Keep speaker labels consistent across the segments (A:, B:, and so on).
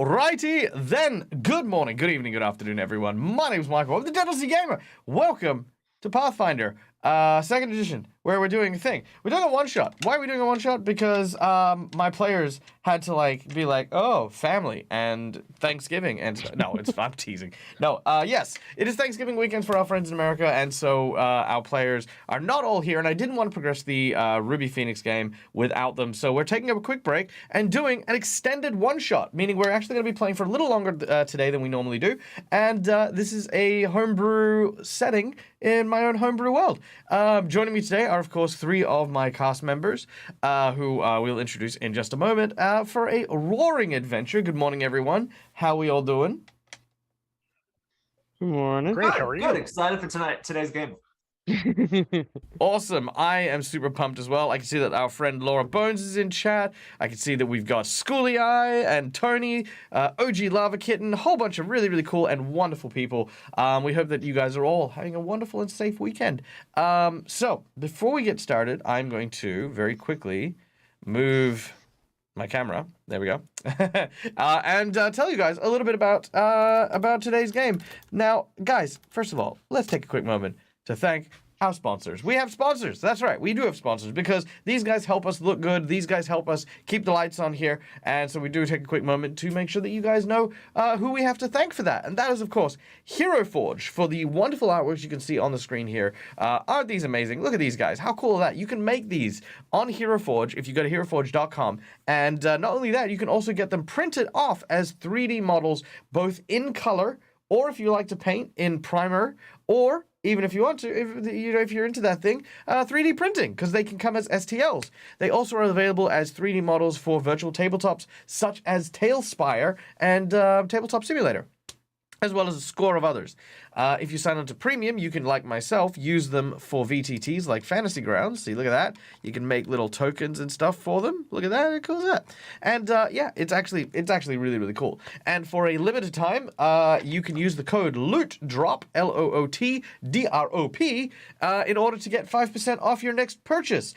A: Alrighty, then. Good morning, good evening, good afternoon, everyone. My name is Michael. I'm the Deadly Gamer. Welcome to Pathfinder, second edition, where we're doing a thing. We're doing a one-shot. Why are we doing a one-shot? Because my players had to be like, oh, family and Thanksgiving and stuff. No, I'm teasing. No, yes, it is Thanksgiving weekend for our friends in America, and so our players are not all here, and I didn't want to progress the Ruby Phoenix game without them, so we're taking a quick break and doing an extended one-shot, meaning we're actually going to be playing for a little longer today than we normally do, and this is a homebrew setting in my own homebrew world. Joining me today are, of course, three of my cast members, who we'll introduce in just a moment, for a roaring adventure. Good morning, everyone. How we all doing?
B: Good morning.
C: Great, how are you?
D: Good, excited for today's game.
A: Awesome. I am super pumped as well. I can see that our friend Laura Bones is in chat. I can see that we've got Schooly Eye and Tony, OG Lava Kitten, a whole bunch of really, really cool and wonderful people. We hope that you guys are all having a wonderful and safe weekend. So, before we get started, I'm going to very quickly move my camera. There we go. And tell you guys a little bit about today's game. Now, guys, first of all, let's take a quick moment to thank our sponsors. We have sponsors. That's right. We do have sponsors because these guys help us look good. These guys help us keep the lights on here. And so we do take a quick moment to make sure that you guys know who we have to thank for that. And that is, of course, Hero Forge for the wonderful artworks you can see on the screen here. Aren't these amazing? Look at these guys. How cool is that? You can make these on Hero Forge if you go to heroforge.com. And not only that, you can also get them printed off as 3D models, both in color, or if you like to paint in primer, or even if you want to, if you're into that thing, 3D printing, because they can come as STLs. They also are available as 3D models for virtual tabletops, such as Tailspire and Tabletop Simulator, as well as a score of others. If you sign on to Premium, you can, like myself, use them for VTTs like Fantasy Grounds. See, look at that. You can make little tokens and stuff for them. Look at that. How cool is that? And yeah, it's actually really, really cool. And for a limited time, you can use the code LOOTDROP, LOOTDROP, in order to get 5% off your next purchase.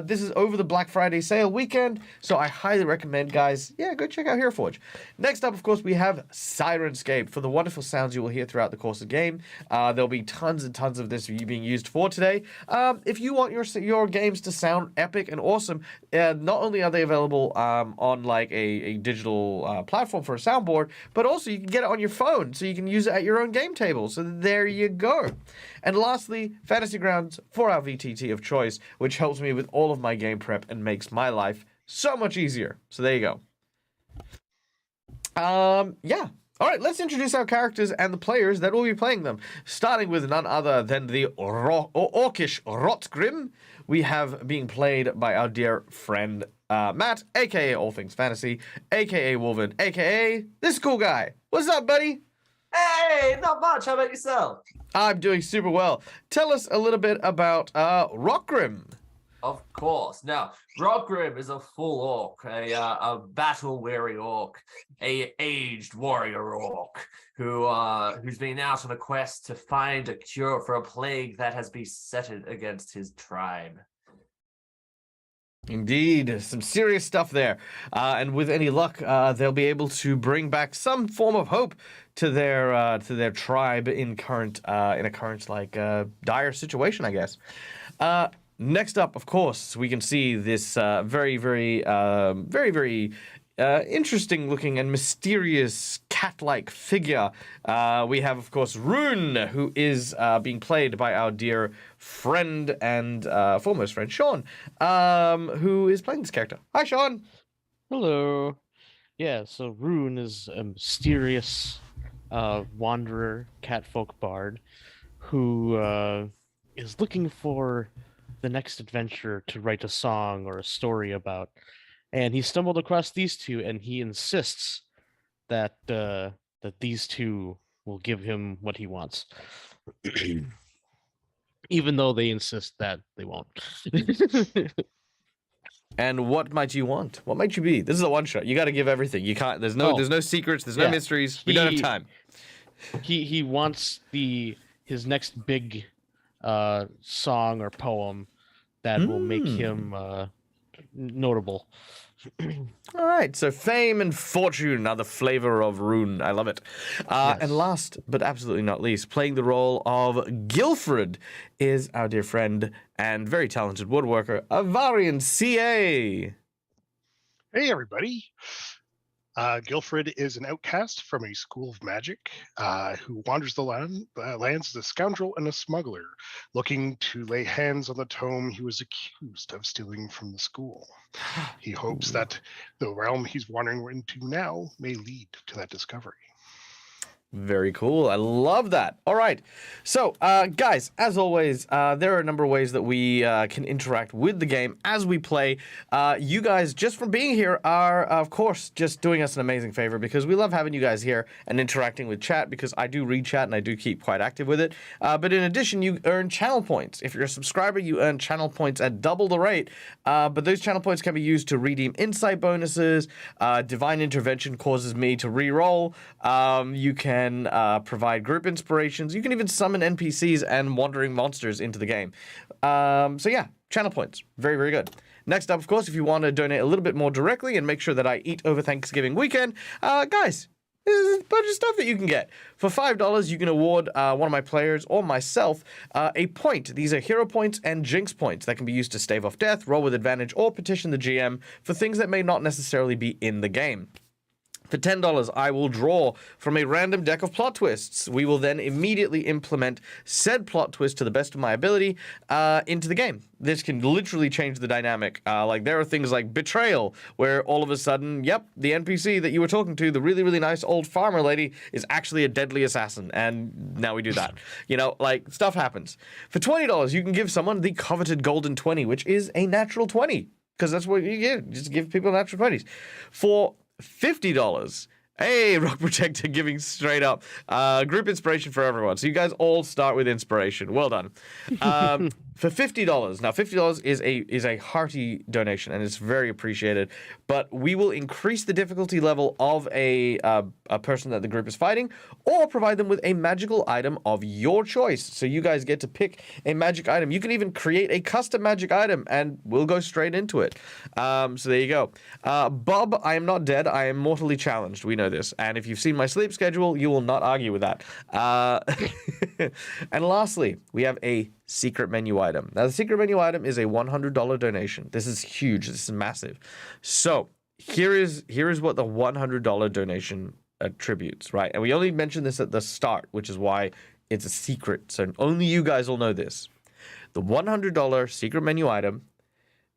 A: This is over the Black Friday sale weekend, so I highly recommend, guys, yeah, go check out Hero Forge. Next up, of course, we have Sirenscape for the wonderful sounds you will hear throughout the course of the game. There'll be tons and tons of this being used for today. If you want your games to sound epic and awesome, not only are they available on like a digital platform for a soundboard, but also you can get it on your phone, so you can use it at your own game table. So there you go. And lastly, Fantasy Grounds for our VTT of choice, which helps me with all of my game prep and makes my life so much easier. So there you go. Yeah. All right, let's introduce our characters and the players that will be playing them. Starting with none other than the Orcish Rotgrim, we have being played by our dear friend Matt, a.k.a. All Things Fantasy, a.k.a. Wolven, a.k.a. this cool guy. What's up, buddy?
D: Hey, not much. How about yourself?
A: I'm doing super well. Tell us a little bit about Rotgrim.
D: Of course. Now, Rotgrim is a full orc, a battle-weary orc, a aged warrior orc who's been out on a quest to find a cure for a plague that has besetted against his tribe.
A: Indeed, some serious stuff there. And with any luck, they'll be able to bring back some form of hope to their tribe in a current dire situation, I guess. Next up, of course, we can see this very interesting looking and mysterious cat-like figure. We have, of course, Rune, who is being played by our dear friend and foremost friend, Sean, who is playing this character. Hi, Sean.
B: Hello. Yeah, so Rune is a mysterious wanderer, catfolk bard, who is looking for the next adventure to write a song or a story about. And he stumbled across these two, and he insists that that these two will give him what he wants, even though they insist that they won't.
A: And what might you want? What might you be? This is a one shot. You got to give everything. You can't. There's no secrets. There's no mysteries. We don't have time.
B: He wants his next big song or poem that will make him notable.
A: All right, so fame and fortune are the flavor of Rune. I love it.
B: Yes.
A: And last, but absolutely not least, playing the role of Guilfred is our dear friend and very talented woodworker, Avarian CA.
C: Hey, everybody. Guilfred is an outcast from a school of magic who wanders the lands as a scoundrel and a smuggler, looking to lay hands on the tome he was accused of stealing from the school. He hopes that the realm he's wandering into now may lead to that discovery.
A: Very cool. I love that. All right. So, guys, as always, there are a number of ways that we can interact with the game as we play. You guys, just from being here, are, of course, just doing us an amazing favor because we love having you guys here and interacting with chat because I do read chat and I do keep quite active with it. But in addition, you earn channel points. If you're a subscriber, you earn channel points at double the rate. But those channel points can be used to redeem insight bonuses. Divine Intervention causes me to re-roll. You can provide group inspirations. You can even summon NPCs and wandering monsters into the game. So yeah, channel points. Very, very good. Next up, of course, if you want to donate a little bit more directly and make sure that I eat over Thanksgiving weekend, guys, there's a bunch of stuff that you can get. For $5, you can award one of my players or myself a point. These are hero points and jinx points that can be used to stave off death, roll with advantage, or petition the GM for things that may not necessarily be in the game. For $10, I will draw from a random deck of plot twists. We will then immediately implement said plot twist to the best of my ability into the game. This can literally change the dynamic. Like there are things like betrayal, where all of a sudden, yep, the NPC that you were talking to, the really, really nice old farmer lady, is actually a deadly assassin. And now we do that. You know, like stuff happens. For $20, you can give someone the coveted golden 20, which is a natural 20. Because that's what you get. Just give people natural 20s. For $50. Hey, Rock Protector giving straight up. Group inspiration for everyone. So you guys all start with inspiration. Well done. For $50. Now, $50 is a hearty donation, and it's very appreciated. But we will increase the difficulty level of a person that the group is fighting, or provide them with a magical item of your choice. So you guys get to pick a magic item. You can even create a custom magic item, and we'll go straight into it. So there you go. Bob, I am not dead. I am mortally challenged. We know this. And if you've seen my sleep schedule, you will not argue with that. And lastly, we have a secret menu item. Now, the secret menu item is a $100 donation. This is huge. This is massive. So here is what the $100 donation attributes, right? And we only mentioned this at the start, which is why it's a secret. So only you guys will know this. The $100 secret menu item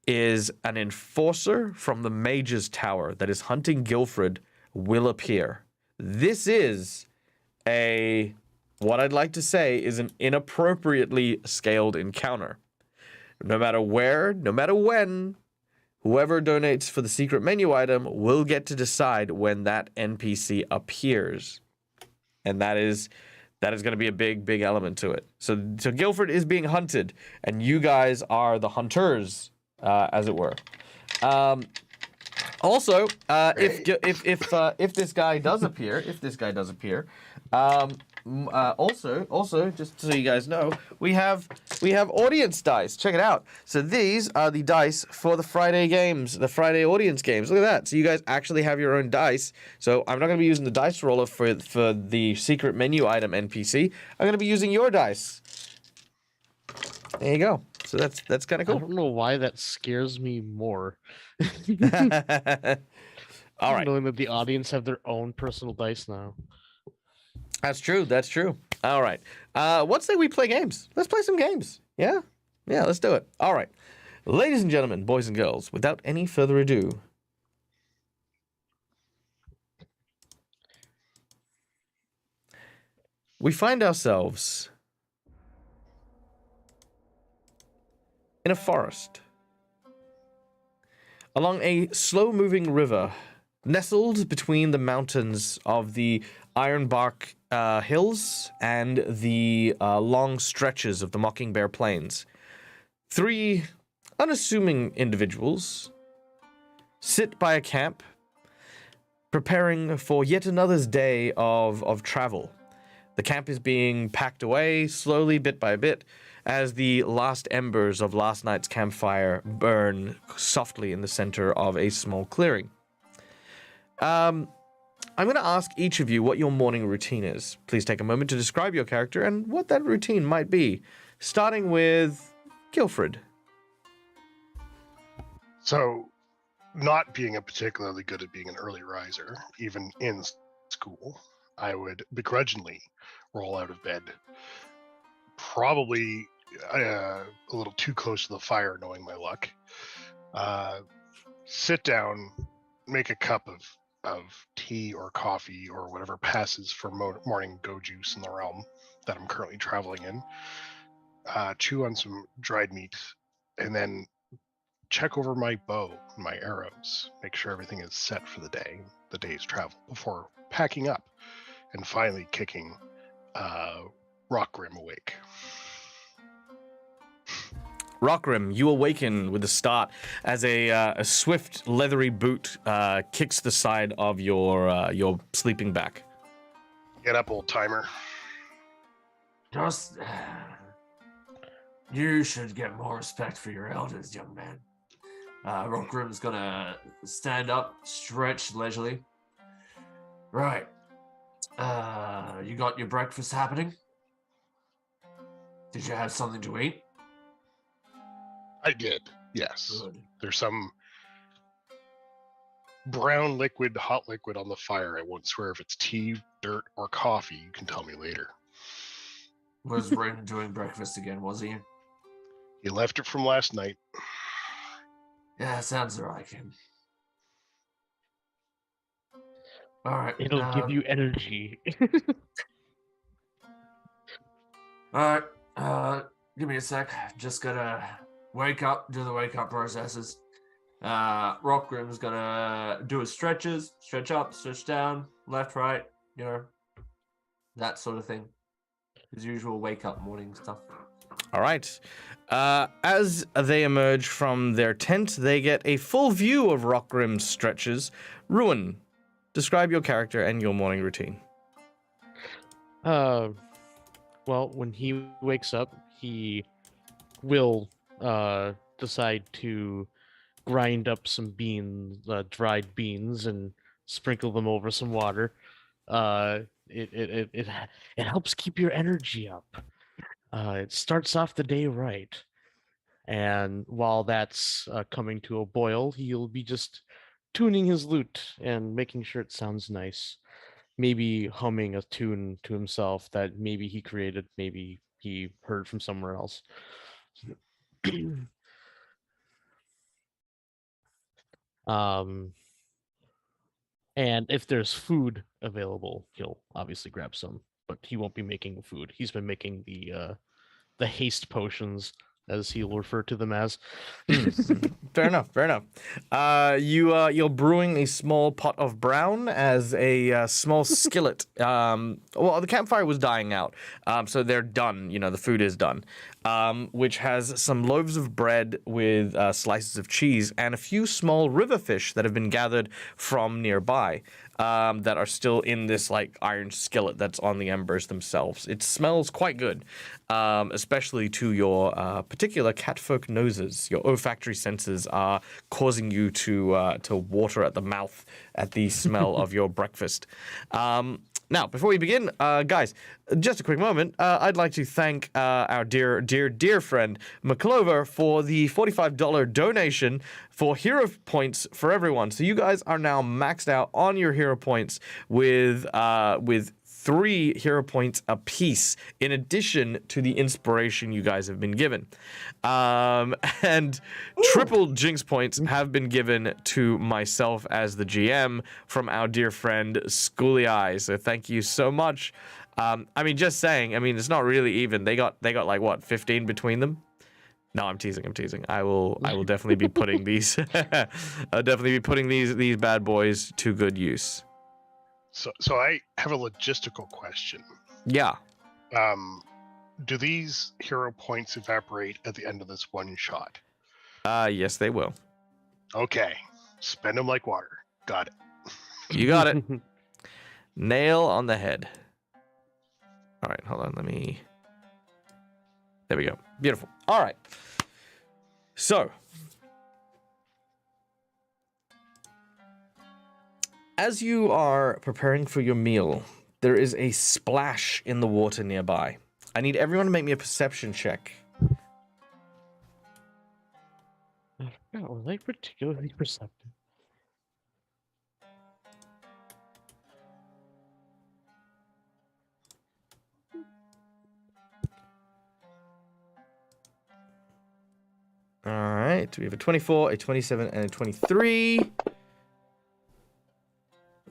A: is an enforcer from the Mage's Tower that is hunting Guilfred will appear. This is what I'd like to say is an inappropriately scaled encounter. No matter where, no matter when, whoever donates for the secret menu item will get to decide when that NPC appears. And that is going to be a big, big element to it. So Guilfred is being hunted, and you guys are the hunters, as it were. Also, if this guy does appear, also, just so you guys know, we have audience dice. Check it out. So these are the dice for the Friday games, the Friday audience games. Look at that. So you guys actually have your own dice. So I'm not going to be using the dice roller for the secret menu item NPC. I'm going to be using your dice. There you go. So that's kind of cool.
B: I don't know why that scares me more.
A: All right.
B: Knowing that the audience have their own personal dice now.
A: That's true. All right. What say we play games? Let's play some games. Yeah? Yeah, let's do it. All right. Ladies and gentlemen, boys and girls, without any further ado, we find ourselves in a forest, along a slow-moving river, nestled between the mountains of the Ironbark Hills and the long stretches of the Mockingbear Plains. Three unassuming individuals sit by a camp, preparing for yet another day of travel. The camp is being packed away slowly, bit by bit, as the last embers of last night's campfire burn softly in the center of a small clearing. I'm going to ask each of you what your morning routine is. Please take a moment to describe your character and what that routine might be, starting with Guilfred.
C: So, not being particularly good at being an early riser, even in school, I would begrudgingly roll out of bed, probably a little too close to the fire, knowing my luck. Sit down, make a cup of tea or coffee or whatever passes for morning go juice in the realm that I'm currently traveling in. Chew on some dried meat, and then check over my bow and my arrows, make sure everything is set for the day's travel, before packing up and finally kicking Rockgrim awake.
A: Rockgrim, you awaken with a start as a swift, leathery boot kicks the side of your sleeping bag.
C: Get up, old timer.
D: Just, you should get more respect for your elders, young man. Rockgrim's gonna stand up, stretch leisurely. Right. You got your breakfast happening? Did you have something to eat?
C: I did, yes.
D: Good.
C: There's some brown liquid, hot liquid on the fire. I won't swear if it's tea, dirt, or coffee. You can tell me later.
D: Was Ren doing breakfast again, was he?
C: He left it from last night.
D: Yeah, sounds like him. All right.
B: It'll give you energy.
D: All right. Give me a sec. Just gotta wake up, do the wake up processes. Rockgrim's gonna do his stretches, stretch up, stretch down, left, right, that sort of thing. His usual wake up morning stuff.
A: All right. As they emerge from their tent, they get a full view of Rockgrim's stretches. Ruin, describe your character and your morning routine.
B: Well, when he wakes up, he will decide to grind up some beans, dried beans, and sprinkle them over some water. It helps keep your energy up. It starts off the day right. And while that's coming to a boil, he'll be just tuning his lute and making sure it sounds nice. Maybe humming a tune to himself that maybe he created, maybe he heard from somewhere else. And if there's food available, he'll obviously grab some, but he won't be making food. He's been making the haste potions, as he'll refer to them as.
A: Fair enough. You're brewing a small pot of brown as a small skillet. Well, the campfire was dying out, so they're done. The food is done, which has some loaves of bread with slices of cheese and a few small river fish that have been gathered from nearby. That are still in this iron skillet that's on the embers themselves. It smells quite good, especially to your particular catfolk noses. Your olfactory senses are causing you to water at the mouth at the smell of your breakfast. Now, before we begin, guys, just a quick moment. I'd like to thank our dear friend McClover for the $45 donation for hero points for everyone. So you guys are now maxed out on your hero points with 3 hero points apiece, in addition to the inspiration you guys have been given. And triple Jinx points have been given to myself as the GM from our dear friend Schooly Eye. So thank you so much. Just saying, it's not really even. They got 15 between them? No, I'm teasing. I will definitely be putting these these bad boys to good use.
C: So I have a logistical question.
A: Yeah.
C: Do these hero points evaporate at the end of this one shot?
A: Yes, they will.
C: Okay. Spend them like water. Got it.
A: You got it. Nail on the head. All right, hold on. There we go. Beautiful. All right. So, as you are preparing for your meal, there is a splash in the water nearby. I need everyone to make me a perception check.
B: I forgot, were they particularly perceptive?
A: All right, we have a 24, a 27, and a 23.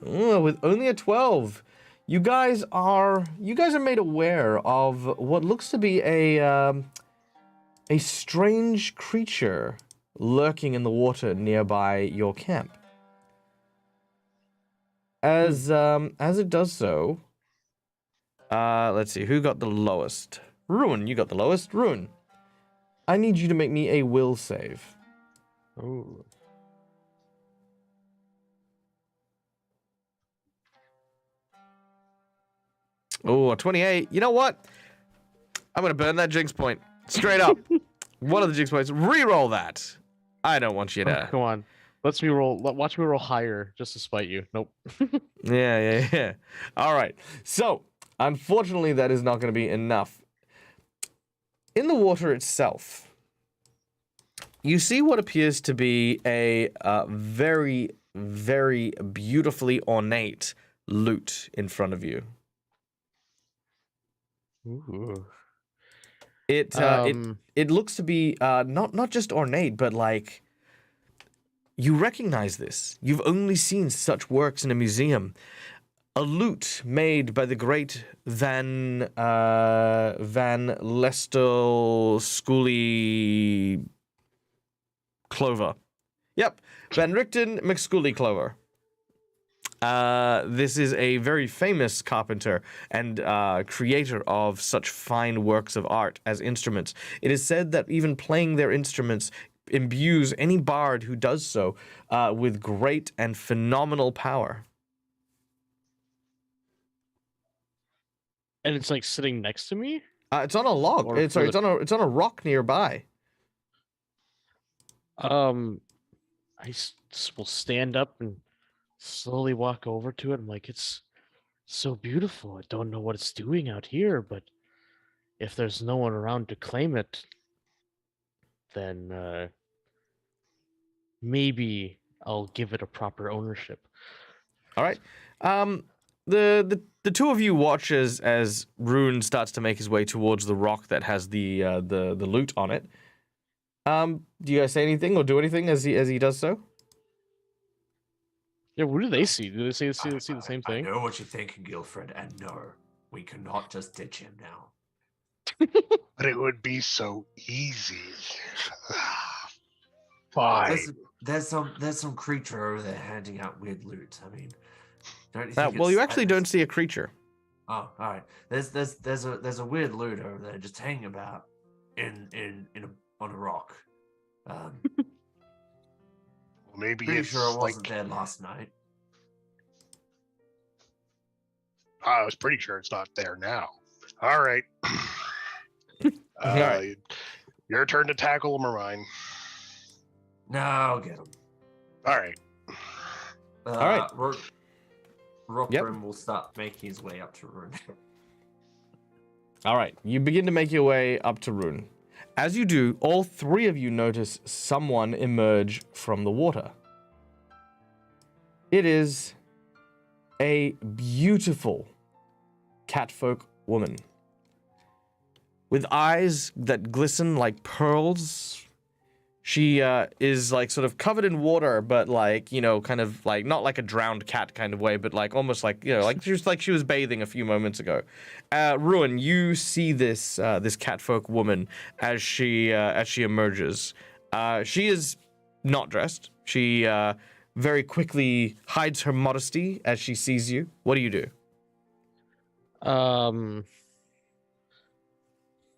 A: Oh, with only a 12. You guys are made aware of what looks to be a strange creature lurking in the water nearby your camp. As it does so, let's see, who got the lowest? Ruin, you got the lowest. Ruin, I need you to make me a will save.
B: Oh.
A: Oh, a 28. You know what? I'm gonna burn that jinx point. Straight up. One of the jinx points. Reroll that. I don't want you
B: Oh,
A: to.
B: come on. Watch me roll higher just to spite you. Nope.
A: Yeah. All right. So, unfortunately, that is not going to be enough. In the water itself, you see what appears to be a very, very beautifully ornate lute in front of you.
B: Ooh.
A: It looks to be not just ornate, but like you recognize this. You've only seen such works in a museum. A lute made by the great Van Lestel Scully Clover. Yep, Van Richten McScully Clover. This is a very famous carpenter and creator of such fine works of art as instruments. It is said that even playing their instruments imbues any bard who does so with great and phenomenal power.
B: And it's like sitting next to me?
A: It's on a log.
B: Or
A: It's on a rock nearby.
B: I will stand up and slowly walk over to it. I'm like, it's so beautiful. I don't know what it's doing out here, but if there's no one around to claim it, then maybe I'll give it a proper ownership.
A: All right. The two of you watch as Rune starts to make his way towards the rock that has the loot on it. Do you guys say anything or do anything as he does so?
B: Yeah, what do they see? Do they see the same
D: I
B: thing?
D: know what you're thinking, Guilfred, and no, we cannot just ditch him now.
C: But it would be so easy. Fine.
D: There's some creature over there handing out weird loot. I mean, don't you
A: Well,
D: think
A: you actually don't see a creature.
D: Oh, all right. There's a weird loot over there just hanging about on a rock.
C: Maybe
D: Pretty
C: it's
D: sure it
C: like
D: wasn't there last night.
C: I was pretty sure it's not there now. All right.
A: Alright.
C: Your turn to tackle him or mine.
D: No, I'll get him.
C: All right.
D: All
A: right.
D: Rockrim will start making his way up to Rune.
A: All right. You begin to make your way up to Rune. As you do, all three of you notice someone emerge from the water. It is a beautiful catfolk woman with eyes that glisten like pearls. She is like sort of covered in water, but like, you know, kind of like not like a drowned cat kind of way, but like almost like, you know, like she was bathing a few moments ago. Ruin, you see this catfolk woman as she emerges. She is not dressed. She very quickly hides her modesty as she sees you. What do you do?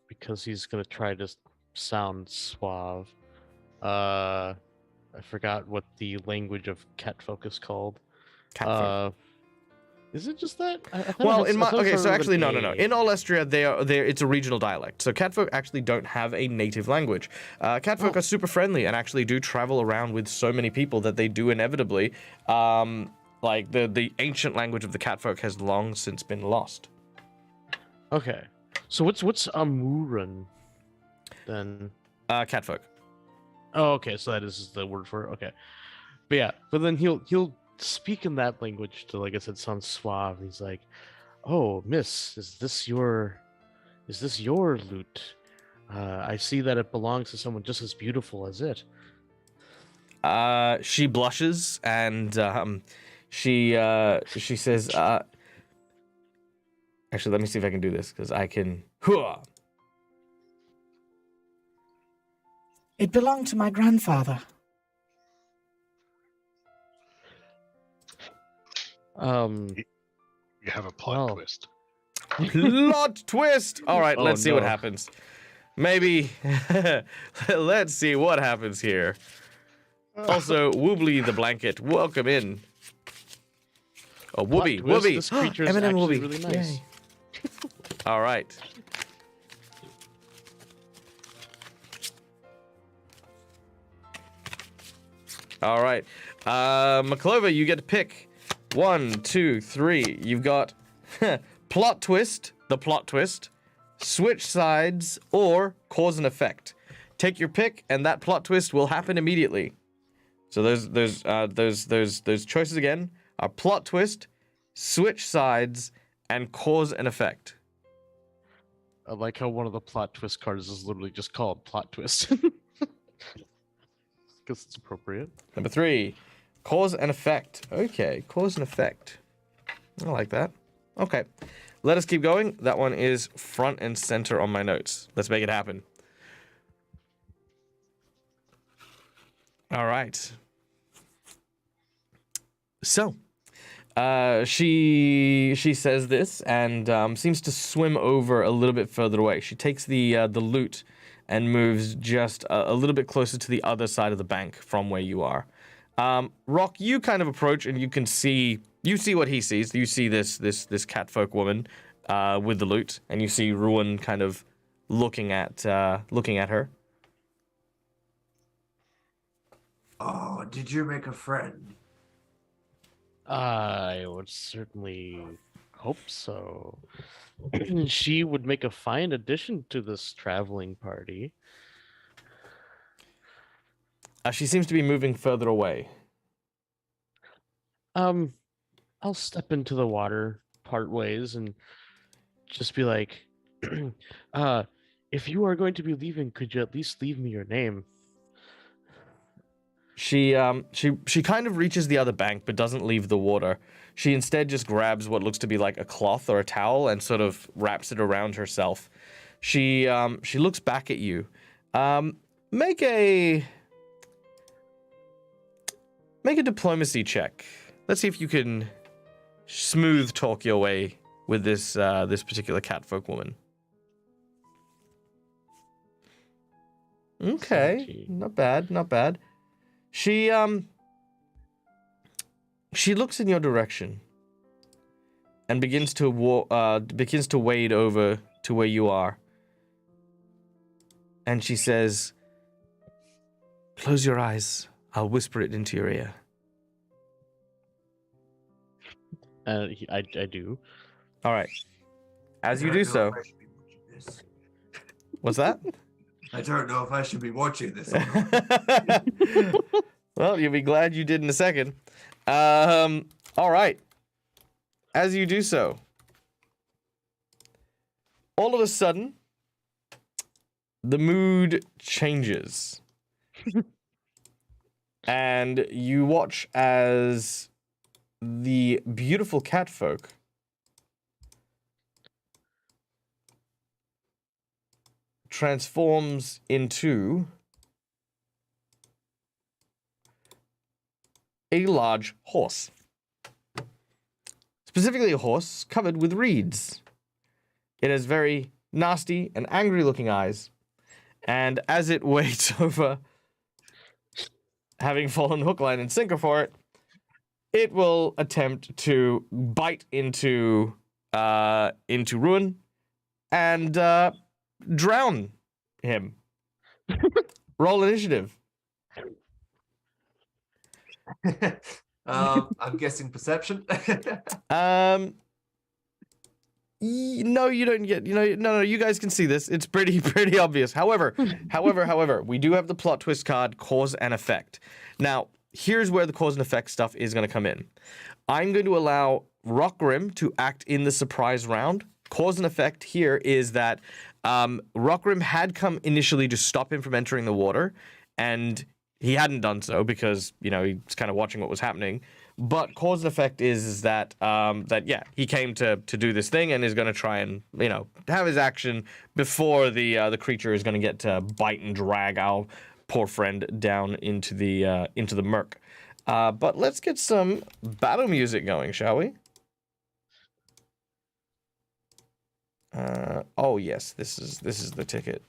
B: Because he's gonna try to sound suave. I forgot what the language of catfolk is called.
A: Catfolk.
B: Is it just that? I thought it
A: Well,
B: has-
A: in
B: I
A: my
B: thought it
A: okay, so
B: started with
A: actually,
B: an
A: no.
B: A.
A: In Olestria, it's a regional dialect. So catfolk actually don't have a native language. Catfolk are super friendly and actually do travel around with so many people that they do inevitably. Like the ancient language of the catfolk has long since been lost.
B: Okay. So what's Amuran then?
A: Catfolk.
B: Oh, okay. So that is the word for it. Okay. But yeah, but then he'll speak in that language to, like I said, sound suave. He's like, "Oh, miss, is this your lute? I see that it belongs to someone just as beautiful as it."
A: She blushes and she says, actually, let me see if I can do this because I can. Hooah!
E: It belonged to my grandfather.
C: You have a plot
B: Well.
C: twist.
A: Plot twist. All right,
B: Oh,
A: let's see what
B: no.
A: happens. Maybe let's see what happens here. Also, Woobly the blanket, welcome in. Oh, Wooby,
B: twist,
A: Wooby.
B: this creature is
A: Eminem
B: actually
A: Wooby.
B: really nice.
A: Yay. All right. All right. McClover, you get to pick 1, 2, 3. You've got plot twist, the plot twist, switch sides, or cause and effect. Take your pick, and that plot twist will happen immediately. So those choices again are plot twist, switch sides, and cause and effect.
B: I like how one of the plot twist cards is literally just called plot twist. Because it's appropriate.
A: Number 3, cause and effect. Okay, cause and effect. I like that. Okay, let us keep going. That one is front and center on my notes. Let's make it happen. All right. So, she says this and seems to swim over a little bit further away. She takes the loot and moves just a little bit closer to the other side of the bank from where you are. Rock, you kind of approach and you see what he sees. You see this catfolk woman with the loot, and you see Ruin kind of looking at her.
D: Oh, did you make a friend?
B: I would certainly hope so. She would make a fine addition to this traveling party.
A: She seems to be moving further away.
B: I'll step into the water part ways and just be like, if you are going to be leaving, could you at least leave me your name?
A: She kind of reaches the other bank but doesn't leave the water. She instead just grabs what looks to be like a cloth or a towel and sort of wraps it around herself. She looks back at you. Make a diplomacy check. Let's see if you can smooth talk your way with this particular catfolk woman. Okay,
B: 17.
A: not bad. She looks in your direction and begins to wade over to where you are. And she says, "Close your eyes. I'll whisper it into your ear."
B: I do.
A: All right. As you
D: I
A: do
D: don't know
A: so,
D: if I should be watching this.
A: what's that?
D: I don't know if I should be watching this. Or not.
A: Well, you'll be glad you did in a second. All right. As you do so, all of a sudden, the mood changes. And you watch as the beautiful catfolk transforms into a large horse. Specifically a horse covered with reeds. It has very nasty and angry looking eyes. And as it waits over, having fallen hook, line, and sinker for it, it will attempt to bite into Ruin and drown him. Roll initiative.
D: I'm guessing perception.
A: No, you don't get. No. You guys can see this. It's pretty obvious. However, we do have the plot twist card, cause and effect. Now, here's where the cause and effect stuff is going to come in. I'm going to allow Rockgrim to act in the surprise round. Cause and effect here is that Rockgrim had come initially to stop him from entering the water, and he hadn't done so because he's kind of watching what was happening. But cause and effect is that he came to do this thing and is going to try and have his action before the creature is going to get to bite and drag our poor friend down into the murk. But let's get some battle music going, shall we? Oh yes, this is the ticket.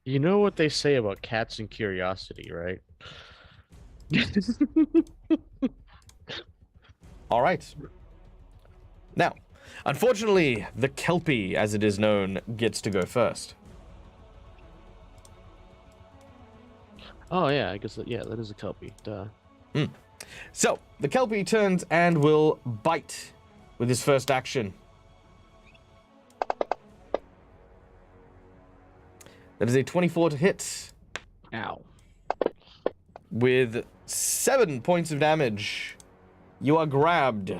B: You know what they say about cats and curiosity, right?
A: All right. Now, unfortunately, the Kelpie, as it is known, gets to go first.
B: Oh yeah, I guess that is a Kelpie. Duh.
A: So, the Kelpie turns and will bite with his first action. That is a 24 to hit.
B: Ow.
A: With 7 points of damage. You are grabbed.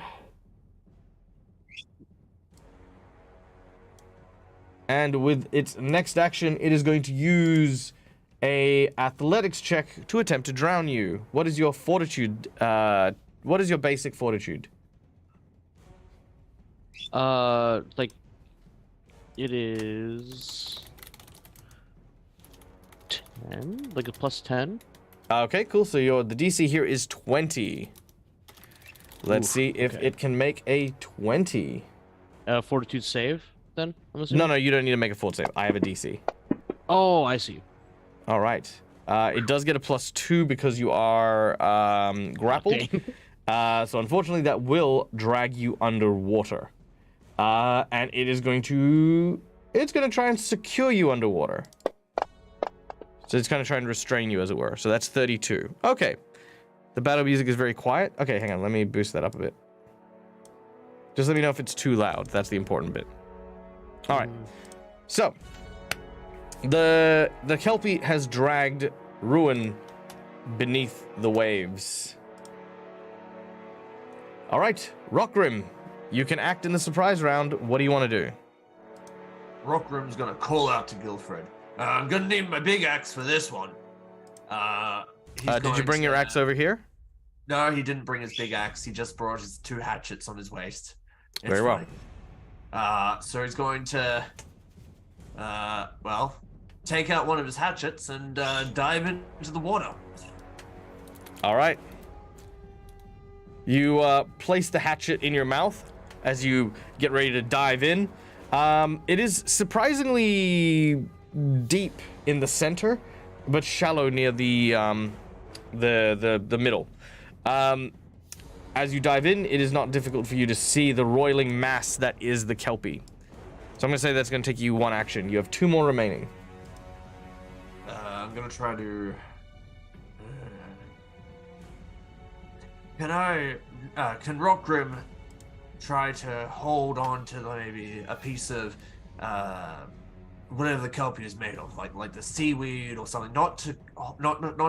A: And with its next action, it is going to use a athletics check to attempt to drown you. What is your fortitude? What is your basic fortitude?
B: Like it is 10, like a plus 10.
A: Okay, cool. So the DC here is 20. Let's see if it can make a 20.
B: Fortitude save, then, I'm assuming?
A: No, you don't need to make a fort save. I have a DC.
B: Oh, I see.
A: All right. It does get a +2 because you are grappled. So unfortunately, that will drag you underwater. And it is going to... It's going to try and secure you underwater. So it's going to try and restrain you, as it were. So that's 32. Okay. The battle music is very quiet. Okay, hang on. Let me boost that up a bit. Just let me know if it's too loud. That's the important bit. All right. So... The Kelpie has dragged Ruin beneath the waves. All right, Rockgrim, you can act in the surprise round. What do you want to do?
D: Rockgrim's gonna call out to Guilfred. I'm gonna need my big axe for this one.
A: Did you bring your axe over here?
D: No, he didn't bring his big axe. He just brought his 2 hatchets on his waist.
A: Very well.
D: So he's going to, take out one of his hatchets and dive into the water.
A: All right. You place the hatchet in your mouth as you get ready to dive in. It is surprisingly deep in the center, but shallow near the middle. As you dive in, it is not difficult for you to see the roiling mass that is the Kelpie. So I'm going to say that's going to take you 1 action. You have 2 more remaining.
D: I'm going to try to... Can Rockgrim try to hold on to maybe a piece of whatever the Kelpie is made of, like the seaweed or something, not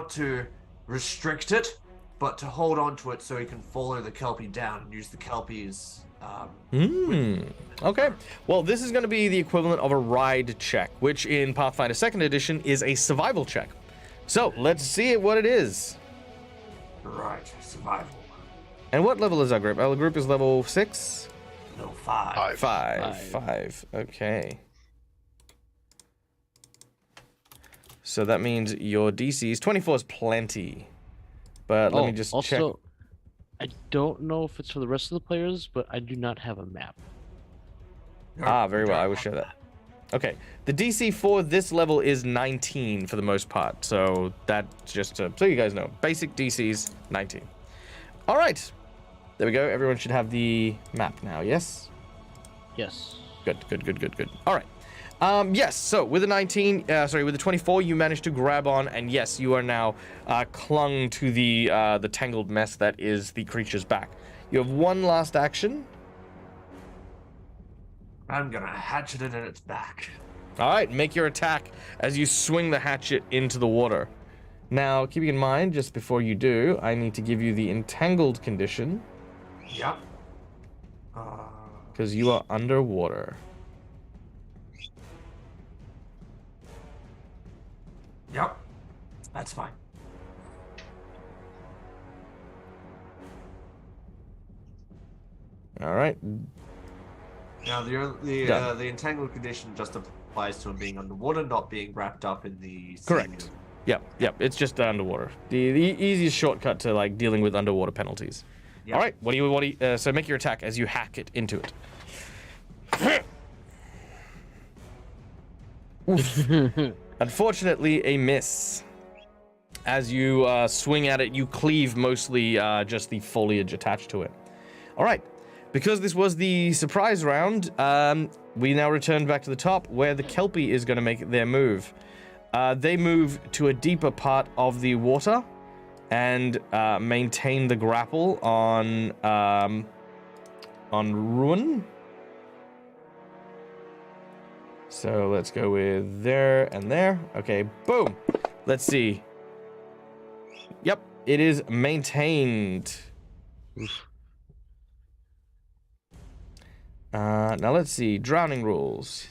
D: to restrict it, but to hold on to it so he can follow the Kelpie down and use the Kelpie's
A: Okay. Well, this is going to be the equivalent of a ride check, which in Pathfinder 2nd Edition is a survival check. So, let's see what it is.
D: Right, survival.
A: And what level is our group? Our group is level 6?
D: No, 5.
A: 5. Okay. So that means your DC is 24 is plenty. But let me just check.
B: I don't know if it's for the rest of the players, but I do not have a map.
A: Very well. I will share that. Okay. The DC for this level is 19 for the most part. So that's just so you guys know. Basic DC's 19. All right. There we go. Everyone should have the map now, yes?
B: Yes.
A: Good. All right. Yes, so with the 19, with the 24, you managed to grab on, and yes, you are now clung to the tangled mess that is the creature's back. You have one last action.
D: I'm gonna hatchet it in its back.
A: All right, make your attack as you swing the hatchet into the water. Now, keeping in mind, just before you do, I need to give you the entangled condition.
D: Yep.
A: Because you are underwater.
D: Yep. That's fine.
A: All right.
D: Now the entangled condition just applies to him being underwater, not being wrapped up in the sea.
A: Correct. Yep. It's just underwater. The easiest shortcut to like dealing with underwater penalties.
D: Yep.
A: All right. What do you? So make your attack as you hack it into it. Unfortunately, a miss. As you swing at it, you cleave mostly just the foliage attached to it. All right. Because this was the surprise round, we now return back to the top where the Kelpie is going to make their move. They move to a deeper part of the water and maintain the grapple on Ruin. So let's go with there and there. Okay, boom. Let's see. Yep, it is maintained. Now let's see. Drowning rules.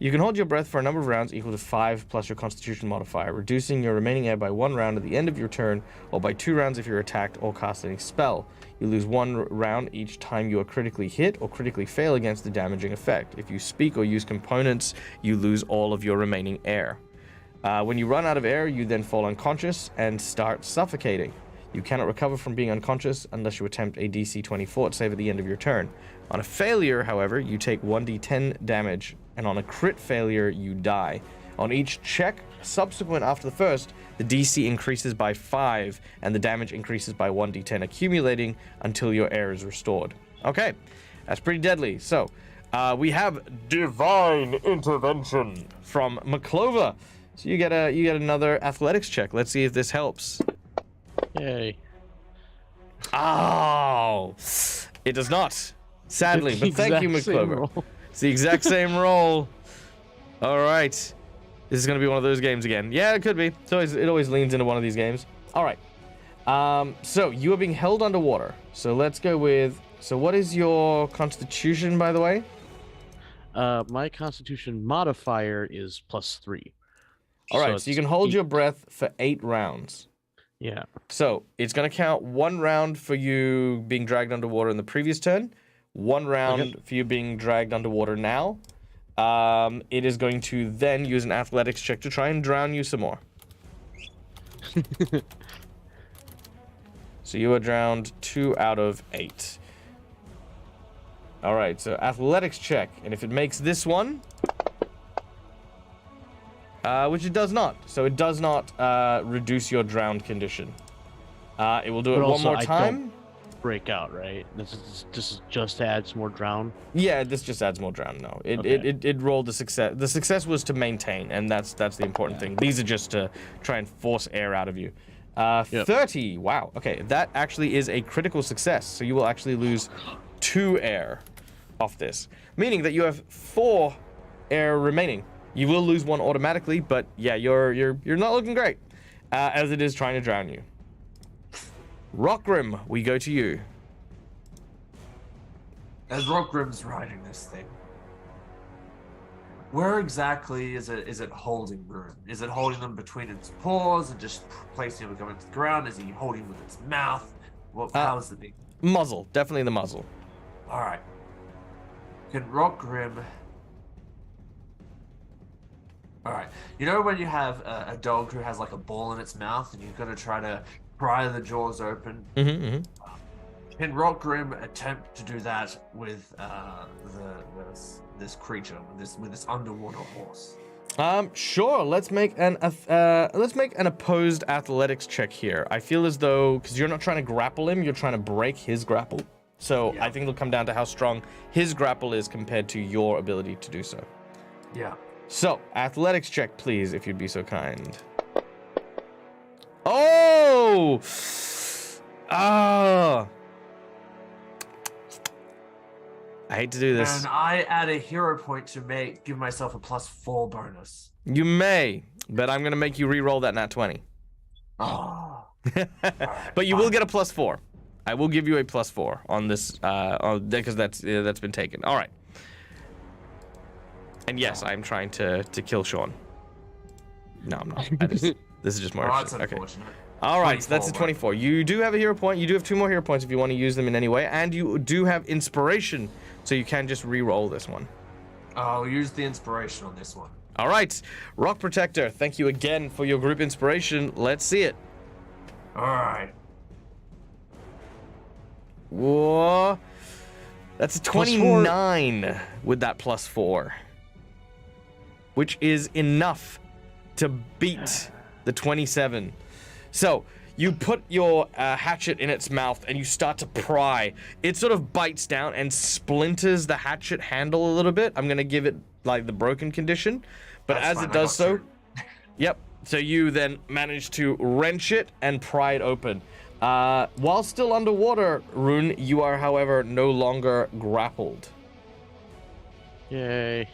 A: You can hold your breath for a number of rounds equal to 5 plus your constitution modifier, reducing your remaining air by 1 round at the end of your turn, or by 2 rounds if you're attacked or casting a spell. You lose 1 round each time you are critically hit or critically fail against the damaging effect. If you speak or use components, you lose all of your remaining air. When you run out of air, you then fall unconscious and start suffocating. You cannot recover from being unconscious unless you attempt a DC 20 fort save at the end of your turn. On a failure, however, you take 1d10 damage, and on a crit failure, you die. On each check subsequent after the first, the DC increases by 5, and the damage increases by 1d10, accumulating until your air is restored. Okay, that's pretty deadly. So, we have Divine Intervention from McClover. So you get another athletics check. Let's see if this helps.
B: Yay.
A: Oh, it does not. Sadly, but thank you, McClover. It's the exact same roll. All right. This is going to be one of those games again. Yeah, it could be. It always leans into one of these games. All right. So you are being held underwater. So let's go with... So what is your constitution, by the way?
B: My constitution modifier is +3.
A: All right, so you can hold your breath for 8 rounds.
B: Yeah.
A: So it's going to count 1 round for you being dragged underwater in the previous turn, 1 round for you being dragged underwater now. It is going to then use an athletics check to try and drown you some more. So you are drowned 2 out of 8. All right, so athletics check, and if it makes this one, which it does not, so it does not reduce your drowned condition. It will do it one more time.
B: Break out, right? This is just to add some more drown.
A: Yeah, this just adds more drown. No, it rolled the success. The success was to maintain, and that's the important thing. These are just to try and force air out of you. 30. Wow. Okay, that actually is a critical success. So you will actually lose 2 air off this, meaning that you have 4 air remaining. You will lose 1 automatically, but yeah, you're not looking great, as it is trying to drown you. Rockgrim, we go to you.
D: As Rockgrim's riding this thing, where exactly is it holding Rune? Is it holding them between its paws and just placing them going to the ground? Is he holding with its mouth? How is it being?
A: Muzzle, definitely the muzzle.
D: All right. Can Rockgrim? All right. You know when you have a dog who has like a ball in its mouth and you're gonna try to pry the jaws open? Can Rock Grim attempt to do that with this creature, with this underwater horse?
A: Sure. Let's make an opposed athletics check here. I feel as though because you're not trying to grapple him, you're trying to break his grapple. So
D: Yeah.
A: I think it'll come down to how strong his grapple is compared to your ability to do so.
D: Yeah.
A: So athletics check, please, if you'd be so kind. Oh! Ah! I hate to do this.
D: And I add a hero point to give myself a +4 bonus.
A: You may, but I'm gonna make you re-roll that nat 20.
D: Oh.
A: But you will get a +4. I will give you a +4 on this, because that's been taken. All right. And yes, I'm trying to kill Sean. No, I'm not. This is just more.
D: Oh, that's
A: interesting. Okay.
D: unfortunate.
A: All right, so that's a
D: 24.
A: 24. You do have a hero point. You do have 2 more hero points if you want to use them in any way, and you do have inspiration, so you can just re-roll this one.
D: I'll use the inspiration on this one.
A: All right, Rock Protector, thank you again for your group inspiration. Let's see it.
D: All right.
A: Whoa. That's a
B: +4.
A: 29 with that +4, which is enough to beat the 27. So you put your hatchet in its mouth and you start to pry. It sort of bites down and splinters the hatchet handle a little bit. I'm gonna give it like the broken condition, but
D: That's
A: as
D: fine,
A: it
D: I
A: does
D: got
A: so,
D: two.
A: yep. So you then manage to wrench it and pry it open. While still underwater, Rune, you are, however, no longer grappled.
B: Yay.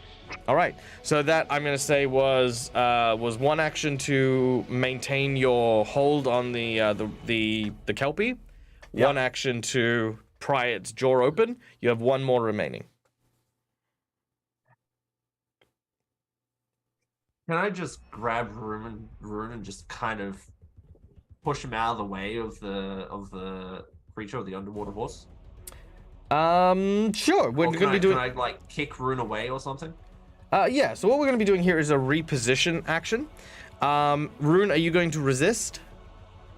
A: All right, so that I'm gonna say was one action to maintain your hold on the kelpie,
D: Yep.
A: one action to pry its jaw open. You have 1 more remaining.
D: Can I just grab Rune and just kind of push him out of the way of the creature, of the underwater horse?
A: Sure. We're
D: Or
A: gonna be doing.
D: Can I like kick Rune away or something?
A: Yeah. So what we're gonna be doing here is a reposition action. Rune, are you going to resist?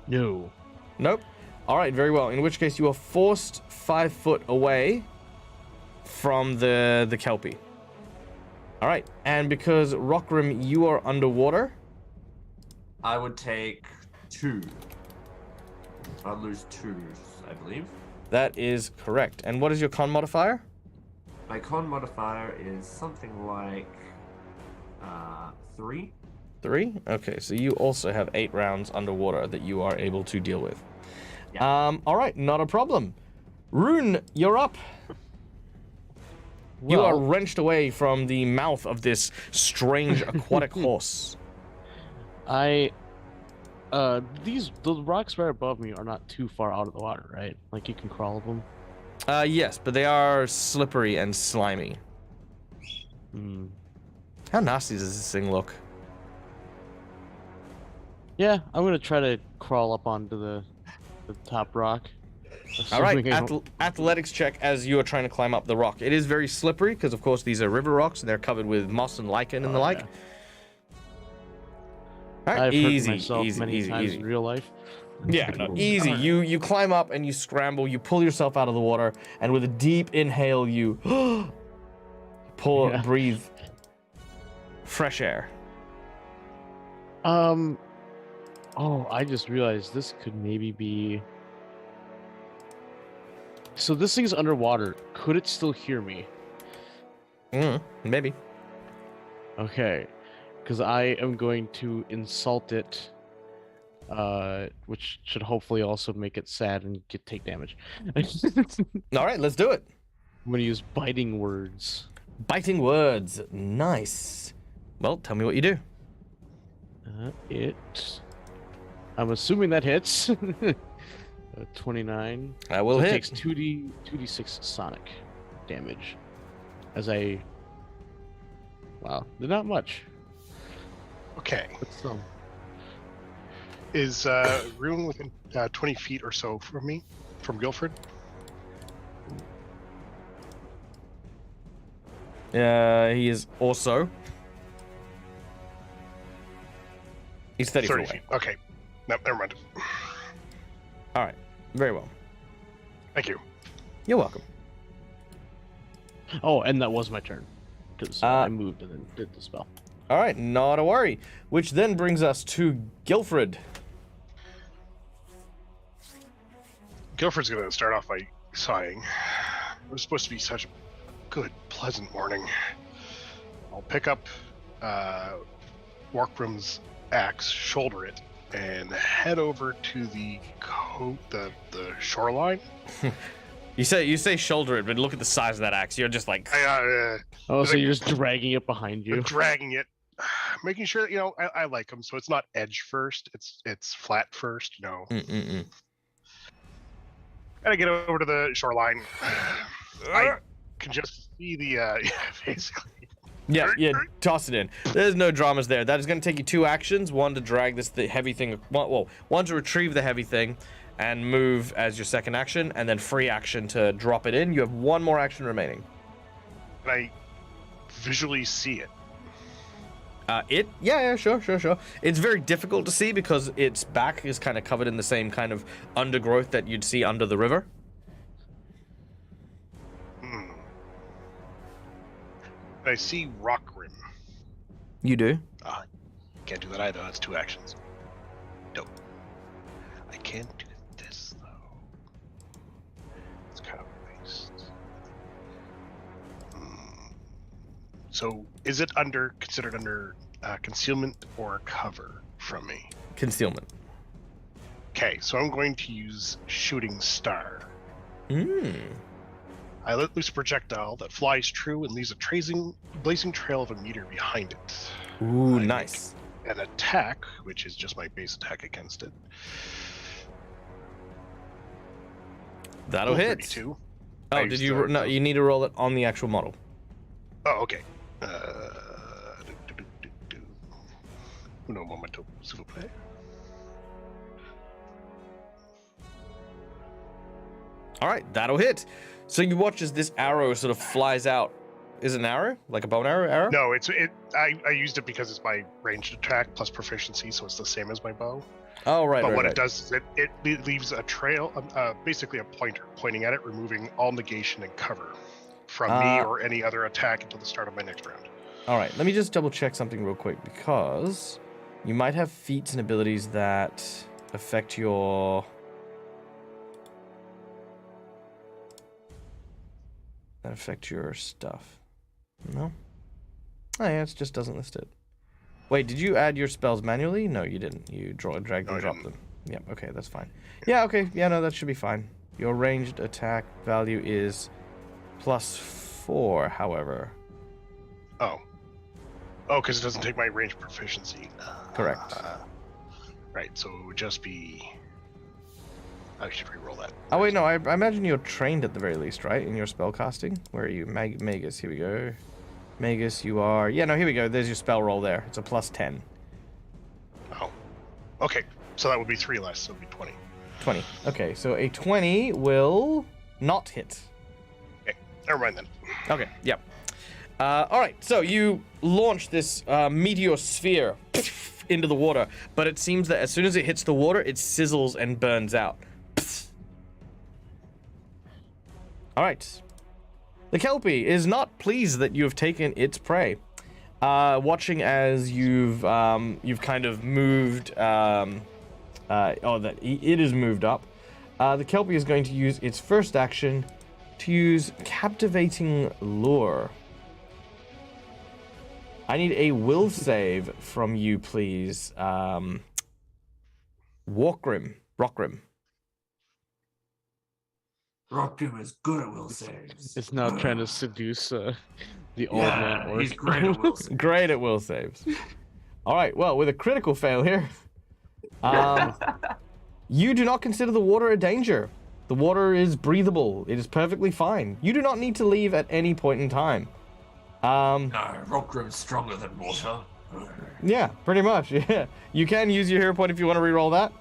B: No.
A: Nope. All right. Very well. In which case, you are forced 5 foot away from the kelpie. All right. And because Rockrim, you are underwater.
D: I would take 2. I'd lose 2, I believe.
A: That is correct. And what is your con modifier?
D: My con modifier is something like 3.
A: 3? Okay, so you also have 8 rounds underwater that you are able to deal with.
D: Yeah.
A: All right, not a problem. Rune, you're up. You are
B: Well-
A: wrenched away from the mouth of this strange aquatic horse.
B: The rocks right above me are not too far out of the water, right? Like you can crawl up them.
A: Yes, but they are slippery and slimy.
B: Hmm.
A: How nasty does this thing look?
B: Yeah, I'm gonna try to crawl up onto the top rock.
A: All right,
B: assuming I don't-
A: athletics check as you are trying to climb up the rock. It is very slippery because, of course, these are river rocks and they're covered with moss and lichen and the
B: Oh,
A: like.
B: yeah.
A: All right,
B: I've
A: easy,
B: hurt myself
A: easy,
B: many
A: easy,
B: times
A: easy.
B: in real life.
A: Yeah, no, easy. You climb up and you scramble. You pull yourself out of the water, and with a deep inhale, you
B: Yeah.
A: breathe fresh air.
B: Oh, I just realized this could maybe be. So this thing's underwater. Could it still hear me?
A: Maybe.
B: Okay, because I am going to insult it, which should hopefully also make it sad and take damage. I'm
A: All right, let's do it.
B: gonna use biting words.
A: Biting words. Nice. Well, tell me what you do.
B: I'm assuming that hits. 29.
A: I will
B: So
A: hit.
B: It takes 2d6 sonic damage. As I. Wow, not much.
C: Okay.
B: But still.
C: Is Rune within 20 feet or so from me, from Guilford?
A: He is also. He's 30 feet
C: 30
A: away.
C: feet. Okay. No, never mind.
A: All right. Very well.
C: Thank you.
A: You're welcome.
B: Oh, and that was my turn. Because I moved and then did the spell.
A: All right, not a worry. Which then brings us to Guilfred.
C: Guilford's going to start off by sighing. It was supposed to be such a good, pleasant morning. I'll pick up Warkbrim's axe, shoulder it, and head over to the shoreline.
A: You say shoulder it, but look at the size of that axe. You're just like...
B: Oh, so you're just dragging it behind you?
C: Dragging it. Making sure, I like them, so it's not edge first. It's flat first, Gotta get over to the shoreline. I can just see the, basically.
A: Yeah, toss it in. There's no dramas there. That is going to take you 2 actions. One to drag the heavy thing. One to retrieve the heavy thing and move as your second action, and then free action to drop it in. You have 1 more action remaining.
C: Can I visually see it?
A: Yeah, sure. It's very difficult to see because its back is kind of covered in the same kind of undergrowth that you'd see under the river.
C: I see Rockrim.
A: You do?
C: Can't do that either. That's 2 actions. Nope. I can't do this though. It's kind of a waste. So, is it considered under concealment or cover from me?
A: Concealment.
C: Okay, so I'm going to use Shooting Star. I let loose a projectile that flies true and leaves a blazing trail of a meteor behind it.
A: Ooh, nice.
C: An attack, which is just my base attack against it.
A: That'll hit.
C: 32.
A: Oh, did you? No, you need to roll it on the actual model.
C: Oh, okay. Uno momento, s'il vous plaît.
A: All right, that'll hit. So you watch as this arrow sort of flies out. Is it an arrow? Like a bow and arrow?
C: No, I used it because it's my ranged attack plus proficiency, so it's the same as my bow.
A: Oh, right.
C: But
A: right,
C: what
A: right.
C: it does is it leaves a trail, basically a pointer pointing at it, removing all negation and cover from me or any other attack until the start of my next round.
A: All right, let me just double check something real quick because you might have feats and abilities that affect your... stuff. No? Oh, yeah, it just doesn't list it. Wait, did you add your spells manually? No, you didn't. You dragged and dropped them. Yep, okay, that's fine. Yeah, okay, yeah, no, that should be fine. Your ranged attack value is +4, however.
C: Oh, because it doesn't take my range proficiency.
A: Correct.
C: Right, so it would just be... I should re-roll that.
A: Oh, wait, no, I imagine you're trained at the very least, right? In your spell casting? Where are you? Magus, here we go. Magus, you are... Yeah, no, here we go. There's your spell roll there. It's a +10.
C: Oh, okay. So that would be 3 less, so it would be 20.
A: 20. Okay, so a 20 will not hit.
C: Okay, never mind then.
A: Okay, yep. All right, so you launch this meteor sphere into the water, but it seems that as soon as it hits the water, it sizzles and burns out. All right. The Kelpie is not pleased that you have taken its prey. Watching as you've kind of moved, it is moved up. The Kelpie is going to use its first action to use Captivating Lure. I need a will save from you, please. Rockrim.
D: Rockrim is good at will saves.
B: It's now trying to seduce the old man orc.
D: He's great at will saves.
A: Great at will saves. All right, well, with a critical fail here, you do not consider the water a danger. The water is breathable. It is perfectly fine. You do not need to leave at any point in time.
D: No, Rockrim's stronger than water.
A: Yeah, pretty much. Yeah, you can use your hero point if you want to re-roll that.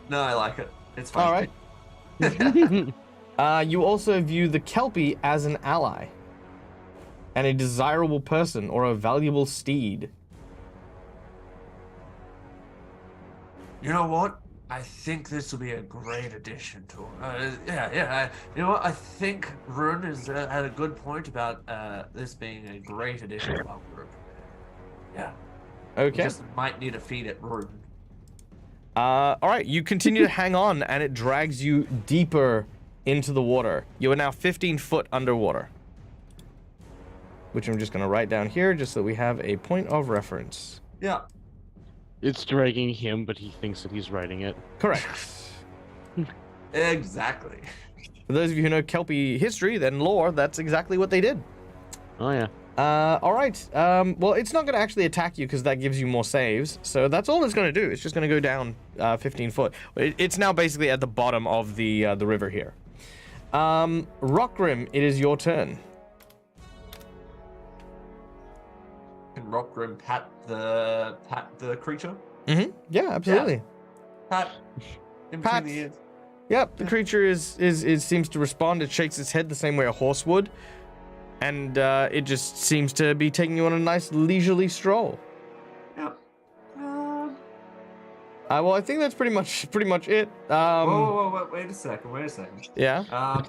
D: No, I like it. It's fine.
A: All right. You also view the Kelpie as an ally and a desirable person or a valuable steed.
D: You know what? I think this will be a great addition to. You know what? I think Rune is had a good point about this being a great addition to our group. Yeah. We
A: Okay.
D: just might need to feed it Rune.
A: All right, you continue to hang on, and it drags you deeper into the water. You are now 15 foot underwater, which I'm just going to write down here just so we have a point of reference.
D: Yeah.
B: It's dragging him, but he thinks that he's riding it.
A: Correct.
D: Exactly.
A: For those of you who know Kelpie history, then lore, that's exactly what they did.
B: Oh yeah.
A: All right. Well, it's not going to actually attack you because that gives you more saves. So that's all it's going to do. It's just going to go down 15 foot. It's now basically at the bottom of the river here. Rockgrim, it is your turn.
D: Can Rockgrim pat the creature?
A: Mm-hmm. Yeah, absolutely.
D: Pat. In
A: Pat.
D: between the ears.
A: Yep. The creature is seems to respond. It shakes its head the same way a horse would, and it just seems to be taking you on a nice leisurely stroll.
D: Yep.
A: Well, I think that's pretty much it.
D: Whoa, wait a second.
A: Yeah.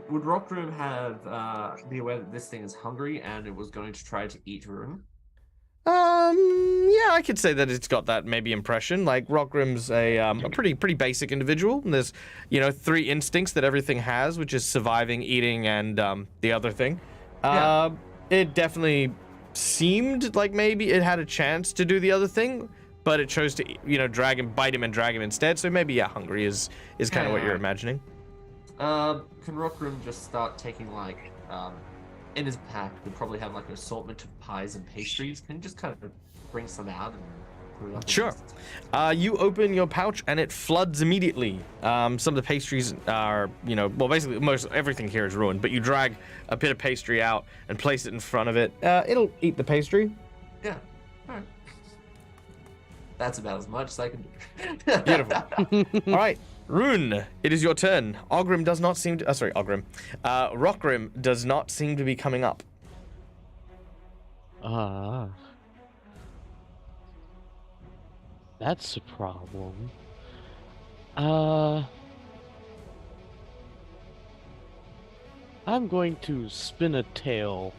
D: Would Rockgrim have be aware that this thing is hungry and it was going to try to eat Rune?
A: Yeah, I could say that it's got that maybe impression. Like Rockgrim's a pretty basic individual. And there's 3 instincts that everything has, which is surviving, eating, and the other thing.
D: Yeah.
A: It definitely seemed like maybe it had a chance to do the other thing, but it chose to bite him and drag him instead. So maybe hungry is kind of what you're imagining.
D: Can Rockgrim just start taking in his pack? Would probably have an assortment of pies and pastries. Can you just kind of bring some out and put it up?
A: Sure. You open your pouch and it floods immediately. Some of the pastries are, basically most everything here is ruined, but you drag a bit of pastry out and place it in front of it. It'll eat the pastry.
D: Yeah. All right. That's about as much as I can do.
A: Beautiful. All right. Rune, it is your turn. Rockgrim does not seem to... Rockgrim does not seem to be coming up.
B: That's a problem. I'm going to spin a tale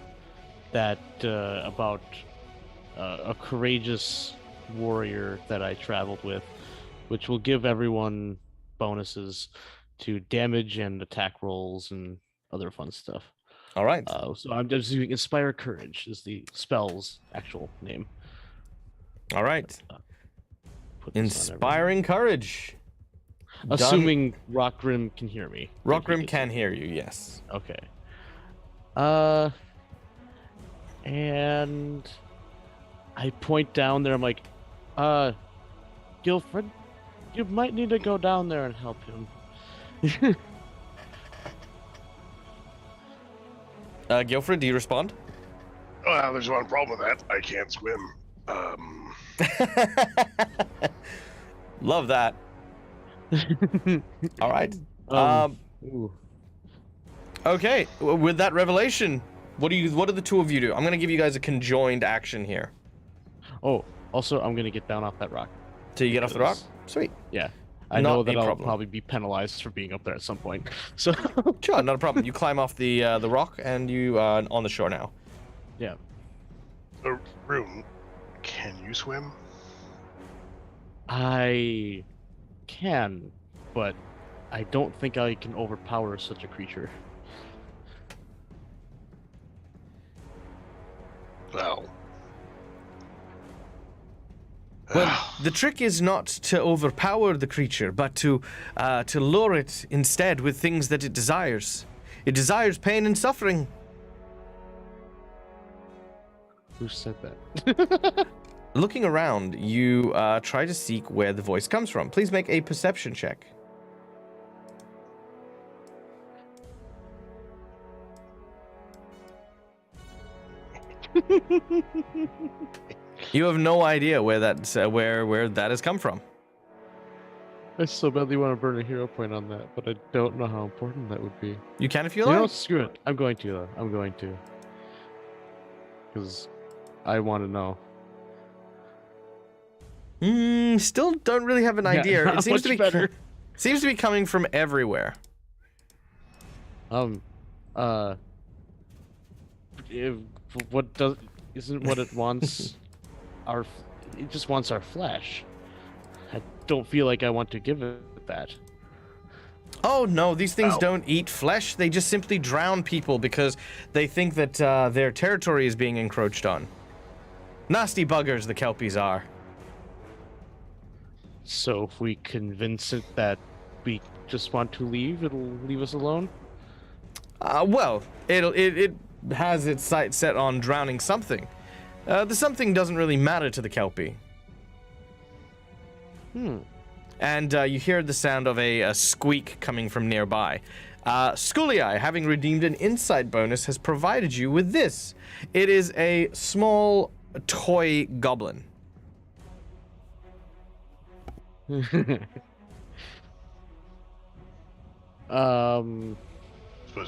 B: that about a courageous warrior that I traveled with, which will give everyone bonuses to damage and attack rolls and other fun stuff.
A: All right.
B: So I'm just using Inspire Courage is the spell's actual name.
A: All right.
B: Put this on
A: Inspiring courage.
B: everyone. Assuming Rockgrim can hear me.
A: Rockgrim can hear you, yes.
B: Okay. And I point down there. I'm like, Guilfred, you might need to go down there and help him.
A: Guilfred, do you respond?
C: Well, there's one problem with that. I can't swim.
A: Love that. All right.
B: Ooh.
A: Okay. With that revelation, what do the two of you do? I'm gonna give you guys a conjoined action here.
B: Oh, also, I'm gonna get down off that rock.
A: So you get off the rock? Sweet.
B: Yeah. I
A: Not
B: know
A: a
B: that I'll
A: problem.
B: probably be penalized for being up there at some point. So
A: Sure, not a problem. You climb off the rock and you are on the shore now.
B: yeah.
C: Rune, can you swim?
B: I can, but I don't think I can overpower such a creature.
C: Well.
A: Well, the trick is not to overpower the creature, but to lure it instead with things that it desires. It desires pain and suffering.
B: Who said that?
A: Looking around, you try to seek where the voice comes from. Please make a perception check. You have no idea where that where that has come from.
B: I so badly want to burn a hero point on that, but I don't know how important that would be.
A: You can if you
B: You know,
A: like.
B: screw it. I'm going to though. I'm going to. Because I want to know.
A: Still don't really have an
B: Yeah,
A: idea.
B: not
A: It seems to be
B: much better.
A: seems to be coming from everywhere.
B: If, what does isn't what it wants? It just wants our flesh. I don't feel like I want to give it that.
A: Oh no, these things
C: Oh.
A: don't eat flesh. They just simply drown people because they think that their territory is being encroached on. Nasty buggers, the Kelpies are.
B: So if we convince it that we just want to leave, it'll leave us alone.
A: Well, it has its sight set on drowning something. The something doesn't really matter to the Kelpie. And you hear the sound of a squeak coming from nearby. Schoolie, having redeemed an insight bonus, has provided you with this. It is a small toy goblin.
C: Suppose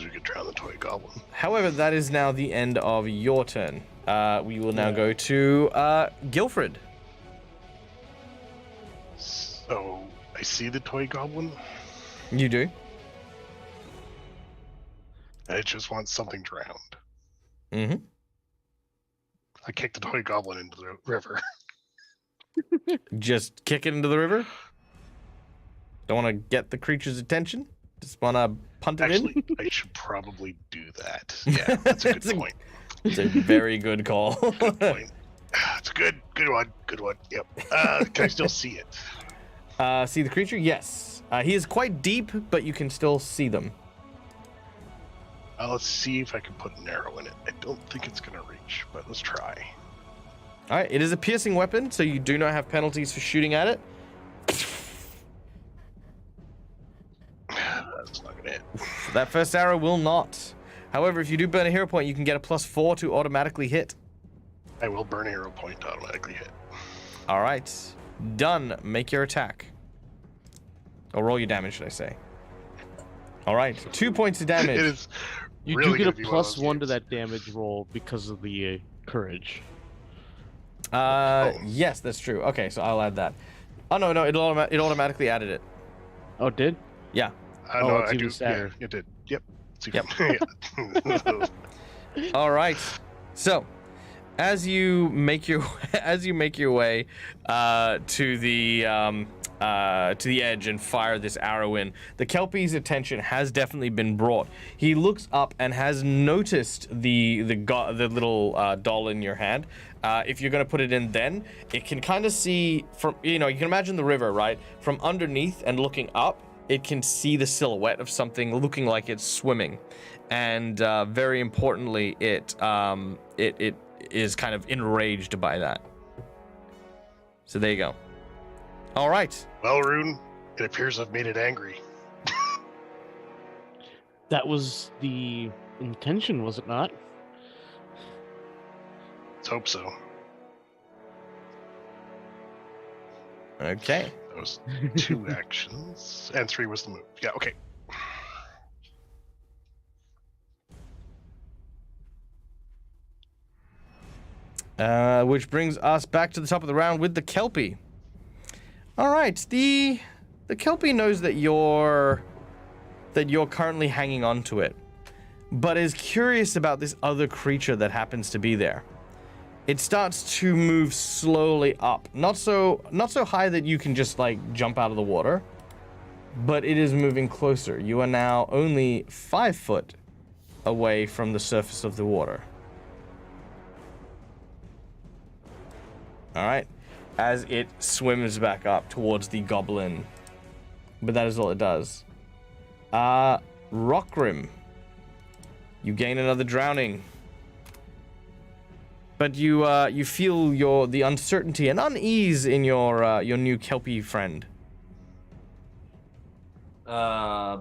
C: we could drown the toy goblin.
A: However, that is now the end of your turn. We will now go to Guilfred.
C: So I see the toy goblin.
A: You do?
C: I just want something drowned.
A: Mm-hmm.
C: I kick the toy goblin into the river.
A: Just kick it into the river? Don't want to get the creature's attention? Just want to punt it
C: Actually,
A: in?
C: I should probably do that. Yeah, that's a good point.
A: It's a very good call.
C: Good point. It's a good one. Good one. Yep. Can I still see it?
A: See the creature? Yes. He is quite deep, but you can still see them.
C: Let's see if I can put an arrow in it. I don't think it's gonna reach, but let's try.
A: All right, it is a piercing weapon, so you do not have penalties for shooting at it.
C: That's not gonna hit.
A: That first arrow will not. However, if you do burn a hero point, you can get a +4 to automatically hit.
C: I will burn a hero point to automatically hit.
A: All right. Done. Make your attack. Or roll your damage, should I say. All right. 2 points of damage.
C: It is.
B: You
C: really
B: do get
C: gonna
B: a
C: be one of those
B: +1 to
C: games.
B: that damage roll because of the courage.
A: Yes, that's true. Okay, so I'll add that. Oh, no, it automatically added it.
B: Oh, it did?
A: Yeah.
C: I
B: Oh,
C: know,
B: it's
C: I
B: even
C: do.
B: sadder.
C: Yeah, it did. Yep.
A: Yep.
C: Yeah.
A: All right. So, as you make your way to the edge and fire this arrow in, the Kelpie's attention has definitely been brought. He looks up and has noticed the little doll in your hand. If you're gonna put it in, then it can kind of see from you can imagine the river, right? From underneath and looking up, it can see the silhouette of something looking like it's swimming, and very importantly, it is kind of enraged by that. So there you go. All right.
C: Well, Rune, it appears I've made it angry.
B: That was the intention, was it not?
C: Let's hope so.
A: Okay.
C: That was 2 actions, and 3 was the move. Yeah, okay.
A: Which brings us back to the top of the round with the Kelpie. All right, the Kelpie knows that you're currently hanging on to it, but is curious about this other creature that happens to be there. It starts to move slowly up, not so high that you can just like jump out of the water, but it is moving closer. You are now only 5 foot away from the surface of the water. All right, as it swims back up towards the goblin, but that is all it does. Rockrim, you gain another drowning, but you feel the uncertainty and unease in your new Kelpie friend.
D: I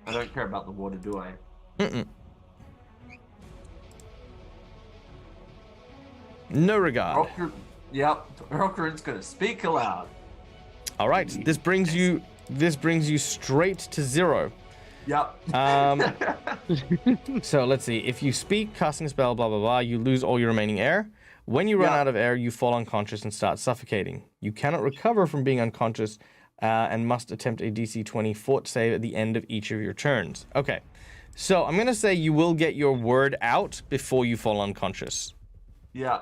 D: don't care about the water, do I?
A: Mm-mm. No regard.
D: Rockerin's gonna speak aloud.
A: All right, this brings you straight to 0.
D: Yep.
A: So let's see. If you speak, casting a spell, blah blah blah, you lose all your remaining air. When you run
D: Yeah.
A: out of air, you fall unconscious and start suffocating. You cannot recover from being unconscious and must attempt a DC 20 fort save at the end of each of your turns. Okay, so I'm going to say you will get your word out before you fall unconscious.
D: Yeah.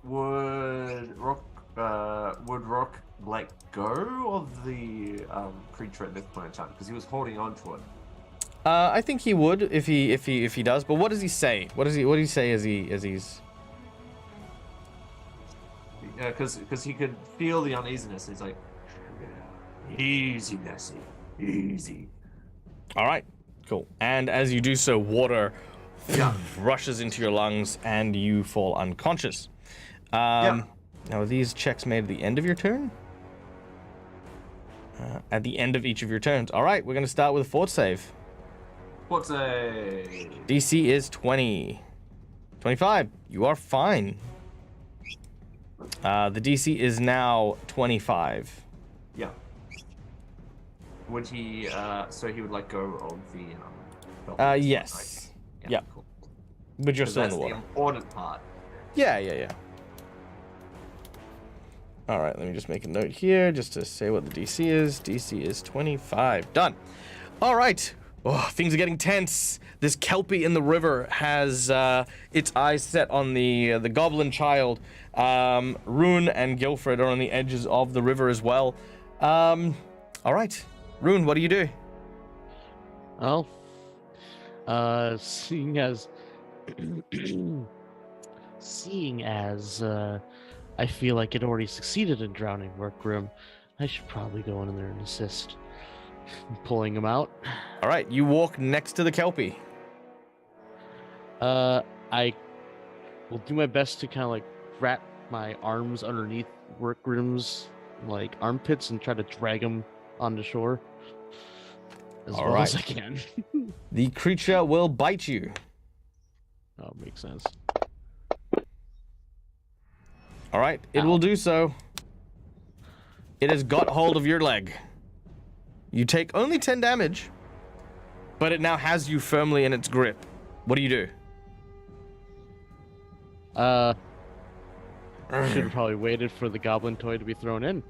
D: Would Rock let go of the creature at this point in time because he was holding on to it?
A: I think he would if he does. But what does he say? What does he say as he's?
D: Yeah, because he could feel the uneasiness. He's like, easy, Nessie, easy.
A: All right, cool. And as you do so, water
D: Yeah.
A: rushes into your lungs and you fall unconscious.
D: Yeah.
A: Now, are these checks made at the end of your turn? At the end of each of your turns. All right, we're going to start with a fort save.
D: What's a
A: DC is 20. 25. You are fine. The DC is now 25.
D: yeah? Would he? So he would let go of the. belt,
A: Yes.
D: right?
A: Yeah.
D: Cool.
A: But you're
D: 'Cause
A: still in
D: that's
A: the
D: the
A: water.
D: important part.
A: Yeah. All right, let me just make a note here just to say what the DC is. DC is 25. Done. All right. Oh, things are getting tense. This Kelpie in the river has its eyes set on the goblin child. Rune and Guilfred are on the edges of the river as well. All right. Rune, what do you do?
B: Well, seeing as I feel like it already succeeded in drowning Workroom, I should probably go in there and assist in pulling him out.
A: All right, you walk next to the Kelpie.
B: I will do my best to kind of like wrap my arms underneath Workroom's like armpits and try to drag him onto shore as
A: All
B: well as I
A: right.
B: can.
A: The creature will bite you.
B: Oh, makes sense.
A: All right, it
B: Ow.
A: will do so. It has got hold of your leg. You take only 10 damage, but it now has you firmly in its grip. What do you do?
B: Should have probably waited for the goblin toy to be thrown in.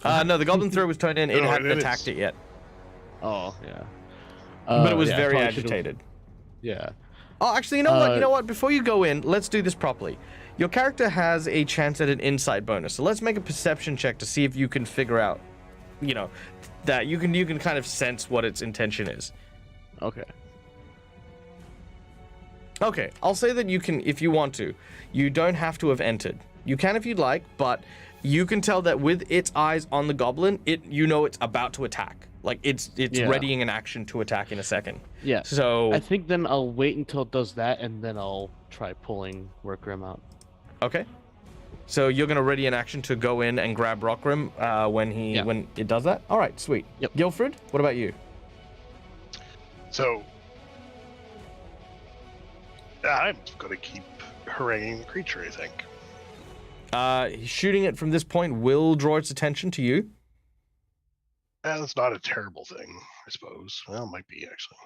A: No, the goblin throw was turned in. It
C: No,
A: hadn't
C: it is.
A: attacked it yet,
B: Oh, yeah.
A: but it was
B: yeah,
A: very
B: probably should've-
A: agitated.
B: Yeah.
A: Oh, actually, you know what?
B: Uh,
A: You know what? Before you go in, let's do this properly. Your character has a chance at an insight bonus, so let's make a perception check to see if you can figure out, you know, that you can kind of sense what its intention is.
B: Okay.
A: Okay, I'll say that you can if you want to. You don't have to have entered. You can if you'd like, but you can tell that with its eyes on the goblin, it's about to attack. Like it's
B: Yeah.
A: readying an action to attack in a second.
B: Yeah.
A: So
B: I think then I'll wait until it does that, and then I'll try pulling Workrim out.
A: okay. So you're gonna ready an action to go in and grab Rockrim when it does that. All right, sweet.
B: Yep.
A: Guilfred, what about you?
C: So I'm gonna keep haranguing the creature, I think.
A: Shooting it from this point will draw its attention to you.
C: That's not a terrible thing, I suppose. Well, it might be actually.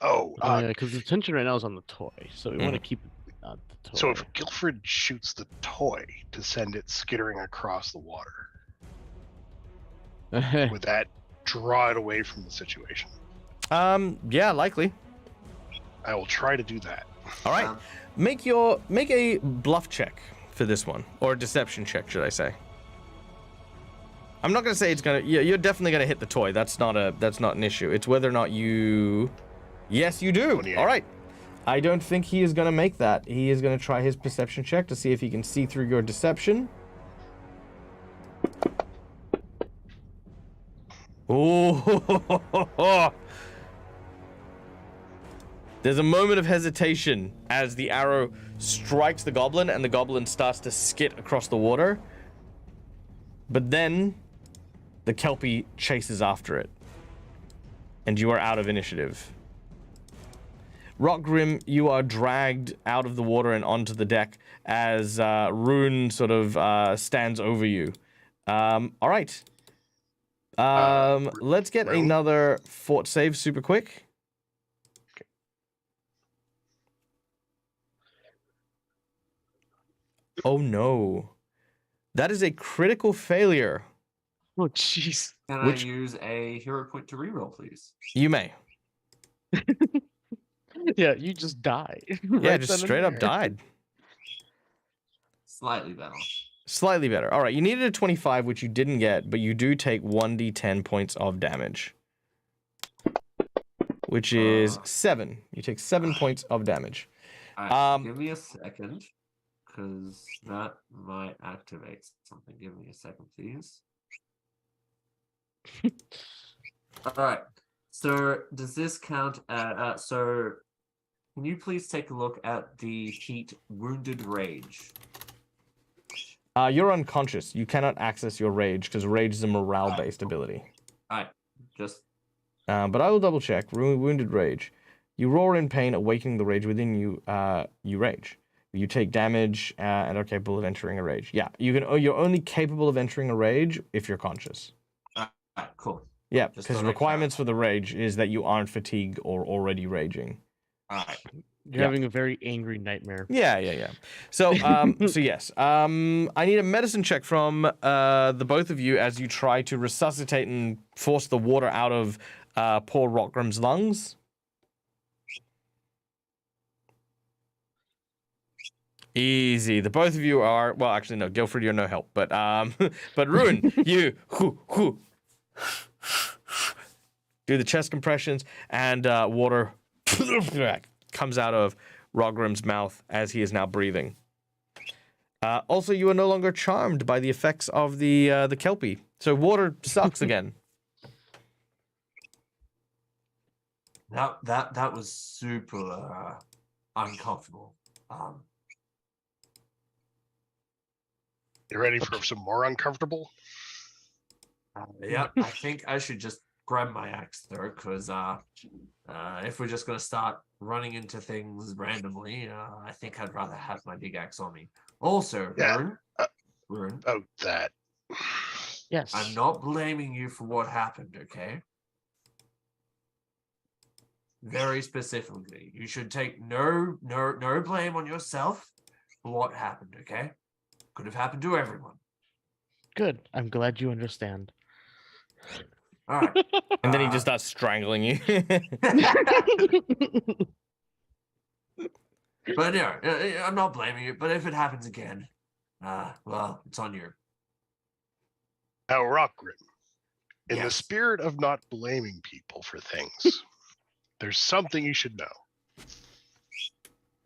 C: Oh,
B: Yeah, because the attention right now is on the toy, so we want to
A: Mm.
B: keep it on the toy.
C: so if Guilfred shoots the toy to send it skittering across the water, would that draw it away from the situation?
A: Yeah, likely.
C: I will try to do that.
A: All right.
D: Um,
A: Make a bluff check for this one, or a deception check, should I say? I'm not gonna say it's gonna. Yeah, you're definitely gonna hit the toy. That's not an issue. It's whether or not you. Yes, you do.
C: 28.
A: All right. I don't think he is gonna make that. He is gonna try his perception check to see if he can see through your deception. Oh. There's a moment of hesitation as the arrow strikes the goblin and the goblin starts to skit across the water. But then the Kelpie chases after it. And you are out of initiative. Rockgrim, you are dragged out of the water and onto the deck as Rune sort of stands over you. All right. Let's get
C: Rune?
A: another fort save super quick. Oh no. That is a critical failure.
B: Oh, jeez.
D: Can
A: Which-
D: I use a hero point to reroll, please?
A: You may.
B: Yeah, you just die.
A: Yeah,
B: right
A: just
B: then and
A: straight up
B: there.
A: died.
D: Slightly better.
A: Slightly better. All right, you needed a 25, which you didn't get, but you do take 1d10 points of damage. Which is 7. You take 7 points of damage.
D: Alright, give me a second, because that might activate something. Give me a second, please. Alright, so does this count as... so, can you please take a look at the heat Wounded Rage?
A: You're unconscious. You cannot access your rage, because rage is a morale-based ability.
D: Alright, just...
A: But I will double check. Wounded rage. You roar in pain, awakening the rage within you. You rage. You take damage and are capable of entering a rage. Yeah, you're only capable of entering a rage if you're conscious.
D: Alright, cool.
A: Yeah,
D: Just
A: because
D: thought I'd
A: requirements for
D: clarify.
A: the rage is that you aren't fatigued or already raging.
D: Alright.
B: You're
A: Yeah.
B: having a very angry nightmare.
A: Yeah. So, so yes, I need a medicine check from the both of you as you try to resuscitate and force the water out of poor Rockgrim's lungs. Easy. The both of you are, well, actually no, Guilford, you're no help, but but Ruin, you do the chest compressions and water comes out of Rockgrim's mouth as he is now breathing. Also, you are no longer charmed by the effects of the Kelpie, so water sucks again.
D: That was super uncomfortable.
C: You ready for some more uncomfortable?
D: Yeah, I think I should just grab my axe though, because if we're just gonna start running into things randomly, I think I'd rather have my big axe on me. Also,
C: Yeah,
D: Rune,
C: Oh, that.
B: Yes.
D: I'm not blaming you for what happened, okay? Very specifically, you should take no blame on yourself for what happened, okay? Could have happened to everyone.
B: Good. I'm glad you understand.
D: All right.
A: And then he just starts strangling you.
D: But no, I'm not blaming you. But if it happens again, well, it's on you.
C: Now, Rockgrim, in the
D: Yes.
C: spirit of not blaming people for things, there's something you should know.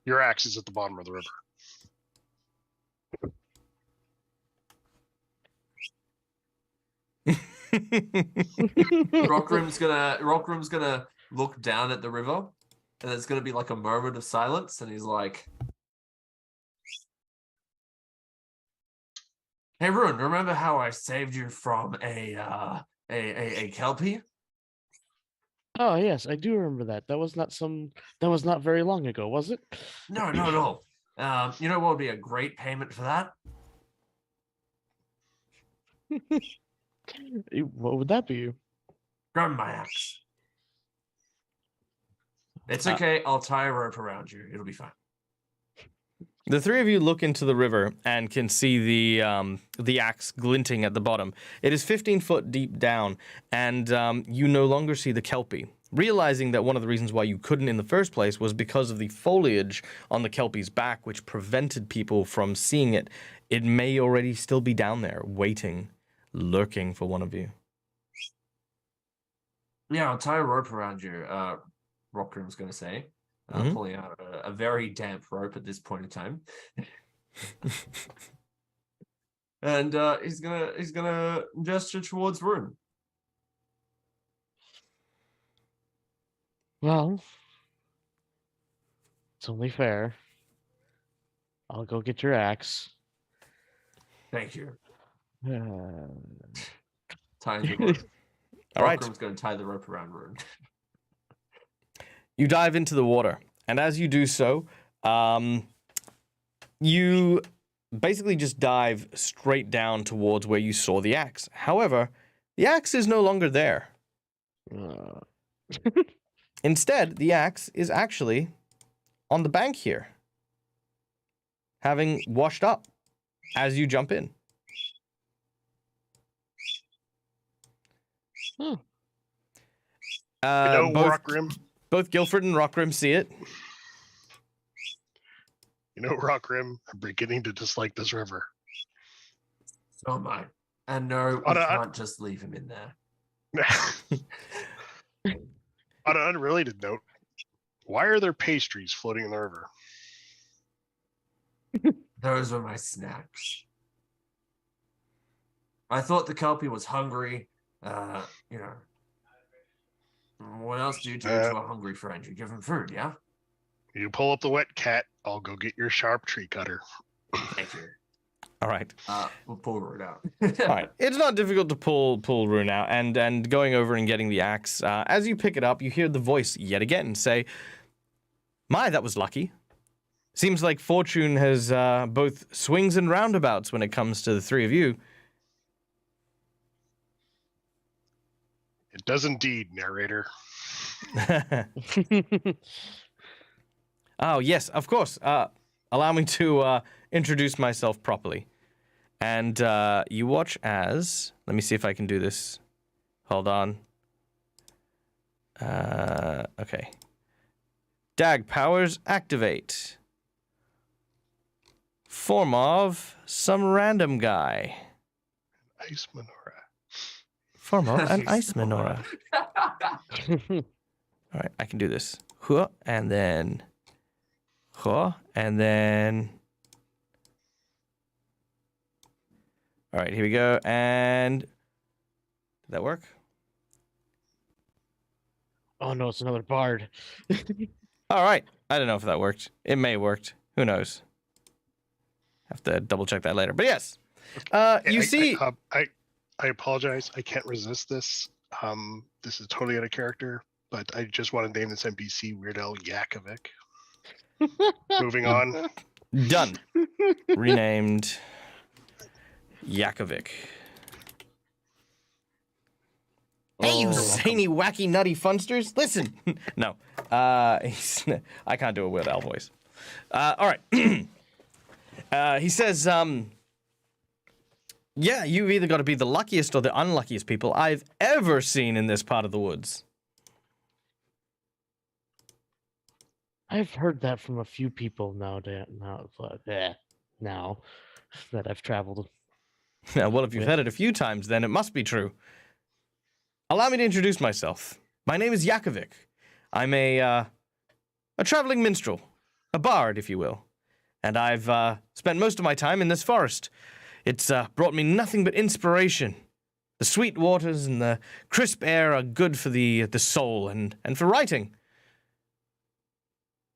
C: Your axe is at the bottom of the river.
D: Rockroom's gonna look down at the river, and there's gonna be like a moment of silence, and he's like, "Hey, Ruin, remember how I saved you from a kelpie?"
B: Oh yes, I do remember that. That was not very long ago, was it?
D: No, not at all. You know what would be a great payment for that?
B: What would that be?
D: Grab my axe. It's okay. I'll tie a rope around you. It'll be fine.
A: The three of you look into the river and can see the axe glinting at the bottom. It is 15 foot deep down, and you no longer see the Kelpie. Realizing that one of the reasons why you couldn't in the first place was because of the foliage on the Kelpie's back, which prevented people from seeing it. It may already still be down there, waiting, lurking for one of you.
D: Yeah, I'll tie a rope around you. Rockroom's going to say,
A: Mhm.
D: pulling out a very damp rope at this point in time, and he's gonna gesture towards Rune.
B: Well, it's only fair. I'll go get your axe.
D: Thank you.
B: Uh,
D: Tying the rope.
A: All right.
D: Rockroom's going to tie the rope around Rune.
A: You dive into the water, and as you do so, you basically just dive straight down towards where you saw the axe. However, the axe is no longer there.
B: uh,
A: Instead, the axe is actually on the bank here, having washed up as you jump in.
B: Hmm.
A: Both Guilford and Rockrim see it.
C: Rockrim, I'm beginning to dislike this river.
D: Oh my. And no, we can't just leave him in there.
C: On an unrelated note, why are there pastries floating in the river?
D: Those were my snacks. I thought the Kelpie was hungry. What else do you do to a hungry friend? You give him food, yeah?
C: You pull up the wet cat, I'll go get your sharp tree cutter.
D: Thank you.
A: All right.
D: We'll pull Rune out.
A: All right. It's not difficult to pull Rune out, and going over and getting the axe. As you pick it up, you hear the voice yet again say, "My, that was lucky. Seems like fortune has both swings and roundabouts when it comes to the three of you."
C: It does indeed, narrator.
A: Oh, yes, of course. Allow me to introduce myself properly. And you watch as... Let me see if I can do this. Hold on. Okay. Dag powers activate. Form of some random guy.
C: Ice menorah.
A: Form of an ice menorah. All right, I can do this. Huh, and then... Huh, and then... All right, here we go, and... Did that work?
B: Oh no, it's another bard.
A: All right, I don't know if that worked. It may have worked. Who knows? Have to double check that later. But yes, you see...
C: I apologize. I can't resist this. This is totally out of character, but I just want to name this NPC Weird Al Yankovic. Moving on.
A: Done. Renamed Yankovic. Hey, you zany, wacky, nutty funsters! Listen! No. I can't do a Weird Al voice. All right. He says, yeah, you've either got to be the luckiest or the unluckiest people I've ever seen in this part of the woods.
B: I've heard that from a few people now that I've traveled.
A: Yeah, well, if you've heard it a few times, then it must be true. Allow me to introduce myself. My name is Yankovic. I'm a traveling minstrel, a bard, if you will. And I've spent most of my time in this forest. It's brought me nothing but inspiration. The sweet waters and the crisp air are good for the soul and for writing.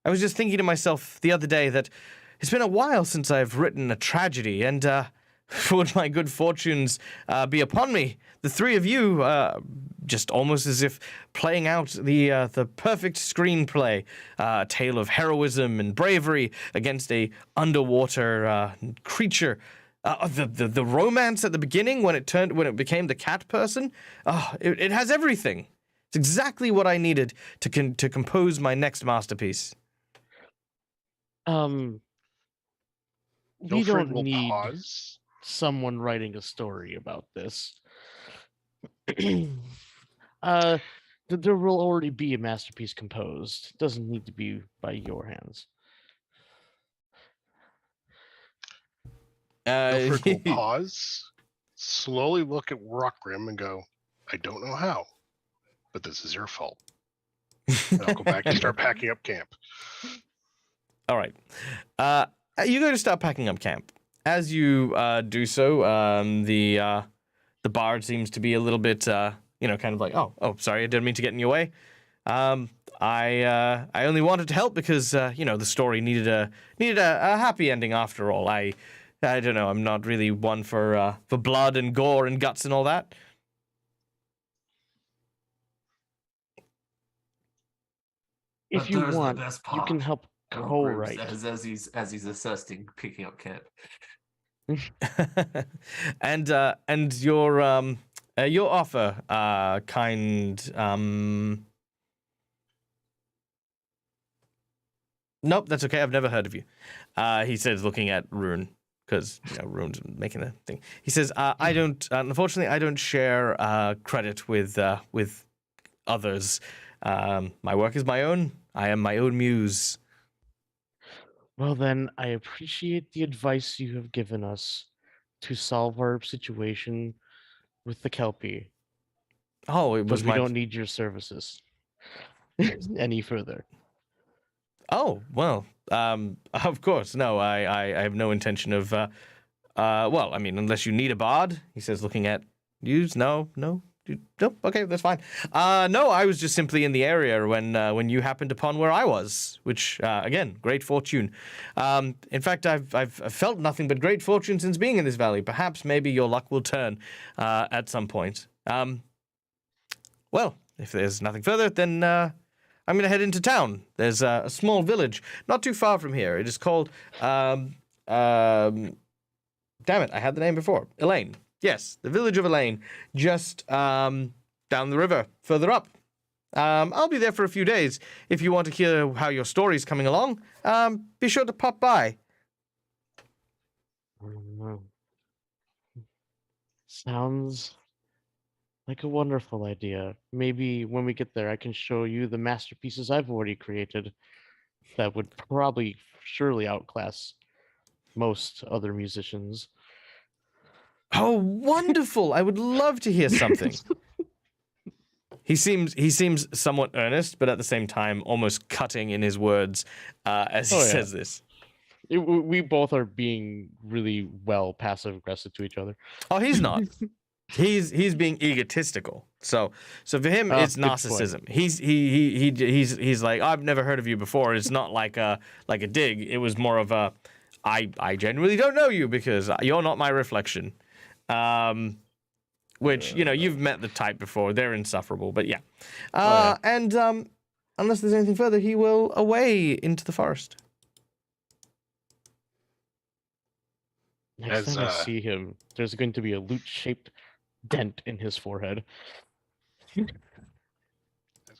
A: I was just thinking to myself the other day that it's been a while since I've written a tragedy, and would my good fortunes be upon me, the three of you, just almost as if playing out the perfect screenplay, a tale of heroism and bravery against a underwater creature. The romance at the beginning when it became the cat person, it has everything. It's exactly what I needed to compose my next masterpiece.
B: We don't need
C: pause.
B: someone writing a story about this. There will already be a masterpiece composed. It doesn't need to be by your hands.
C: Guilford will pause, slowly look at Rockrim and go, I don't know how, but this is your fault. And I'll go back and start packing up camp.
A: All right. You go to start packing up camp. As you do so, the bard seems to be a little bit, kind of like, oh, sorry, I didn't mean to get in your way. I only wanted to help because, the story needed a happy ending after all. I don't know. I'm not really one for blood and gore and guts and all that.
B: If you
D: There's the
B: want,
D: best
B: you can
D: part.
B: help co-write.
D: As he's assessing picking up camp.
A: and your offer, kind. Nope, that's okay. I've never heard of you. He says, looking at Rune, because Rune's making a thing. He says, "I don't. Unfortunately, I don't share credit with others. My work is my own. I am my own muse."
B: Well, then, I appreciate the advice you have given us to solve our situation with the Kelpie,
A: Oh, it
B: but
A: was
B: we
A: my.
B: don't need your services any further.
A: Oh well. Of course, no. I have no intention of. Well, I mean, unless you need a bard, he says, looking at you. No. Nope. Okay, that's fine. No, I was just simply in the area when you happened upon where I was, which again, great fortune. In fact, I've felt nothing but great fortune since being in this valley. Perhaps maybe your luck will turn at some point. Well, if there's nothing further, then I'm going to head into town. There's a small village not too far from here. It is called. Damn it, I had the name before. Elaine. Yes, the village of Elaine, just down the river, further up. I'll be there for a few days. If you want to hear how your story's coming along, be sure to pop by.
B: Sounds like a wonderful idea. Maybe when we get there, I can show you the masterpieces I've already created that would probably surely outclass most other musicians.
A: Oh, wonderful! I would love to hear something. He seems somewhat earnest, but at the same time almost cutting in his words as he says this.
B: We both are being really well passive aggressive to each other.
A: Oh, he's not. He's being egotistical. So for him, it's narcissism. He's like, I've never heard of you before. It's not like a dig. It was more of a, I genuinely don't know you because you're not my reflection. Which, you've met the type before. They're insufferable, but yeah. And unless there's anything further, he will away into the forest.
B: Next time I see him, there's going to be a loot-shaped dent in his forehead.
C: As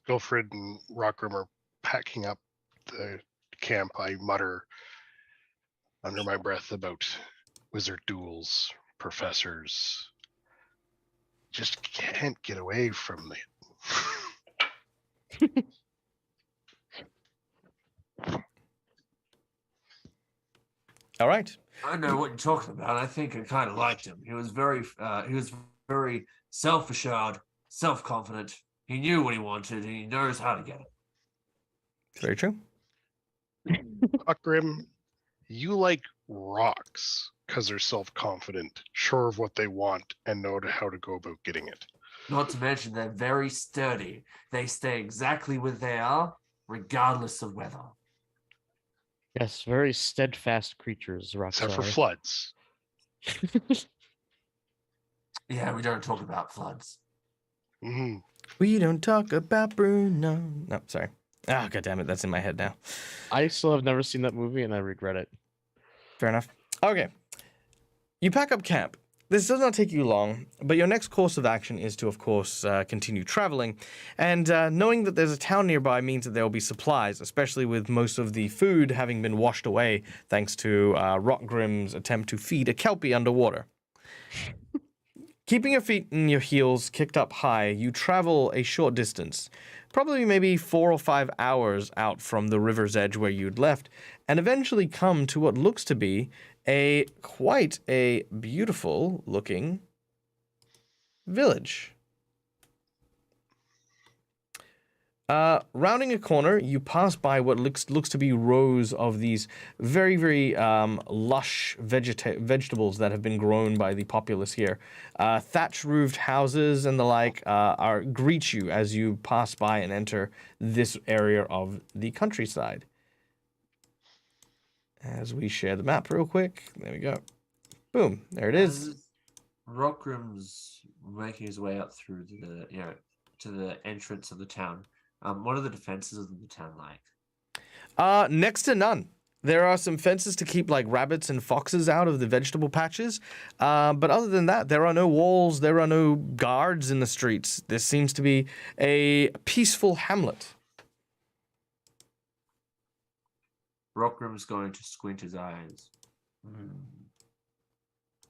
C: Guilfred and Rockrim are packing up the camp, I mutter under my breath about wizard duels, professors. Just can't get away from it.
A: All right.
D: I know what you're talking about. I think I kind of liked him. He was very self-assured, self-confident. He knew what he wanted, and he knows how to get it.
A: Very true.
C: Rockrim, you like rocks because they're self-confident, sure of what they want, and know how to go about getting it.
D: Not to mention they're very sturdy. They stay exactly where they are, regardless of weather.
B: Yes, very steadfast creatures, rocks
C: Except for
B: are.
C: floods.
D: Yeah, we don't talk about floods.
C: Mm-hmm.
A: We don't talk about Bruno. No, sorry. Ah, God damn it, that's in my head now.
B: I still have never seen that movie, and I regret it.
A: Fair enough. Okay. You pack up camp. This does not take you long, but your next course of action is to, of course, continue traveling. And knowing that there's a town nearby means that there will be supplies, especially with most of the food having been washed away thanks to Rockgrim's attempt to feed a Kelpie underwater. Keeping your feet and your heels kicked up high, you travel a short distance, probably maybe 4 or 5 hours out from the river's edge where you'd left, and eventually come to what looks to be quite a beautiful looking village. Rounding a corner, you pass by what looks to be rows of these very, very lush vegetables that have been grown by the populace here. Thatch-roofed houses and the like greet you as you pass by and enter this area of the countryside. As we share the map real quick. There we go. Boom. There it is.
D: Rockrim's making his way up through to the entrance of the town. What are the defenses of the town like?
A: Next to none. There are some fences to keep like rabbits and foxes out of the vegetable patches. But other than that, there are no walls. There are no guards in the streets. This seems to be a peaceful hamlet.
D: Rockrim's going to squint his eyes.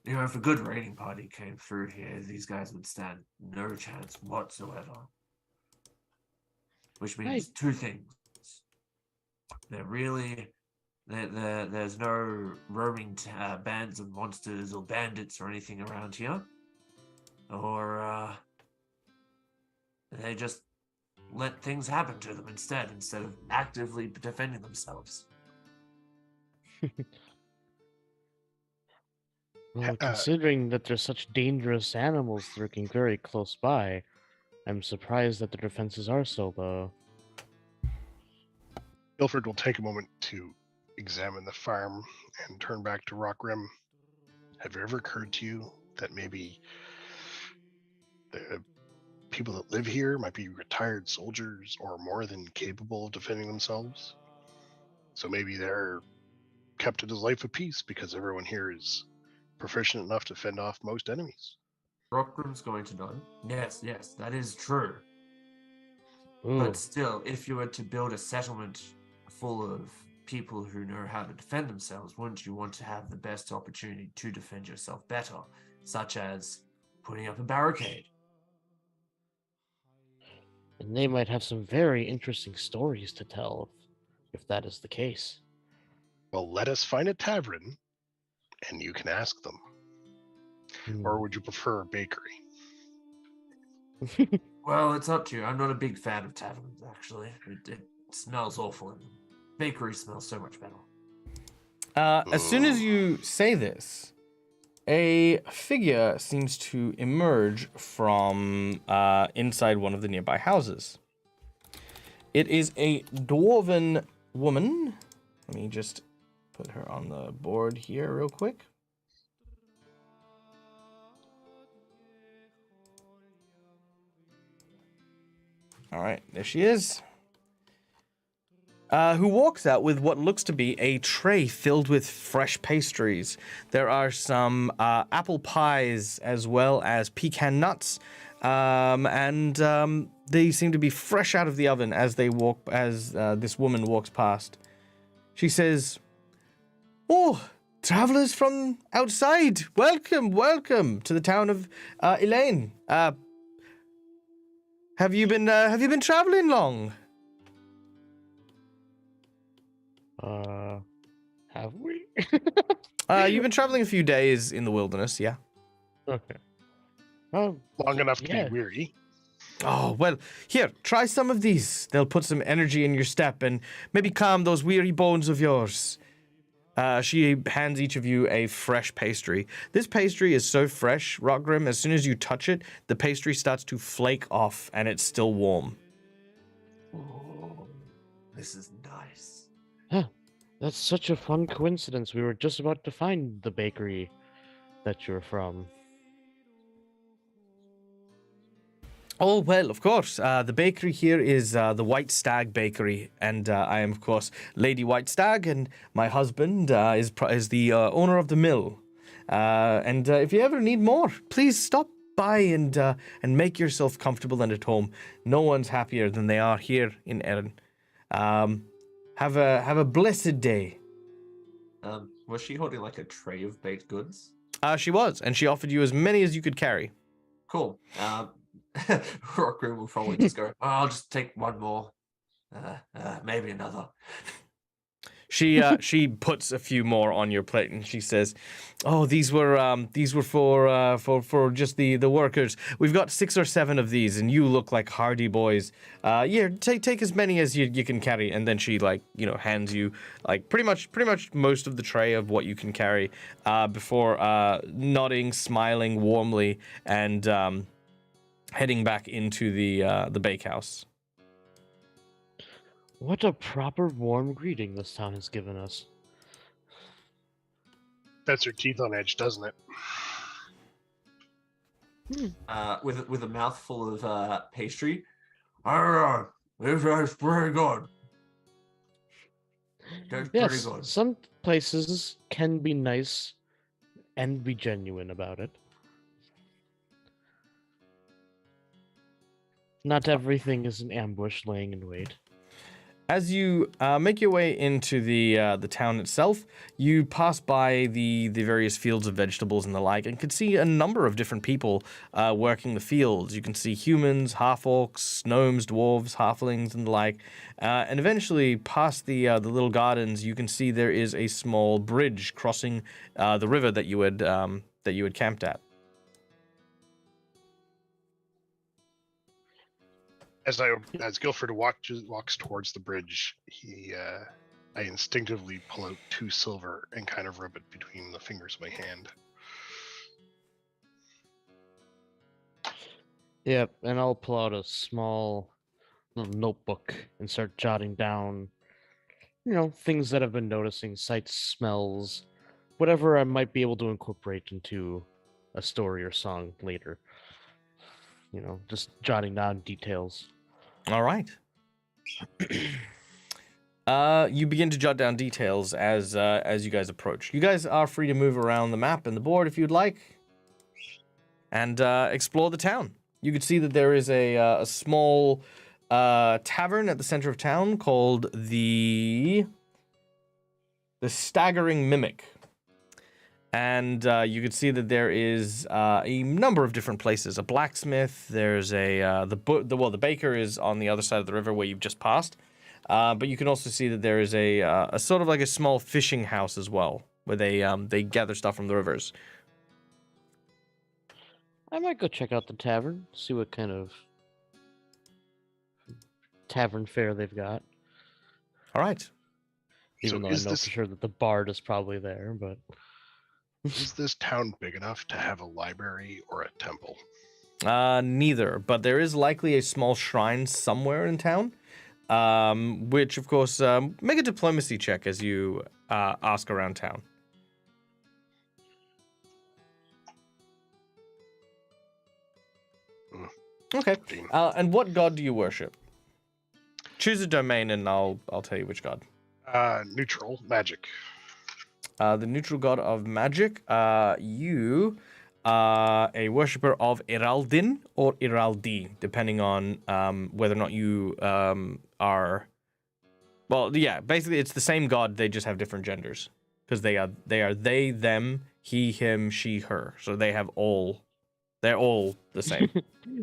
D: You know, if a good raiding party came through here, these guys would stand no chance whatsoever. Which means two things. There's no roaming bands of monsters or bandits or anything around here. Or they just let things happen to them instead of actively defending themselves.
B: Well, considering that there's such dangerous animals lurking very close by, I'm surprised that the defenses are so low.
C: Guilford will take a moment to examine the farm and turn back to Rockrim. Have it ever occurred to you that maybe the people that live here might be retired soldiers or more than capable of defending themselves? So maybe they're kept at a life of peace because everyone here is proficient enough to fend off most enemies.
D: Rockgrim's going to nod. Yes, that is true.
B: Ooh,
D: But still, if you were to build a settlement full of people who know how to defend themselves, wouldn't you want to have the best opportunity to defend yourself better, such as putting up a barricade?
B: and they might have some very interesting stories to tell if that is the case.
C: Well, let us find a tavern and you can ask them. Or would you prefer a bakery?
D: Well, it's up to you. I'm not a big fan of taverns, actually. It smells awful in them. Bakery smells so much better.
A: As soon as you say this, a figure seems to emerge from inside one of the nearby houses. It is a dwarven woman. Let me just put her on the board here real quick. All right, there she is. Who walks out with what looks to be a tray filled with fresh pastries. There are some apple pies as well as pecan nuts, and they seem to be fresh out of the oven as this woman walks past. She says, "Oh, travelers from outside, welcome to the town of Elaine. Have you been traveling long?"
B: Have we?
A: You've been traveling a few days in the wilderness, yeah.
B: Okay. Oh,
C: Long enough to
B: yeah.
C: be weary.
A: Oh, well, here, try some of these. They'll put some energy in your step and maybe calm those weary bones of yours. She hands each of you a fresh pastry. This pastry is so fresh, Rockgrim, as soon as you touch it, the pastry starts to flake off and it's still warm.
D: Oh, this is nice.
B: Huh. That's such a fun coincidence. We were just about to find the bakery that you're from.
A: Oh, well, of course. The bakery here is the White Stag Bakery, and I am, of course, Lady White Stag, and my husband is the owner of the mill. And if you ever need more, please stop by and make yourself comfortable and at home. No one's happier than they are here in Erin. Have a blessed day.
D: Was she holding like a tray of baked goods?
A: She was, and she offered you as many as you could carry.
D: Cool. Rockgrim will probably just go, "Oh, I'll just take one more. Maybe another."
A: She puts a few more on your plate and she says, "Oh, these were for just the workers. We've got 6 or 7 of these, and you look like hardy boys. Yeah, take as many as you can carry." And then she hands you pretty much most of the tray of what you can carry, before nodding, smiling warmly, and heading back into the bakehouse.
B: What a proper warm greeting this town has given us.
C: That's her teeth on edge, doesn't it?
D: With a mouthful of pastry. This is pretty good. That's pretty
B: Yes,
D: good.
B: some places can be nice and be genuine about it. Not everything is an ambush laying in wait.
A: As you make your way into the town itself, you pass by the various fields of vegetables and the like, and can see a number of different people working the fields. You can see humans, half-orcs, gnomes, dwarves, halflings, and the like. And eventually, past the little gardens, you can see there is a small bridge crossing the river that you had camped at.
C: As Guilford walks towards the bridge, I instinctively pull out 2 silver and kind of rub it between the fingers of my hand.
B: Yep, and I'll pull out a small little notebook and start jotting down, things that I've been noticing, sights, smells, whatever I might be able to incorporate into a story or song later. Just jotting down details.
A: All right. You begin to jot down details as you guys approach. You guys are free to move around the map and the board if you'd like, and explore the town. You can see that there is a small tavern at the center of town called the Staggering Mimic. And you can see that there is a number of different places. A blacksmith. There's the baker is on the other side of the river where you've just passed. But you can also see that there is a sort of like a small fishing house as well, where they gather stuff from the rivers.
B: I might go check out the tavern, see what kind of tavern fare they've got.
A: All right.
B: Even though I know for sure that the bard is probably there, but...
C: Is this town big enough to have a library or a temple?
A: Neither, but there is likely a small shrine somewhere in town, which, of course, make a diplomacy check as you ask around town. Okay. And what god do you worship? Choose a domain, and I'll tell you which god.
C: Neutral magic.
A: The neutral god of magic. You are a worshipper of Iraldin or Iraldi, depending on whether or not you are. Well, yeah, basically it's the same god. They just have different genders because they are they, them, he, him, she, her. So they have all. They're all the same.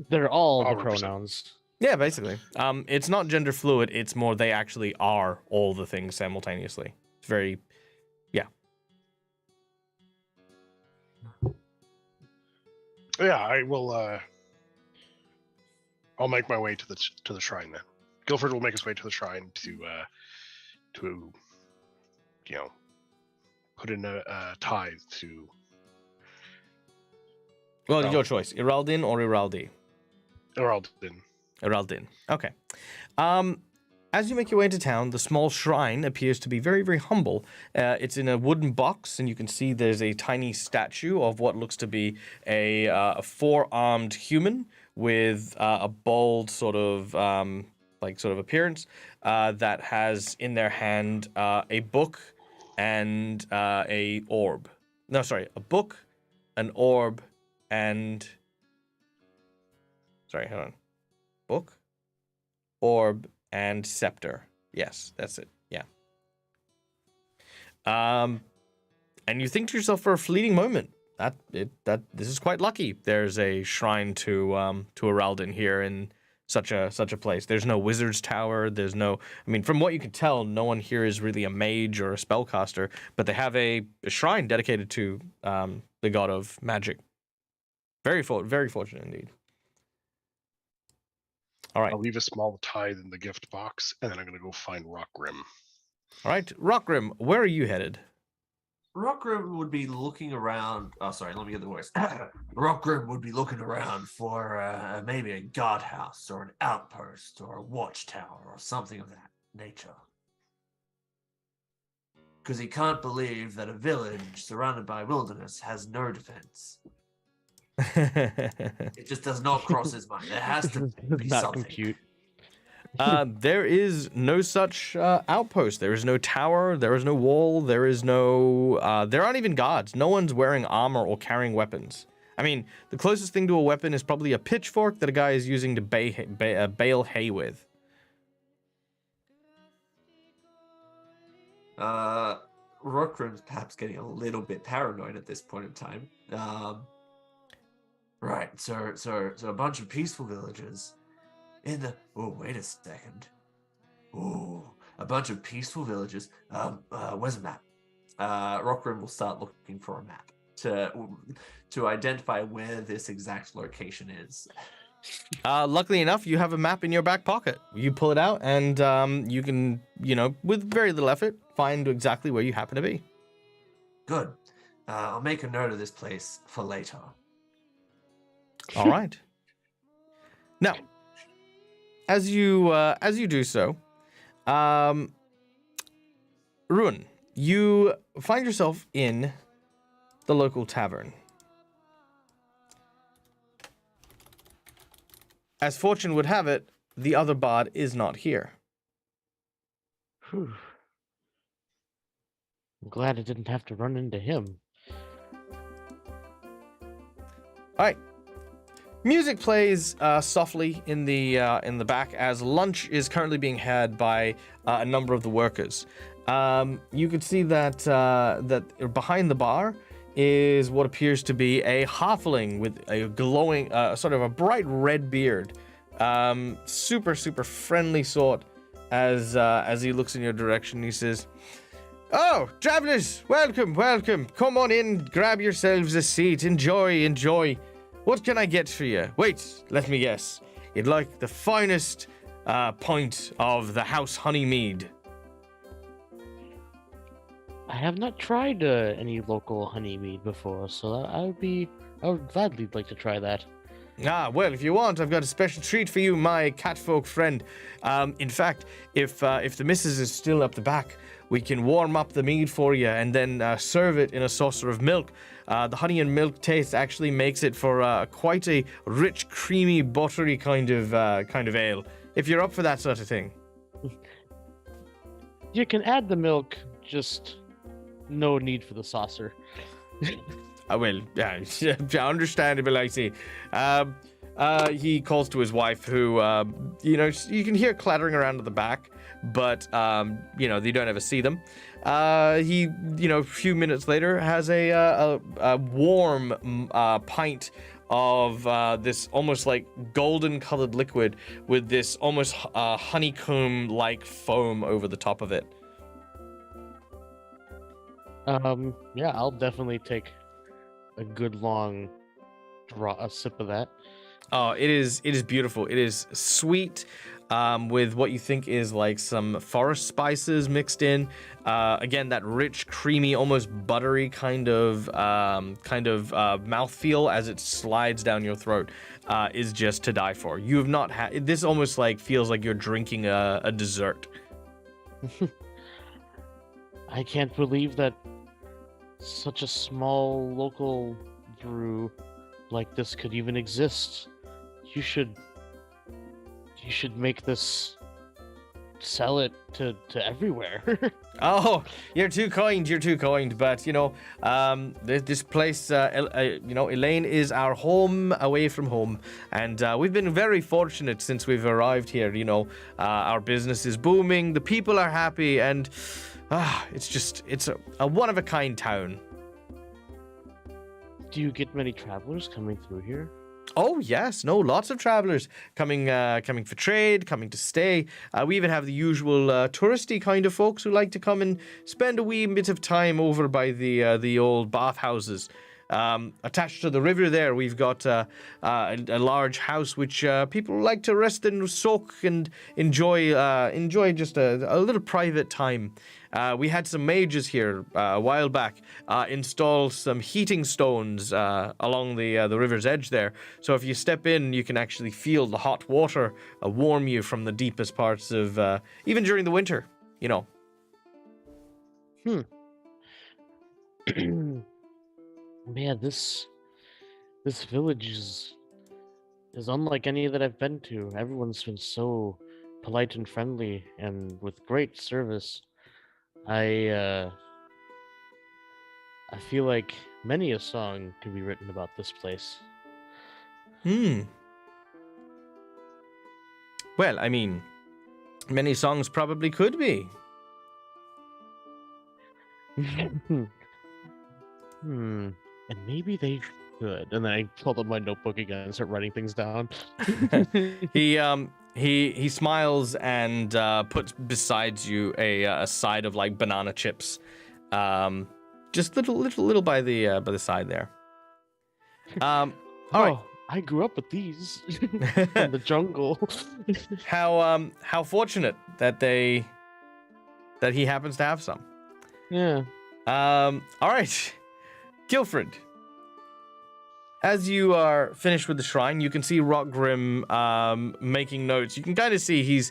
B: They're all the
C: 100%.
B: pronouns.
A: Yeah, basically. It's not gender fluid. It's more they actually are all the things simultaneously. It's very.
C: Yeah, I will. I'll make my way to the shrine then. Guilford will make his way to the shrine to put in a tithe to.
A: Well, your choice. Iraldin or Iraldi?
C: Iraldin.
A: Iraldin. Okay. As you make your way into town, the small shrine appears to be very, very humble. It's in a wooden box, and you can see there's a tiny statue of what looks to be a four-armed human with a bold sort of appearance that has in their hand a book and a orb. No, sorry, a book, an orb, and hold on. Book, orb, and scepter. Yes, that's it. Yeah. And you think to yourself for a fleeting moment that this is quite lucky. There's a shrine to Araldin here in such a place. There's no wizard's tower. There's no. I mean, from what you can tell, no one here is really a mage or a spellcaster, but they have a shrine dedicated to the god of magic. Very fortunate indeed. All right.
C: I'll leave a small tithe in the gift box, and then I'm going to go find Rockgrim.
A: All right, Rockgrim, where are you headed?
D: Rockgrim would be looking around. Oh, sorry, let me get the voice. Rockgrim would be looking around for maybe a guardhouse or an outpost or a watchtower or something of that nature. Because he can't believe that a village surrounded by wilderness has no defense. It just does not cross his mind. There has to be
B: not
D: something.
B: compute.
A: There is no such outpost. There is no tower. There is no wall. There is no. There aren't even guards. No one's wearing armor or carrying weapons. I mean, the closest thing to a weapon is probably a pitchfork that a guy is using to bale hay with.
D: Rockroom's perhaps getting a little bit paranoid at this point in time. Right, so a bunch of peaceful villagers in the. Oh, wait a second. Oh, a bunch of peaceful villagers. Where's a map? Rockroom will start looking for a map to identify where this exact location is.
A: Luckily enough, you have a map in your back pocket. You pull it out, and you can, with very little effort, find exactly where you happen to be.
D: Good. I'll make a note of this place for later.
A: All right. Now, as you do so, Ruin, you find yourself in the local tavern. As fortune would have it, the other bard is not here.
B: Whew. I'm glad I didn't have to run into him.
A: All right. Music plays softly in the back as lunch is currently being had by a number of the workers. You can see that that behind the bar is what appears to be a halfling with a glowing, sort of a bright red beard. Super friendly sort. As he looks in your direction, he says, "Oh, travelers, welcome. Come on in, grab yourselves a seat, enjoy. What can I get for you? Wait, let me guess. You'd like the finest pint of the House Honeymead."
B: I have not tried any local honey mead before, so I would gladly like to try that.
A: Ah, well, if you want, I've got a special treat for you, my catfolk friend. In fact, if the missus is still up the back, we can warm up the mead for you and then serve it in a saucer of milk. The honey and milk taste actually makes it for quite a rich, creamy, buttery kind of ale. If you're up for that sort of thing.
B: You can add the milk, just no need for the saucer.
A: Well, understandable, I see. He calls to his wife, who, you can hear clattering around at the back, but, you don't ever see them. He, a few minutes later, has a warm pint of this almost like golden-colored liquid with this almost honeycomb-like foam over the top of it.
B: Yeah, I'll definitely take a good long a sip of that.
A: Oh, it is beautiful. It is sweet, with what you think is like some forest spices mixed in. Again, that rich, creamy, almost buttery kind of mouthfeel as it slides down your throat is just to die for. You have not had this. Almost like feels like you're drinking a dessert.
B: I can't believe that such a small local brew like this could even exist. You should make this, sell it to everywhere.
A: Oh, you're too kind. But this place, Elaine is our home away from home, and we've been very fortunate since we've arrived here. Our business is booming, the people are happy, and it's a one of a kind town.
B: Do you get many travelers coming through here?
A: Oh yes, no, lots of travelers coming for trade, coming to stay. We even have the usual touristy kind of folks who like to come and spend a wee bit of time over by the old bathhouses. Attached to the river there, we've got a large house which people like to rest and soak and enjoy just a little private time. We had some mages here a while back install some heating stones along the river's edge there. So if you step in, you can actually feel the hot water warm you from the deepest parts of even during the winter.
B: Man, this village is unlike any that I've been to. Everyone's been so polite and friendly and with great service. I feel like many a song could be written about this place.
A: Well, I mean, many songs probably could be.
B: And maybe they should. And then I pulled up my notebook again and start writing things down.
A: He smiles and puts beside you a side of like banana chips, just little by the side there. All right.
B: I grew up with these in the jungle.
A: How fortunate that he happens to have some.
B: Yeah.
A: All right, Guilfred. As you are finished with the shrine, you can see Rockgrim making notes. You can kind of see he's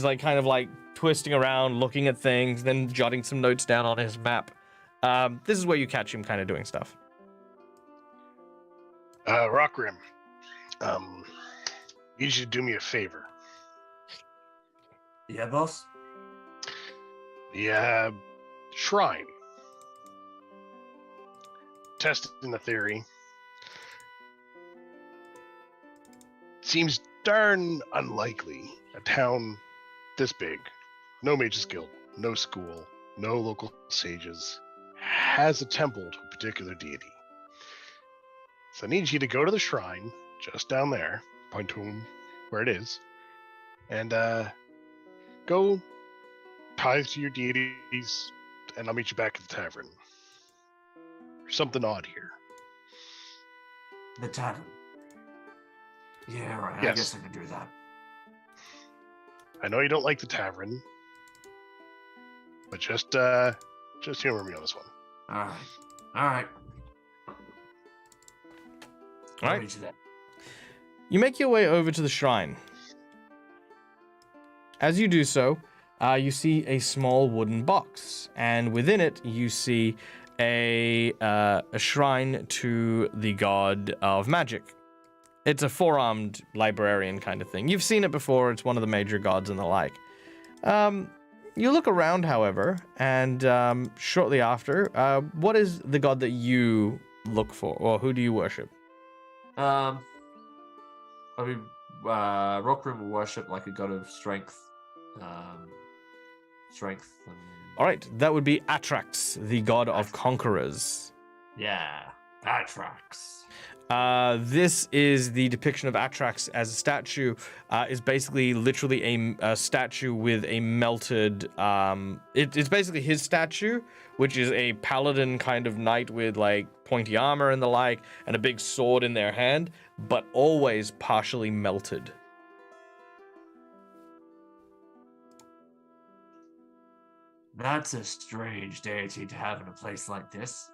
A: like kind of like twisting around, looking at things, then jotting some notes down on his map. This is where you catch him kind of doing stuff.
C: Rockgrim, need you to do me a favor.
D: Yeah, boss?
C: The shrine. Testing the theory. Seems darn unlikely a town this big, no mages guild, no school, no local sages, has a temple to a particular deity. So I need you to go to the shrine, just down there, point to him where it is, and go tithe to your deities, and I'll meet you back at the tavern. There's something odd here.
D: The tavern. Yeah, right.
C: Yes.
D: I guess I can do that.
C: I know you don't like the tavern, but just humor me on this one.
D: All right. All right.
A: All
D: I'll
A: right.
D: meet you there.
A: You make your way over to the shrine. As you do so, you see a small wooden box, and within it you see a shrine to the god of magic. It's a four-armed librarian kind of thing. You've seen it before. It's one of the major gods and the like. You look around, however, and shortly after, what is the god that you look for, or who do you worship?
D: I mean, Rockroom will worship like a god of strength. Strength. And...
A: All right, that would be Atrax, the god of conquerors.
D: Yeah, that tracks.
A: This is the depiction of Atrax as a statue. Is basically literally a statue with a melted. It's basically his statue, which is a paladin kind of knight with like pointy armor and the like, and a big sword in their hand, but always partially melted.
D: That's a strange deity to have in a place like this.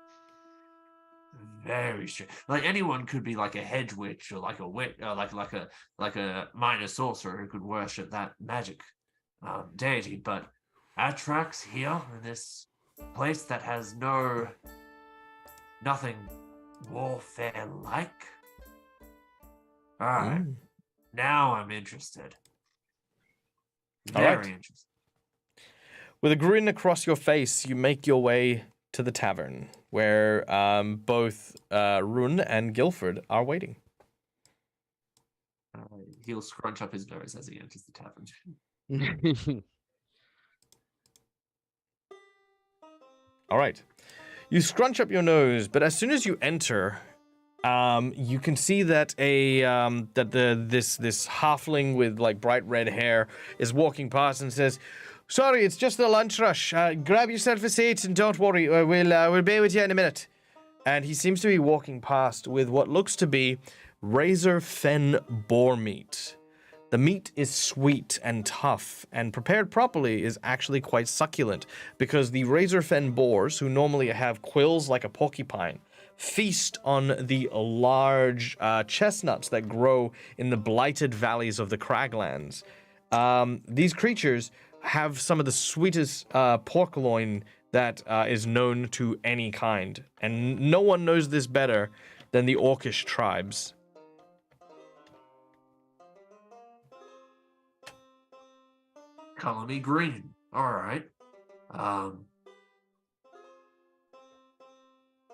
D: Very strange. Like anyone could be like a hedge witch or like a witch, like a minor sorcerer who could worship that magic deity, but Atrax here in this place that has nothing warfare like. All right, now I'm interested. Very interested.
A: With a grin across your face, you make your way to the tavern, where both Rune and Guilford are waiting.
D: He'll scrunch up his nose as he enters the tavern.
A: All right. You scrunch up your nose, but as soon as you enter, you can see that this halfling with like bright red hair is walking past and says, "Sorry, it's just the lunch rush. Grab yourself a seat and don't worry. We'll be with you in a minute." And he seems to be walking past with what looks to be razor fen boar meat. The meat is sweet and tough, and prepared properly is actually quite succulent, because the razor fen boars, who normally have quills like a porcupine, feast on the large chestnuts that grow in the blighted valleys of the craglands. These creatures have some of the sweetest pork loin that is known to any kind, and no one knows this better than the Orcish tribes.
D: Colony green. All right.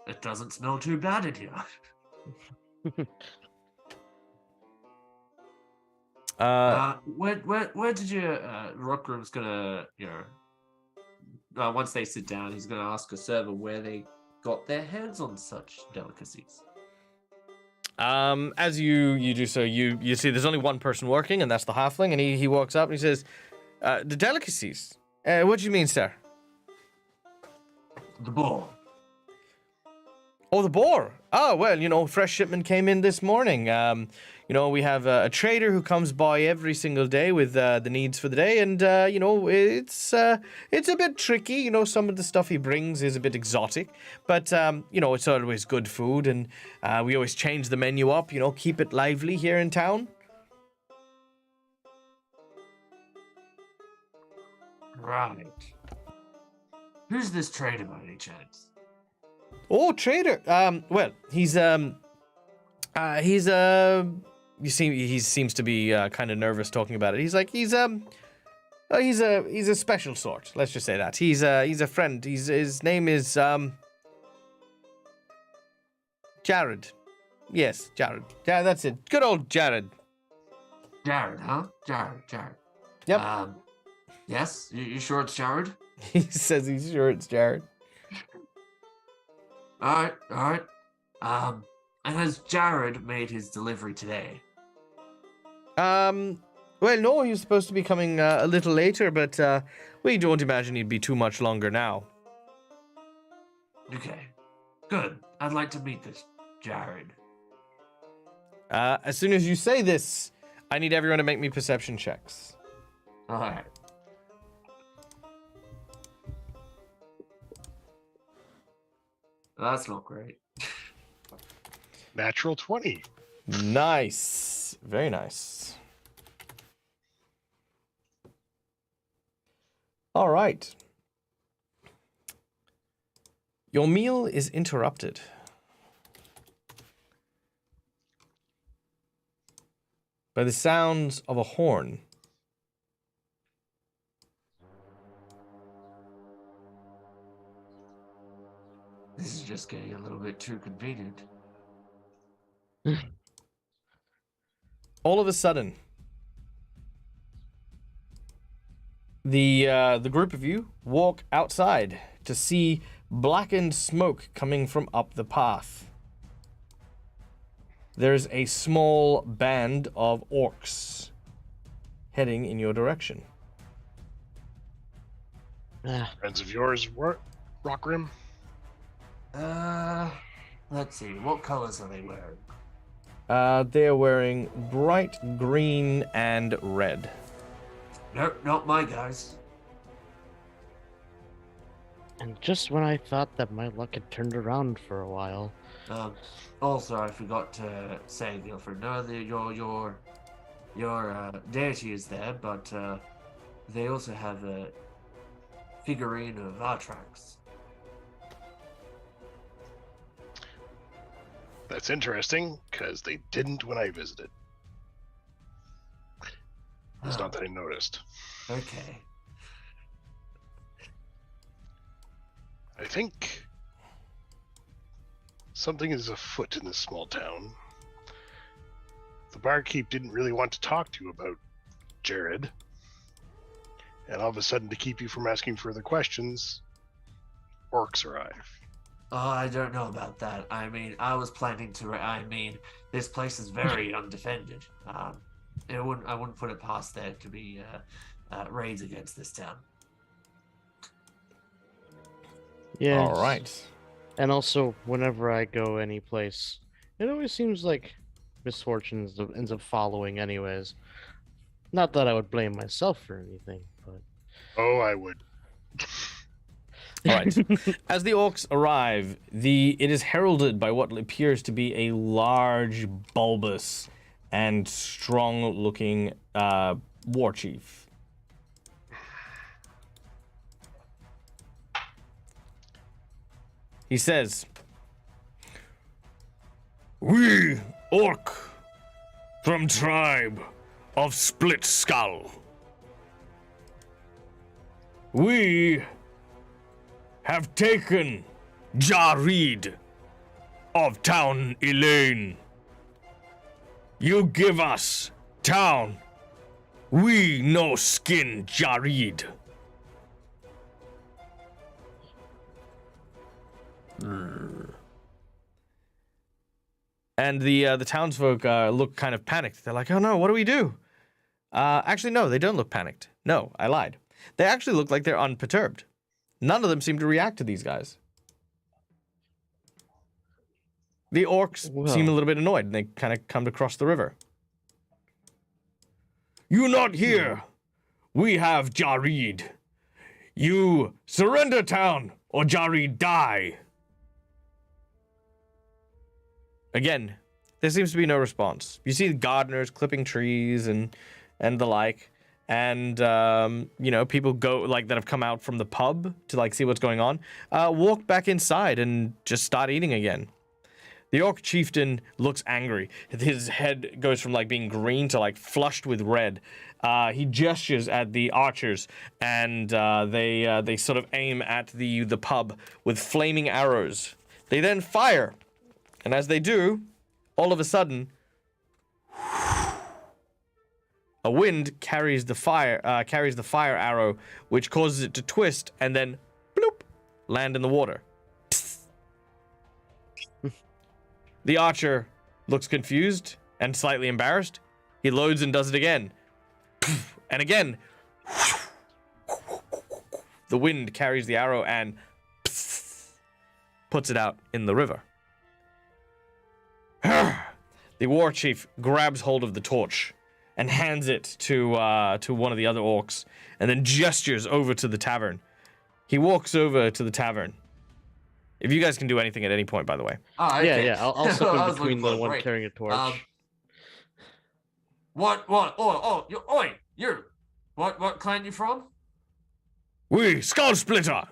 D: It doesn't smell too bad in here. Where did you Rockroom's gonna once they sit down, he's going to ask a server where they got their hands on such delicacies.
A: As you do so, you see there's only one person working, and that's the halfling, and he walks up and he says, the delicacies? What do you mean, sir?
D: The boar.
A: Oh, the boar. Oh, well, fresh shipment came in this morning. We have a trader who comes by every single day with the needs for the day, and it's a bit tricky. Some of the stuff he brings is a bit exotic, but it's always good food, and we always change the menu up. Keep it lively here in town.
D: Right. Who's this trader by any chance?
A: Oh, trader. Well, he seems to be kind of nervous talking about it. He's like, he's a special sort. Let's just say that. He's a friend. His name is Jared. Yes, Jared. Yeah, that's it. Good old Jared.
D: Jared, huh? Jared.
A: Yep.
D: Yes? You sure it's Jared?
A: He says he's sure it's Jared.
D: All right. And has Jared made his delivery today?
A: Well, no, he was supposed to be coming a little later, but we don't imagine he'd be too much longer now.
D: Okay. Good. I'd like to meet this Jared.
A: As soon as you say this, I need everyone to make me perception checks.
D: All right. That's not great.
C: Natural 20.
A: Nice. Very nice. All right. Your meal is interrupted. By the sounds of a horn.
D: This is just getting a little bit too convenient.
A: All of a sudden, the group of you walk outside to see blackened smoke coming from up the path. There's a small band of orcs heading in your direction.
C: Friends of yours, Rockrim?
D: Let's see. What colors are they wearing?
A: They're wearing bright green and red.
D: Nope, not my guys.
B: And just when I thought that my luck had turned around for a while.
D: Also, I forgot to say, Guilford, no, your deity is there, but they also have a figurine of Artrax.
C: That's interesting, because they didn't when I visited. It's not that I noticed.
D: Okay.
C: I think something is afoot in this small town. The barkeep didn't really want to talk to you about Jared. And all of a sudden, to keep you from asking further questions, orcs arrive.
D: Oh, I don't know about that. I mean, I was planning to. This place is very undefended. I wouldn't put it past there to be raids against this town.
B: Yeah.
A: All right.
B: And also, whenever I go any place, it always seems like misfortune ends up following anyways. Not that I would blame myself for anything, but...
C: Oh, I would.
A: All right. As the orcs arrive, it is heralded by what appears to be a large, bulbous, and strong-looking war chief. He says, "We, orc, from tribe of Split Skull. We have taken Jared of Town Elaine. You give us town, we no skin Jared. And the townsfolk look kind of panicked. They're like, oh no, what do we do? Actually, no, they don't look panicked. No, I lied. They actually look like they're unperturbed. None of them seem to react to these guys. The orcs seem a little bit annoyed, and they kind of come to cross the river. You not here. We have Jareed. You surrender town, or Jareed die. Again, there seems to be no response. You see the gardeners clipping trees and the like, and you know, people go like that have come out from the pub to like see what's going on. Walk back inside and just start eating again. The orc chieftain looks angry. His head goes from like being green to like flushed with red. He gestures at the archers, and they sort of aim at the pub with flaming arrows. They then fire, and as they do, all of a sudden, a wind carries the fire arrow, which causes it to twist and then bloop, land in the water. The archer looks confused and slightly embarrassed. He loads and does it again. And again. The wind carries the arrow and puts it out in the river. The war chief grabs hold of the torch and hands it to one of the other orcs, and then gestures over to the tavern. He walks over to the tavern. If you guys can do anything at any point, by the way.
D: Oh, okay.
B: Yeah. I'll step
D: I
B: in
D: was
B: between
D: looking
B: the
D: for
B: one
D: break.
B: carrying a torch.
D: What? What clan you from?
A: We, Skull Splitter.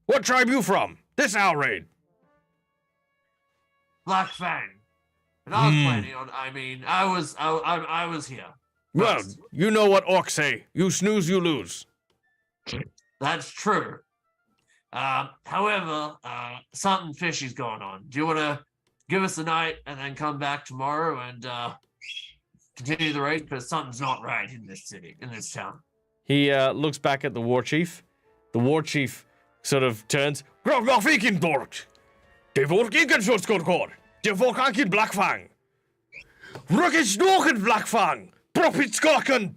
A: What tribe you from? This our raid.
D: Black Fang. And I was planning on. I was here.
A: Well,
D: first.
A: you know what orcs say. You snooze, you lose.
D: That's true. However, something fishy's going on. Do you want to give us a night and then come back tomorrow and continue the raid? Because something's not right in this city, in this town.
A: He looks back at the war chief. The war chief sort of turns. Graf Fikin Dort. De Vorkiken Schutzkorkor. De Vorkakin Blackfang. Rukish Dorken Blackfang. Propitskoken.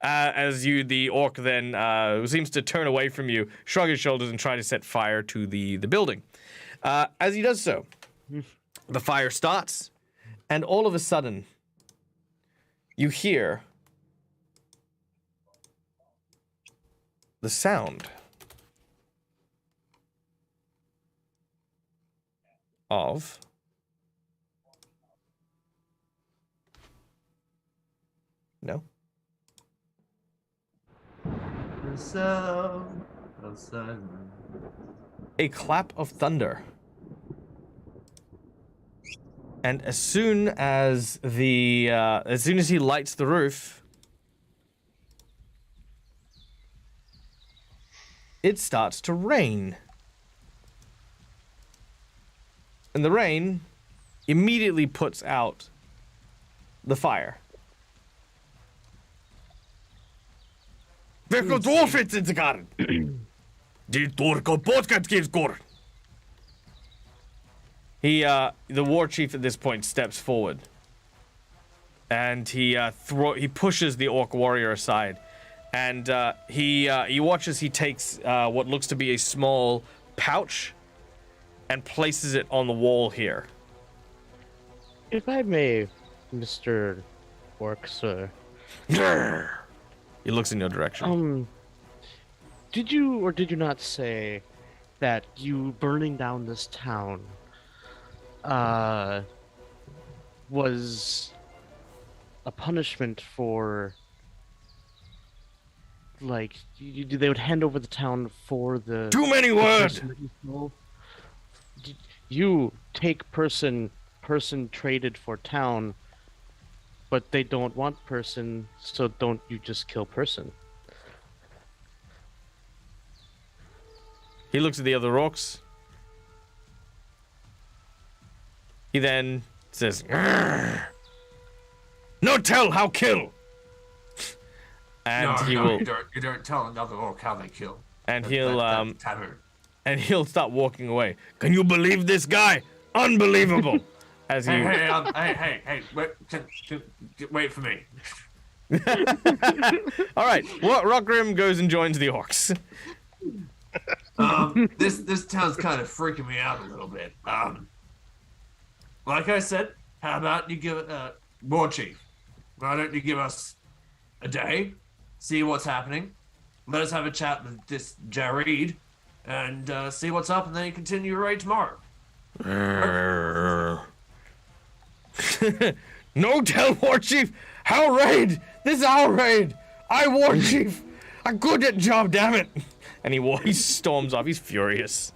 A: As the orc then seems to turn away from you, shrug his shoulders, and try to set fire to the building. As he does so, the fire starts, and all of a sudden, you hear the sound of no. A clap of thunder. And as soon as he lights the roof, it starts to rain. And the rain immediately puts out the fire. Welke dwarfits in the garden? Die Torko Podkatskivskor. The war chief at this point steps forward, and he pushes the orc warrior aside, and he watches. He takes what looks to be a small pouch, and places it on the wall here.
B: If I may, Mr. Orc, sir.
A: He looks in your direction.
B: Did you or did you not say that you burning down this town was a punishment for, like, they would hand over the town for the...
A: Too many
B: the
A: words!
B: person that you stole? You take person traded for town, but they don't want person, so don't you just kill person?
A: He looks at the other orcs. He then says, "Grrr. No tell how kill." And he will.
D: You don't tell another orc how they kill.
A: And
D: That's taboo.
A: and he'll start walking away. Can you believe this guy? Unbelievable. As
D: Hey,
A: you.
D: hey, wait for me.
A: All right. Well, Rockgrim goes and joins the orcs.
D: This town's kind of freaking me out a little bit. Like I said, how about you give it War Chief? Why don't you give us a day, see what's happening, let us have a chat with this Jareed, and see what's up, and then you continue your raid tomorrow.
A: No, tell War Chief. How raid? This is our raid. I War Chief. I'm good at job, damn it. And he storms off. He's furious.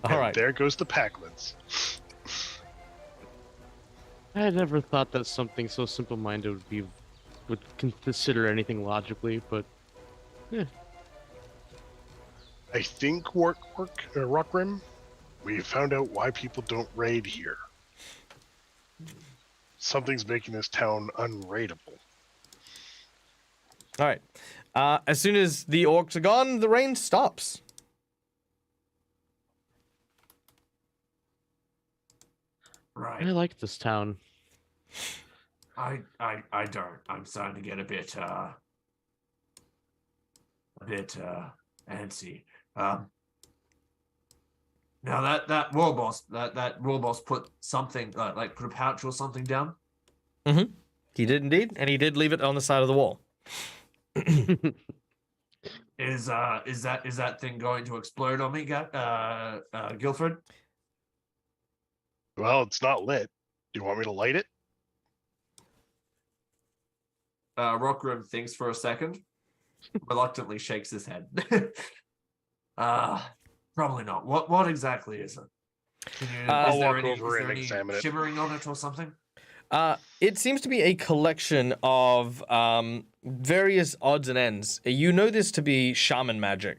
A: All right.
C: There goes the Packlets.
B: I had never thought that something so simple-minded would consider anything logically, but yeah.
C: I think Rockrim, we found out why people don't raid here. Something's making this town unraidable.
A: All right. As soon as the orcs are gone, the rain stops.
D: Right.
B: I like this town.
D: I don't. I'm starting to get a bit antsy. Now that war boss put something like put a pouch or something down.
A: Mm-hmm. He did indeed, and he did leave it on the side of the wall.
D: Is that thing going to explode on me, Guilford?
C: Well, it's not lit. Do you want me to light it?
D: Rockgrim thinks for a second, reluctantly shakes his head. Probably not. What exactly is it? Is there any
C: examine it.
D: shimmering on it or something?
A: It seems to be a collection of various odds and ends. You know this to be shaman magic.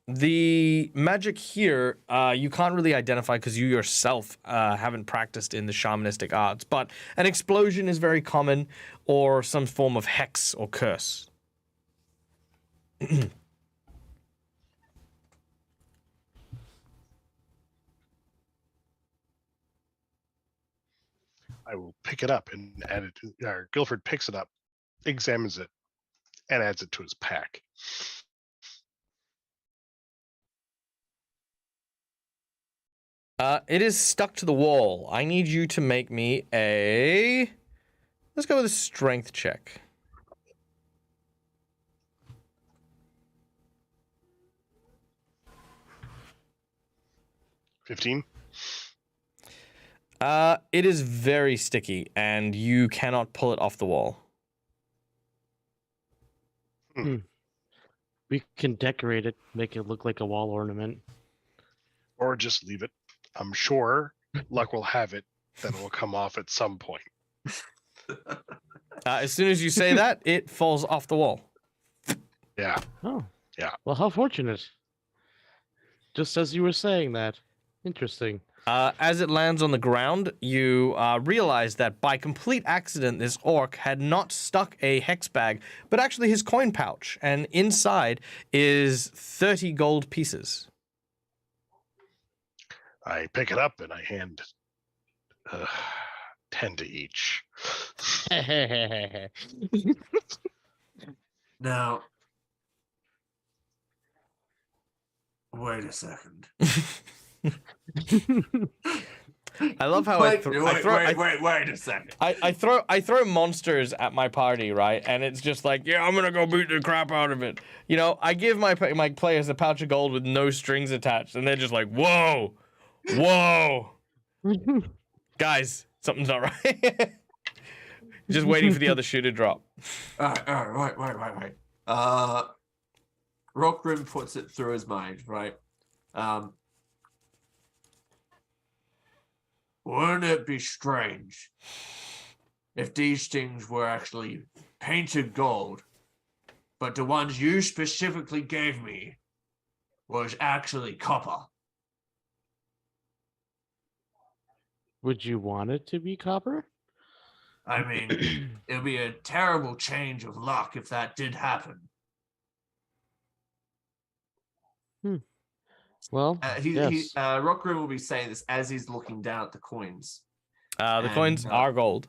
A: The magic here, you can't really identify because you yourself haven't practiced in the shamanistic arts, but an explosion is very common, or some form of hex or curse.
C: I will pick it up and add it to. Guilford picks it up, examines it, and adds it to his pack.
A: It is stuck to the wall. I need you to make me a... Let's go with a strength check.
C: $15.
A: It is very sticky, and you cannot pull it off the wall.
B: We can decorate it, make it look like a wall ornament.
C: Or just leave it. I'm sure luck will have it that it will come off at some point.
A: As soon as you say that, it falls off the wall.
C: Yeah.
B: Oh.
C: Yeah.
B: Well, how fortunate. Just as you were saying that. Interesting.
A: As it lands on the ground, you realize that by complete accident, this orc had not stuck a hex bag, but actually his coin pouch, and inside is 30 gold pieces.
C: I pick it up and I hand 10 to each.
D: Now, wait a second.
A: I love how
D: wait a second.
A: I throw monsters at my party, right? And it's just like, yeah, I'm gonna go beat the crap out of it. You know, I give my players a pouch of gold with no strings attached, and they're just like, whoa, guys, something's not right. Just waiting for the other shoe to drop.
D: All right, wait. Rockgrim puts it through his mind, right? Wouldn't it be strange if these things were actually painted gold, but the ones you specifically gave me was actually copper?
B: Would you want it to be copper?
D: I mean, it would be a terrible change of luck if that did happen.
B: Well, yes.
D: Rockgrim will be saying this as he's looking down at the coins.
A: The coins are gold.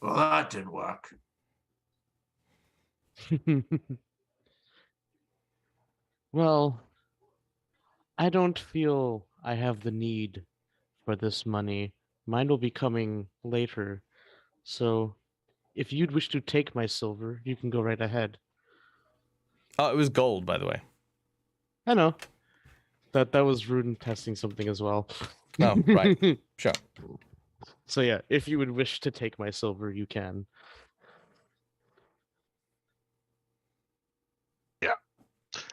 D: Well, that didn't work.
B: Well, I don't feel I have the need for this money. Mine will be coming later. So, if you'd wish to take my silver, you can go right ahead.
A: Oh, it was gold, by the way.
B: I know. That was Rune testing something as well.
A: Oh, right. Sure.
B: So yeah, if you would wish to take my silver, you can.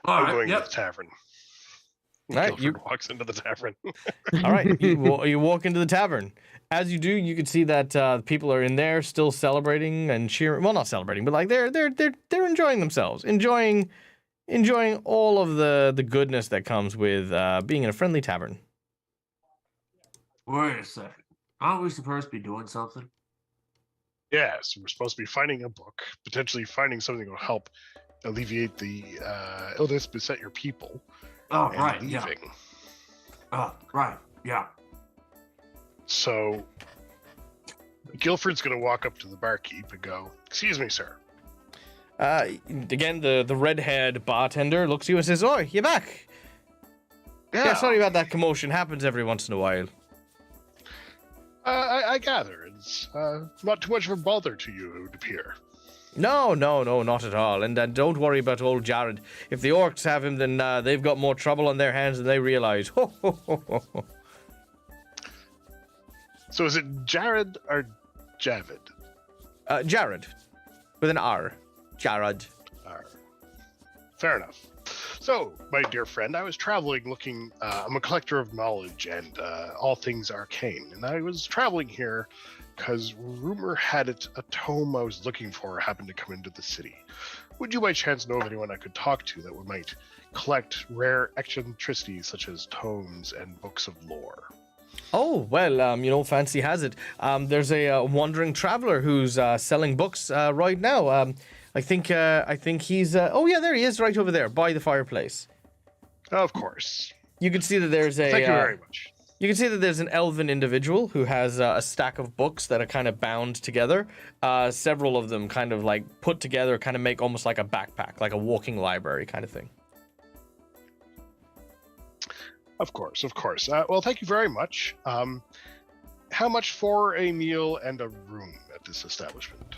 D: All
C: I'm
D: right,
C: going
D: yep.
C: to the tavern.
A: Right,
C: Guilford walks into the tavern.
A: All right, you walk into the tavern. As you do, you can see that people are in there still celebrating and cheering. Well, not celebrating, but like they're enjoying themselves, enjoying all of the goodness that comes with being in a friendly tavern.
D: Wait a second. Aren't we supposed to be doing something?
C: Yes, we're supposed to be finding a book, potentially finding something that will help alleviate the illness beset your people.
D: Oh,
C: And
D: right,
C: leaving.
D: yeah. Oh, right, yeah.
C: So Guilford's going to walk up to the barkeep and go, "Excuse me, sir."
A: Again, the red-haired bartender looks at you and says, "Oh, you're back. Yeah, sorry about that commotion. Happens every once in a while."
C: I gather it's not too much of a bother to you, it would appear.
A: No, not at all. And don't worry about old Jared. If the orcs have him, then they've got more trouble on their hands than they realize. Ho, ho, ho, ho, ho.
C: So is it Jared or Javid?
A: Jared, with an R. Jared.
C: Fair enough. So, my dear friend, I was traveling looking, I'm a collector of knowledge and all things arcane, and I was traveling here because rumor had it a tome I was looking for happened to come into the city. Would you by chance know of anyone I could talk to that might collect rare eccentricities such as tomes and books of lore?
A: Oh, well, fancy has it. There's a wandering traveler who's selling books right now. I think he's... oh, yeah, there he is, right over there, by the fireplace.
C: Of course.
A: You can see that there's a...
C: Thank you very much.
A: You can see that there's an elven individual who has a stack of books that are kind of bound together. Several of them kind of like put together, kind of make almost like a backpack, like a walking library kind of thing.
C: Of course. Well, thank you very much. How much for a meal and a room at this establishment?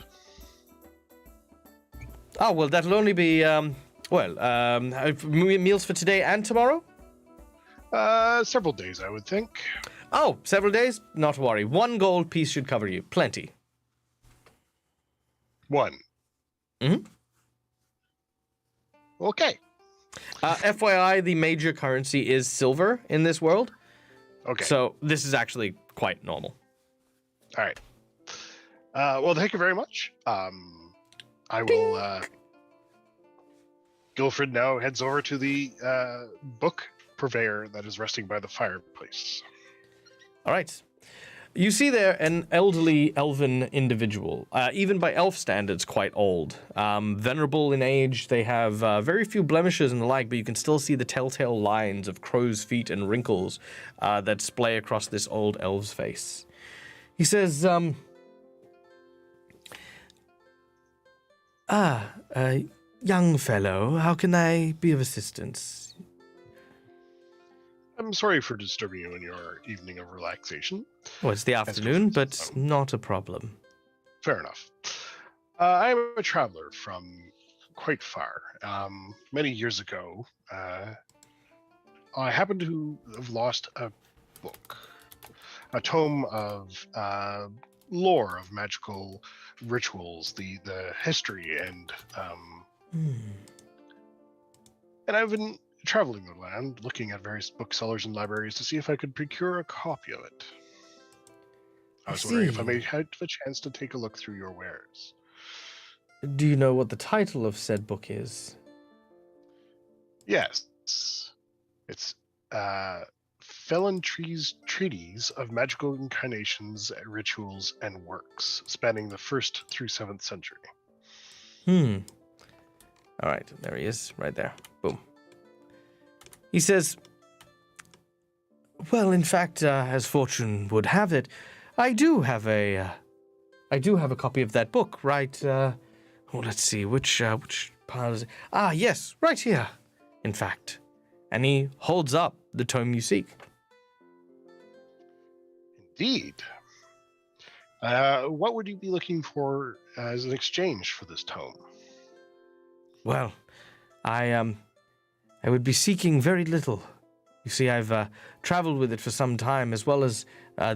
A: Oh, well, that'll only be, meals for today and tomorrow?
C: Several days, I would think.
A: Oh, several days? Not to worry. 1 gold piece should cover you. Plenty.
C: 1.
A: Mm-hmm.
C: Okay.
A: FYI, the major currency is silver in this world.
C: Okay.
A: So this is actually quite normal.
C: All right. Well, thank you very much. I will... Guilford now heads over to the book purveyor that is resting by the fireplace.
A: All right. You see there an elderly elven individual, even by elf standards, quite old. Venerable in age, they have very few blemishes and the like, but you can still see the telltale lines of crow's feet and wrinkles that splay across this old elf's face. He says, young fellow, how can I be of assistance?
C: I'm sorry for disturbing you in your evening of relaxation.
A: Well, it's the afternoon, but not a problem.
C: Fair enough. I am a traveler from quite far. Many years ago, I happened to have lost a book, a tome of lore of magical rituals, the history, and I've been traveling the land, looking at various booksellers and libraries to see if I could procure a copy of it. I was wondering if I may have a chance to take a look through your wares.
A: Do you know what the title of said book is?
C: Yes. It's Felantry's Treatise of Magical Incarnations, Rituals, and Works, spanning the 1st through 7th century.
A: All right, there he is, right there. Boom. He says, well, in fact, as fortune would have it, I do have a copy of that book, right? Let's see, which part is it? Ah, yes, right here, in fact. And he holds up the tome you seek.
C: Indeed. What would you be looking for as an exchange for this tome?
A: Well, I would be seeking very little. You see, I've traveled with it for some time, as well as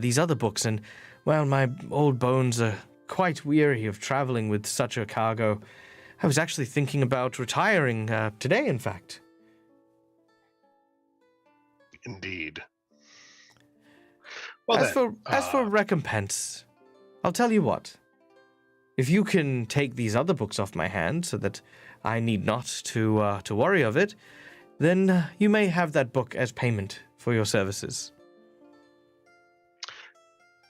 A: these other books, and, well, my old bones are quite weary of traveling with such a cargo. I was actually thinking about retiring today, in fact.
C: Indeed. Well,
A: As for recompense, I'll tell you what. If you can take these other books off my hand so that I need not to worry of it, then you may have that book as payment for your services.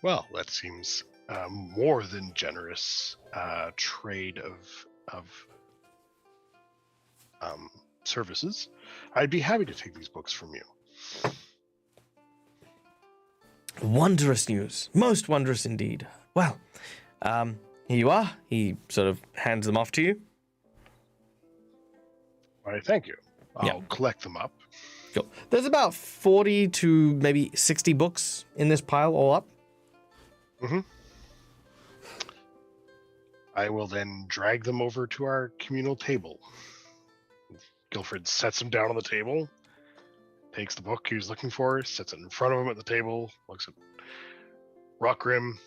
C: well, that seems more than generous trade of services. I'd be happy to take these books from you.
A: Wondrous news. Most wondrous indeed. Well, here you are. He sort of hands them off to you.
C: All right, thank you. I'll
A: Yeah.
C: collect them up.
A: Cool. There's about 40 to maybe 60 books in this pile all up.
C: Mm-hmm. I will then drag them over to our communal table. Guilford sets them down on the table, takes the book he was looking for, sets it in front of him at the table, looks at Rockgrim.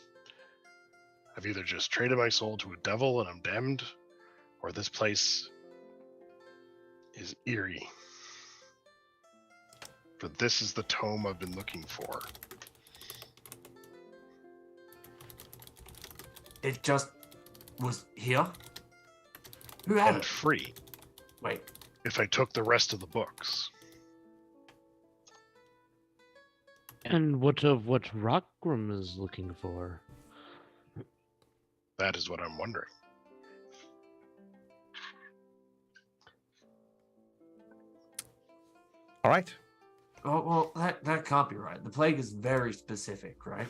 C: I've either just traded my soul to a devil and I'm damned, or this place is eerie. For this is the tome I've been looking for.
D: It just was here. Who had
C: And
D: it?
C: free,
D: Wait,
C: if I took the rest of the books.
B: And what Rockgrim is looking for?
C: That is what I'm wondering.
A: All right.
D: well, that can't be right. The plague is very specific, right?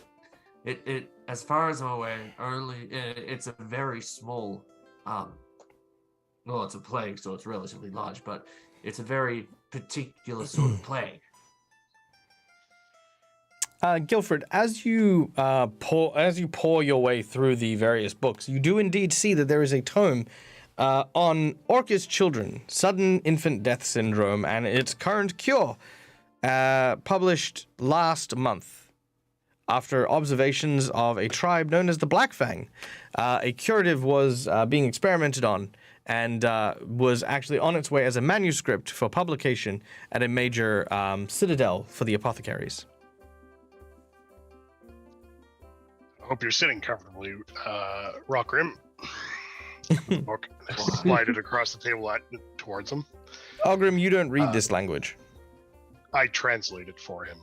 D: It as far as I'm aware, only it's a very small, well, it's a plague, so it's relatively large, but it's a very particular sort of plague.
A: Guilford, as you pour your way through the various books, you do indeed see that there is a tome on Orcus children, sudden infant death syndrome, and its current cure, published last month after observations of a tribe known as the Black Fang. A curative was being experimented on and was actually on its way as a manuscript for publication at a major citadel for the apothecaries.
C: I hope you're sitting comfortably, Rockgrim. The book, slide it across the table towards him.
A: Ogrim, you don't read this language.
C: I translate it for him.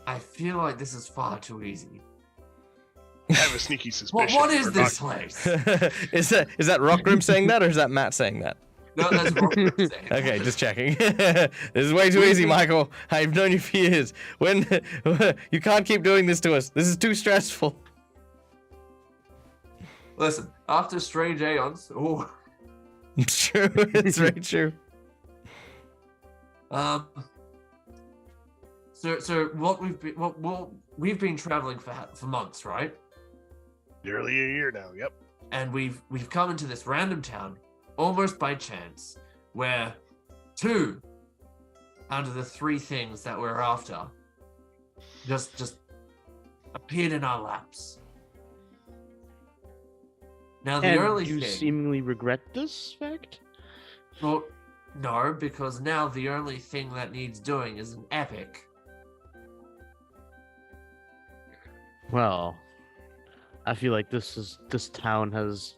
D: I feel like this is far too easy.
C: I have a sneaky suspicion.
D: What is
C: we're
D: this
C: not-
D: place?
A: is that Rockgrim saying that, or is that Matt saying that?
D: No, that's what I'm saying.
A: Okay, just checking. This is way too easy, Michael. I've known you for years. When you can't keep doing this to us. This is too stressful.
D: Listen, after strange aeons, ooh,
A: It's true. It's very true.
D: So what we've been traveling for months, right?
C: Nearly a year now. Yep.
D: And we've come into this random town almost by chance, where 2 out of the 3 things that we're after just appeared in our laps. Now the
B: And
D: early
B: you
D: thing,
B: seemingly regret this fact?
D: well, no, because now the only thing that needs doing is an epic.
B: Well, I feel like this town has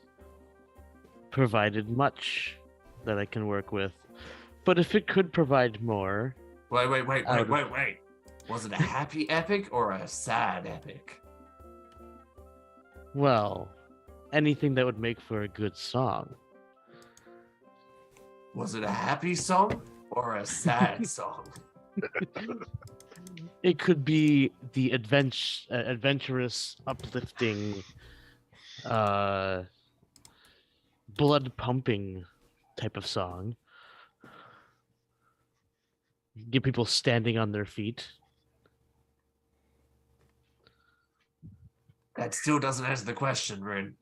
B: provided much that I can work with. But if it could provide more,
D: Wait.
B: I would-
D: Was it a happy epic or a sad epic?
B: well, anything that would make for a good song.
D: Was it a happy song or a sad song?
B: It could be the adventurous, uplifting, blood pumping type of song. Get people standing on their feet.
D: That still doesn't answer the question, Rin.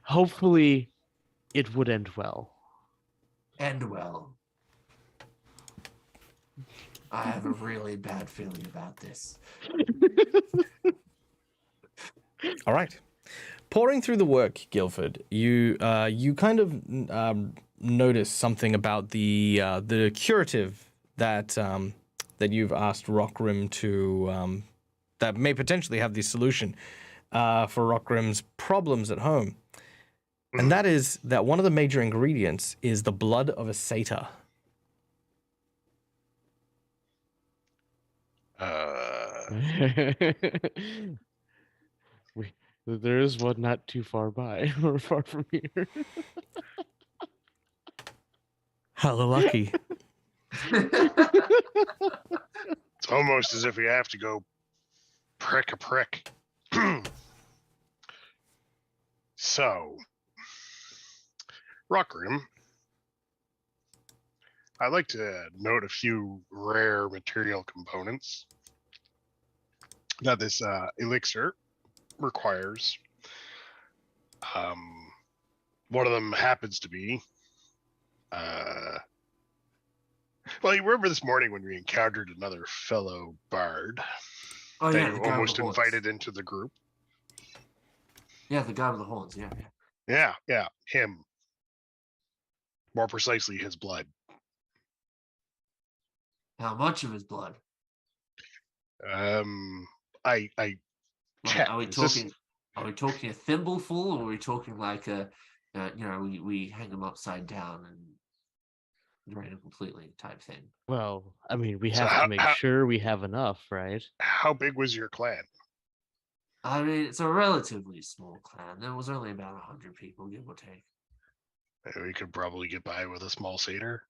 B: Hopefully, it would end well.
D: End well. I have a really bad feeling about this.
A: All right. Pouring through the work, Guilford, you kind of notice something about the curative that that you've asked Rockrim to that may potentially have the solution for Rockrim's problems at home, and that is that one of the major ingredients is the blood of a satyr.
B: There is one not too far by or far from here.
A: How lucky.
C: It's almost as if we have to go prick a prick. So, Rockrim, I'd like to note a few rare material components that this elixir requires. One of them happens to be well, you remember this morning when we encountered another fellow bard
D: Oh,
C: that
D: yeah,
C: you
D: the guy with
C: almost
D: the horns.
C: invited into the group?
D: Yeah, the guy with the horns. Yeah.
C: Yeah, him. More precisely, his blood.
D: How much of his blood?
C: I
D: Like,
C: checked.
D: are we
C: Is this-
D: talking? Are we talking a thimbleful, or are we talking like a, we hang him upside down and drain him completely type thing?
B: Well, I mean, we
C: So
B: have to make sure we have enough, right?
C: How big was your clan?
D: I mean, it's a relatively small clan. There was only about 100 people, give or take.
C: We could probably get by with a small satyr.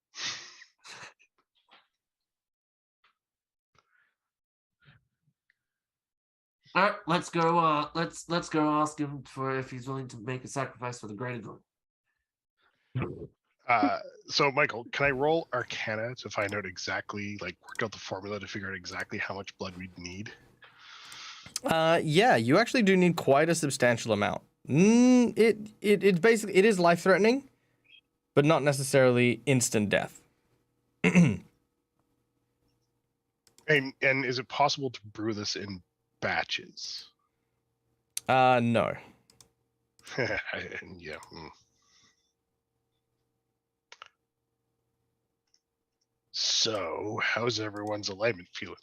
D: All right, let's go. Let's go ask him for if he's willing to make a sacrifice for the greater good.
C: So Michael, can I roll Arcana to find out exactly, like, work out the formula to figure out exactly how much blood we'd need?
A: Yeah, you actually do need quite a substantial amount. It's basically, it is life threatening, but not necessarily instant death.
C: And is it possible to brew this in batches?
A: No.
C: Yeah. So, how's everyone's alignment feeling?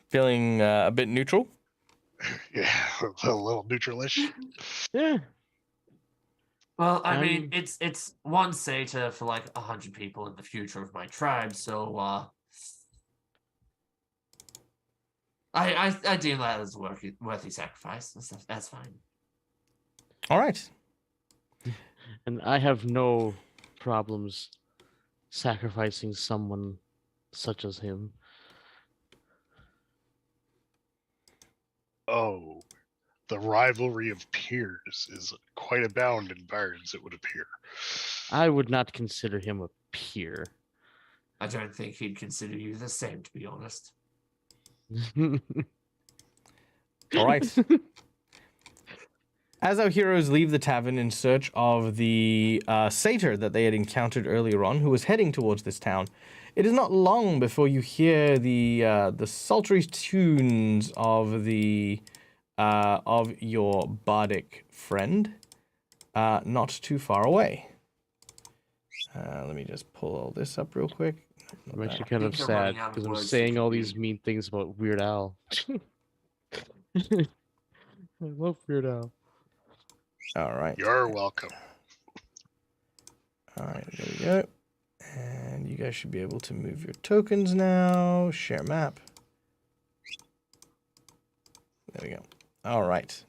A: Feeling a bit neutral?
C: Yeah, a little neutralish.
B: Yeah.
D: Well, I mean, it's one satyr for like 100 people in the future of my tribe, so I deem that as a worthy sacrifice. That's fine.
A: All right.
B: And I have no problems sacrificing someone such as him.
C: Oh, the rivalry of peers is quite abound in bards, it would appear.
B: I would not consider him a peer.
D: I don't think he'd consider you the same, to be honest.
A: All right. As our heroes leave the tavern in search of the satyr that they had encountered earlier on, who was heading towards this town, it is not long before you hear the sultry tunes of your bardic friend, not too far away. Let me just pull all this up real quick.
B: I'm actually kind of
D: think you're
B: sad
D: running out of
B: because I'm
D: words to
B: saying all these
D: compete.
B: mean things about Weird Al. I love Weird Al.
A: All right.
C: You're welcome.
A: All right, there we go. And you guys should be able to move your tokens now. Share map. There we go. All right.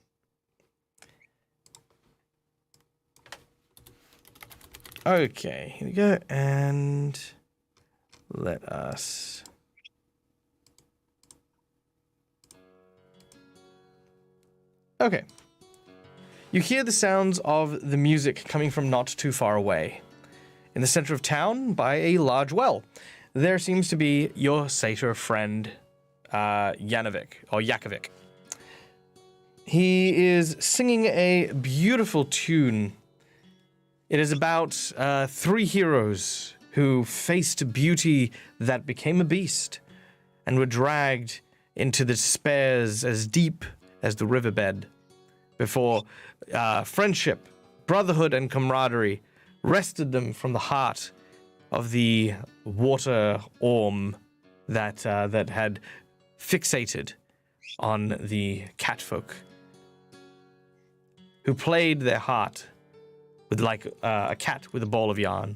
A: Okay, here we go, and let us... Okay. You hear the sounds of the music coming from not too far away. In the center of town, by a large well, there seems to be your satyr friend, Yakovic. He is singing a beautiful tune. It is about 3 heroes who faced beauty that became a beast and were dragged into the despairs as deep as the riverbed before friendship, brotherhood, and camaraderie wrested them from the heart of the water orm that had fixated on the catfolk, who played their heart with like a cat with a ball of yarn.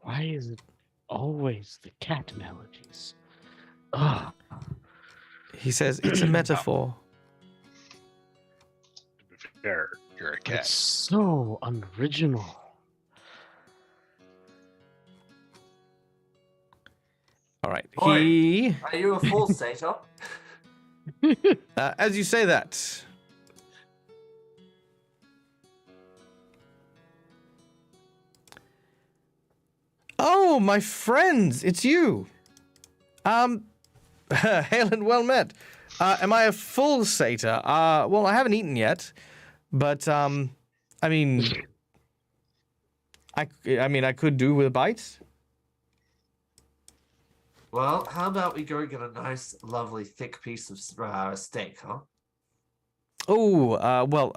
B: Why is it always the cat melodies? Ah,
A: He says it's a metaphor.
C: To be fair, you're a
B: it's
C: cat.
B: so unoriginal.
A: All right.
D: Oi.
A: He,
D: Are you a full satyr?
A: as you say that, oh, my friends, it's you. Hail and well met. Am I a full satyr? Well, I haven't eaten yet, but I mean, I could do with a bite.
D: Well, how about we go get a nice, lovely, thick piece of steak, huh?
A: Oh, well,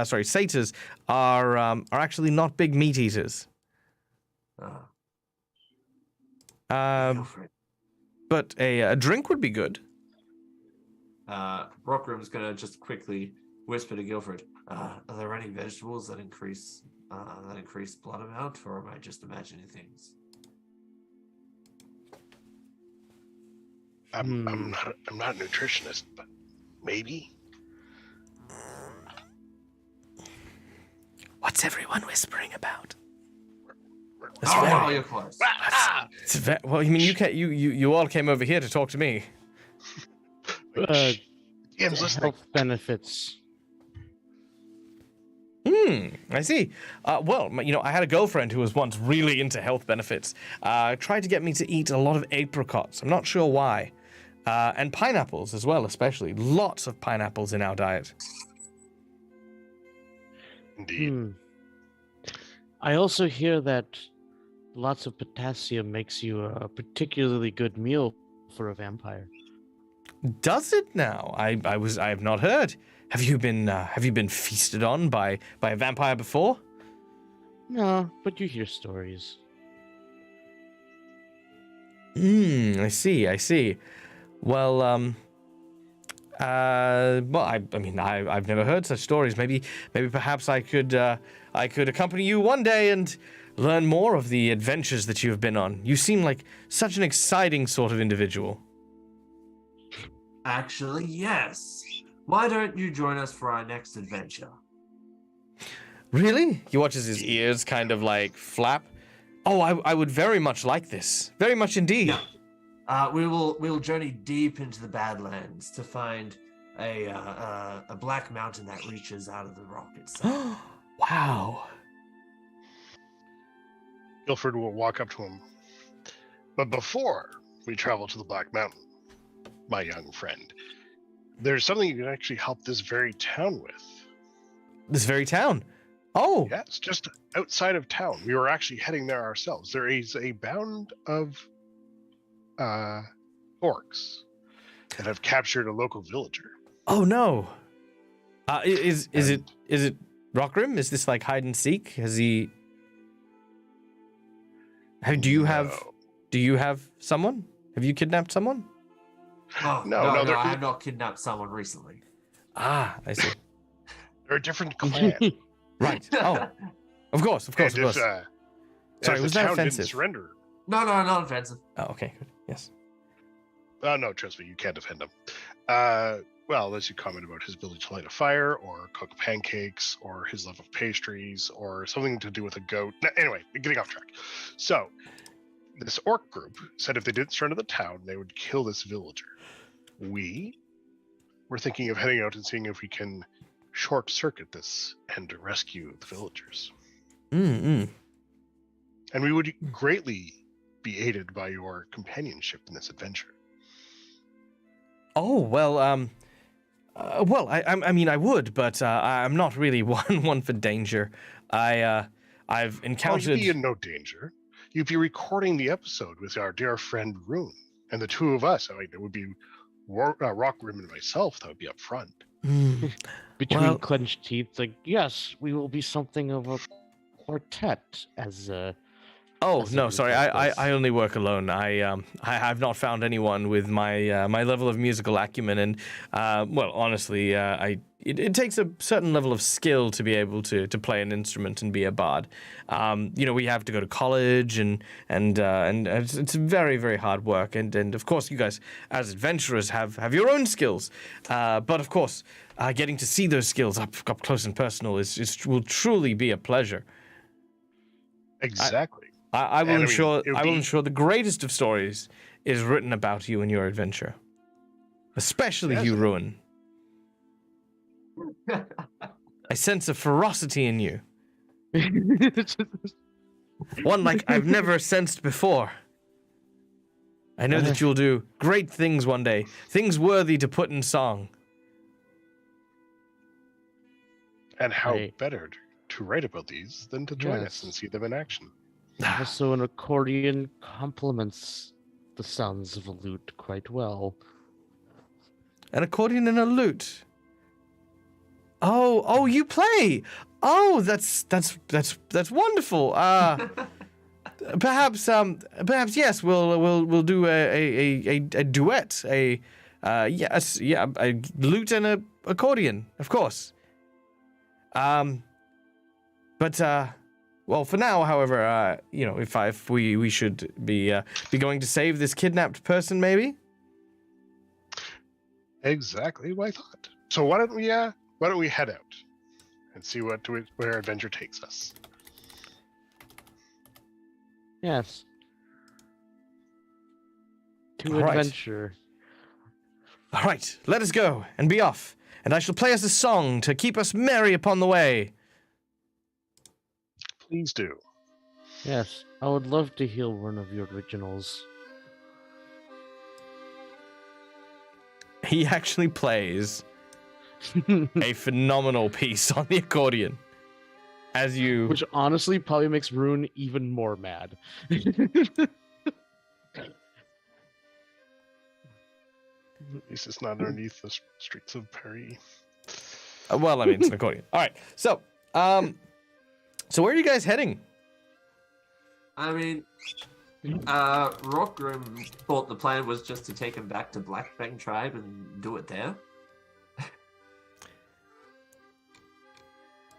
A: satyrs are actually not big meat eaters.
D: Alfred.
A: But a drink would be good.
D: Rockroom's gonna just quickly whisper to Guilford, are there any vegetables that increase blood amount, or am I just imagining things?
C: I'm not a nutritionist, but maybe.
A: What's everyone whispering about?
D: Oh, you're close.
A: Well, I mean, you all came over here to talk to me.
C: Ian's listening.
B: Health benefits.
A: I see. Well, I had a girlfriend who was once really into health benefits. Tried to get me to eat a lot of apricots. I'm not sure why. And pineapples as well, especially. Lots of pineapples in our diet.
C: Indeed.
B: I also hear that lots of potassium makes you a particularly good meal for a vampire.
A: Does it now? I have not heard. Have you been feasted on by a vampire before?
B: No, but you hear stories.
A: I see. Well, I've never heard such stories. Maybe perhaps I could accompany you one day and learn more of the adventures that you have been on. You seem like such an exciting sort of individual.
D: Actually, yes. Why don't you join us for our next adventure?
A: Really? He watches his ears kind of like flap. Oh, I would very much like this. Very much indeed.
D: Yeah. We will journey deep into the Badlands to find a black mountain that reaches out of the rock itself.
A: Wow.
C: Guilford will walk up to him. But before we travel to the Black Mountain, my young friend, there's something you can actually help this very town with.
A: This very town? Oh.
C: Yes, just outside of town. We were actually heading there ourselves. There is a band of orcs that have captured a local villager.
A: Oh no. Is it Rockrim? Is this like hide and seek? Has he? Do you have someone? Have you kidnapped someone?
D: Oh,
C: No,
D: I have not kidnapped someone recently.
A: Ah, I see.
C: They're a different clan.
A: Right. Oh, of course.
C: And if,
A: Sorry,
C: if
A: was
C: the
A: that
C: town
A: offensive?
C: didn't surrender,
D: No, not offensive.
A: Oh, okay, good. Yes.
C: Oh, no, trust me, you can't defend him. Well, unless you comment about his ability to light a fire or cook pancakes or his love of pastries or something to do with a goat. Anyway, getting off track. So, this orc group said if they didn't surrender the town, they would kill this villager. We were thinking of heading out and seeing if we can short circuit this and rescue the villagers.
A: Mm-mm.
C: And we would greatly be aided by your companionship in this adventure.
A: Oh, well, I mean, I would, but I'm not really one for danger. I've
C: Oh,
A: encountered.
C: you'd be in no danger. You'd be recording the episode with our dear friend Rune, and the two of us. I mean, it would be Rockrim and myself that would be up front.
B: Between
A: Well-
B: clenched teeth, like, yes, we will be something of a quartet as
A: Oh
B: That's a
A: no,
B: good
A: sorry.
B: practice.
A: I only work alone. I have not found anyone with my my level of musical acumen, and well, honestly, it takes a certain level of skill to be able to play an instrument and be a bard. You know, we have to go to college, and it's very very hard work, and of course, you guys as adventurers have your own skills, but of course, getting to see those skills up close and personal will truly be a pleasure.
C: Exactly.
A: I will
C: And I mean,
A: ensure
C: it would
A: I will
C: be-
A: ensure the greatest of stories is written about you and your adventure. Especially
C: Yes.
A: you, Ruin. I sense a ferocity in you. One like I've never sensed before. I know that you'll do great things one day. Things worthy to put in song.
C: And how
B: Right.
C: better to write about these than to join us
B: Yes.
C: and see them in action?
B: Also, an accordion complements the sounds of a lute quite well.
A: An accordion and a lute. Oh, you play. Oh, that's wonderful. Perhaps yes, we'll do a duet, a lute and a accordion, of course. But well, for now, however, you know, if we should be going to save this kidnapped person, maybe.
C: Exactly what I thought. So why don't we head out and see where our adventure takes us?
B: Yes. To
A: All right.
B: adventure.
A: All right, let us go and be off, and I shall play us a song to keep us merry upon the way.
C: Please do.
B: Yes, I would love to hear one of your originals.
A: He actually plays a phenomenal piece on the accordion. As you...
B: Which honestly probably makes Rune even more mad.
C: At least it's not underneath the streets of Paris.
A: well, I mean, it's an accordion. All right, so where are you guys heading?
D: I mean, Rockgrim thought the plan was just to take him back to Blackfang Tribe and do it there.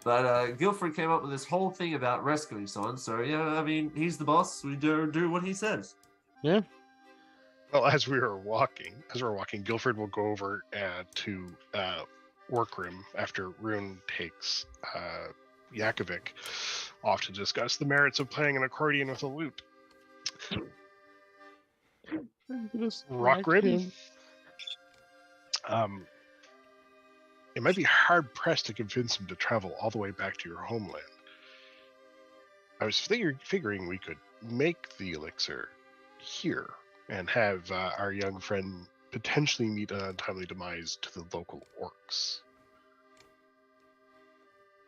D: But Guilford came up with this whole thing about rescuing someone, so yeah, I mean, he's the boss. We do what he says.
B: Yeah.
C: Well, as we're walking, Guilford will go over to Workroom after Rune takes Yakovic off to discuss the merits of playing an accordion with a lute. Rockrim? It might be hard pressed to convince him to travel all the way back to your homeland. I was figuring we could make the elixir here and have our young friend potentially meet an untimely demise to the local orcs.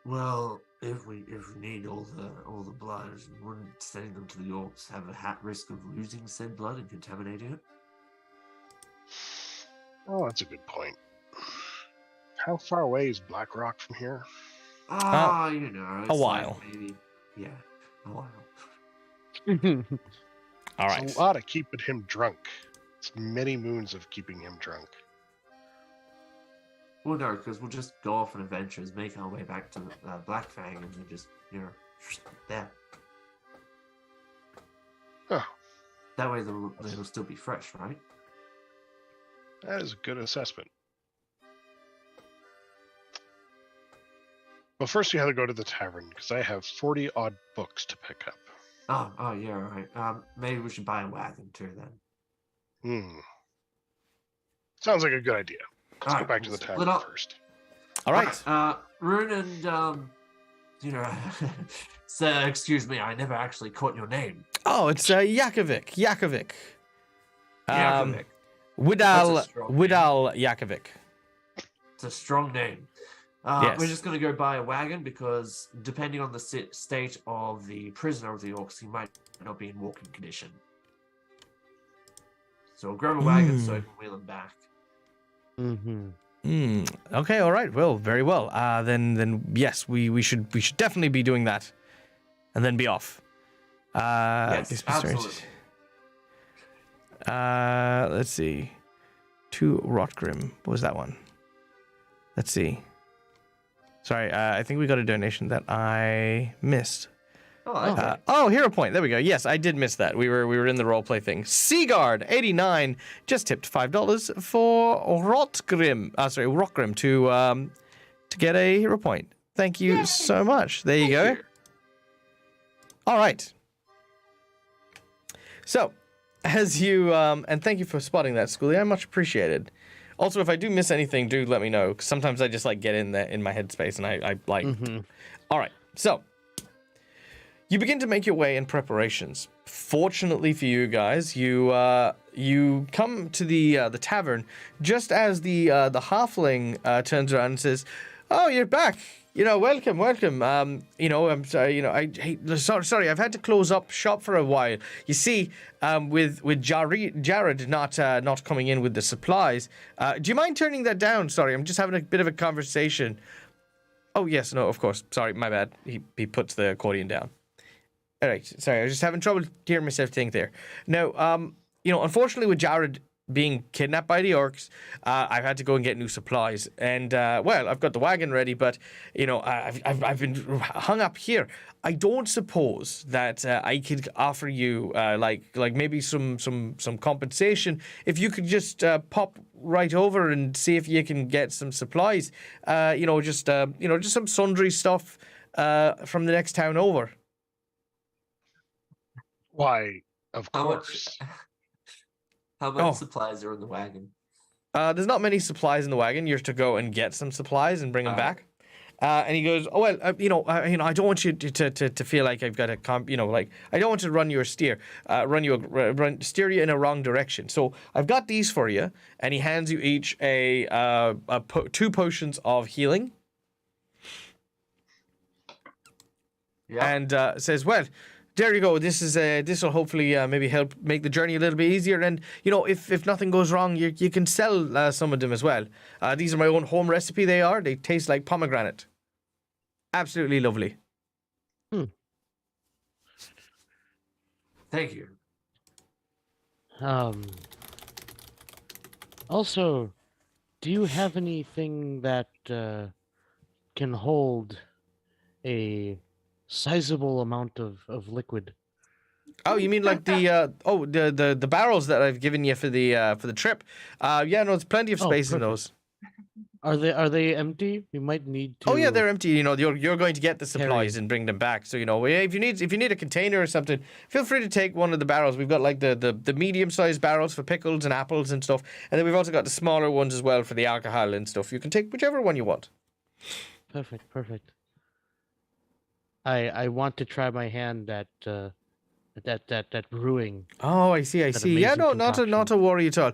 D: Well, if we need all the blood, wouldn't sending them to the orcs have a risk of losing said blood and contaminating it?
C: Oh, that's a good point. How far away is Black Rock from here?
D: You know, it's
A: while.
D: Like maybe, yeah, a while.
A: All
C: It's
A: right.
C: a lot of keeping him drunk. It's many moons of keeping him drunk.
D: Well, no, because we'll just go off on adventures, make our way back to Blackfang, and then just, you know, there.
C: Oh,
D: That way they'll still be fresh, right?
C: That is a good assessment. Well, first you have to go to the tavern because I have 40 odd books to pick up.
D: Oh yeah, right. Maybe we should buy a wagon too then.
C: Sounds like a good idea. Let's go
D: Alright,
C: back to the
D: we'll split
C: tavern
D: up.
C: first.
A: All right.
D: Rune and so excuse me, I never actually caught your name.
A: Oh, it's Yakovic. Yakovic.
D: Yakovic.
A: Widal
D: That's a strong
A: Widal Yakovic.
D: It's a strong name.
A: Yes.
D: We're just going to go buy a wagon because depending on the state of the prisoner of the orcs, he might not be in walking condition. So we'll grab a wagon so I can wheel him back.
A: Okay. All right. Well, very well. Then yes, we should definitely be doing that, and then be off.
D: Yes, absolutely.
A: Let's see. To Rotgrim. What was that one? Let's see. Sorry, I think we got a donation that I missed.
D: Oh, okay.
A: Hero point. There we go. Yes, I did miss that. We were in the roleplay thing. Seaguard 89 just tipped $5 for Rotgrim. Rotgrim to get a hero point. Thank you so much. There you go. All right. So, as you and thank you for spotting that, Schoolie. I much appreciated. Also, if I do miss anything, do let me know. Because sometimes I just like get in there in my headspace and I like. All right. So you begin to make your way in preparations. Fortunately for you guys, you come to the tavern just as the halfling turns around and says, "Oh, you're back. Welcome. I'm sorry. Sorry, I've had to close up shop for a while. You see, with Jared not coming in with the supplies. Do you mind turning that down? Sorry, I'm just having a bit of a conversation. Oh yes, no, of course. Sorry, my bad. He puts the accordion down. All right, sorry, I was just having trouble hearing myself think there. Now, unfortunately, with Jared being kidnapped by the orcs, I've had to go and get new supplies. And I've got the wagon ready, but I've been hung up here. I don't suppose that I could offer you like maybe some compensation if you could just pop right over and see if you can get some supplies. Just some sundry stuff from the next town over.
C: Why, of
D: How
C: course.
D: How much supplies are in the wagon?
A: There's not many supplies in the wagon. You're to go and get some supplies and bring them back. And he goes, "Oh well, I don't want you to feel like I've got to I don't want to run you or steer you in a wrong direction. So I've got these for you." And he hands you each two potions of healing.
D: Yeah.
A: And says, "Well, there you go. This will hopefully maybe help make the journey a little bit easier. And if nothing goes wrong, you can sell some of them as well. These are my own home recipe. They taste like pomegranate. Absolutely lovely."
D: Thank you.
B: Also, do you have anything that can hold a sizable amount of liquid?
A: Oh, you mean like the barrels that I've given you for the trip? Yeah, no, there's plenty of space in those.
B: Are they empty? We might need to.
A: Oh yeah, they're empty. You're going to get the supplies and bring them back. So if you need a container or something, feel free to take one of the barrels. We've got like the medium-sized barrels for pickles and apples and stuff, and then we've also got the smaller ones as well for the alcohol and stuff. You can take whichever one you want.
B: Perfect. I want to try my hand at that brewing.
A: Oh, I see. Yeah, no, not to worry at all.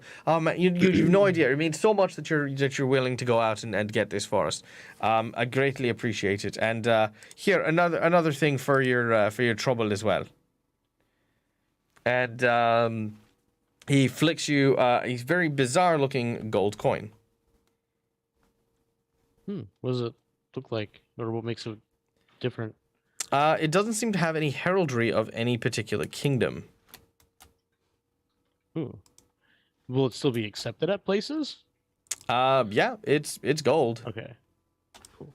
A: You've no idea. It means so much that you're willing to go out and get this for us. I greatly appreciate it. And here another thing for your trouble as well. And he flicks you a very bizarre looking gold coin.
B: What does it look like, or what makes it different?
A: It doesn't seem to have any heraldry of any particular kingdom.
B: Ooh. Will it still be accepted at places?
A: Yeah, it's gold.
B: Okay. Cool.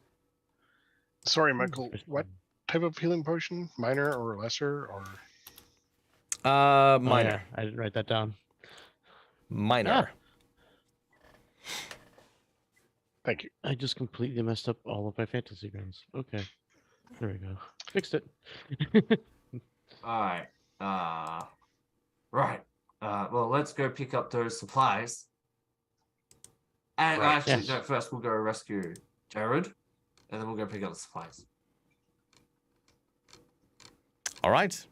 C: Sorry, Michael. What type of healing potion? Minor or lesser or?
B: Oh,
A: Minor.
B: yeah, I didn't write that down.
A: Minor.
C: Thank you.
B: I just completely messed up all of my fantasy grounds. Okay, there we go. Fixed it.
D: All right. Right. Well, let's go pick up those supplies. And
C: Right.
D: actually,
B: Yes.
D: no, first we'll go rescue Jared, and then we'll go pick up the supplies.
A: All right.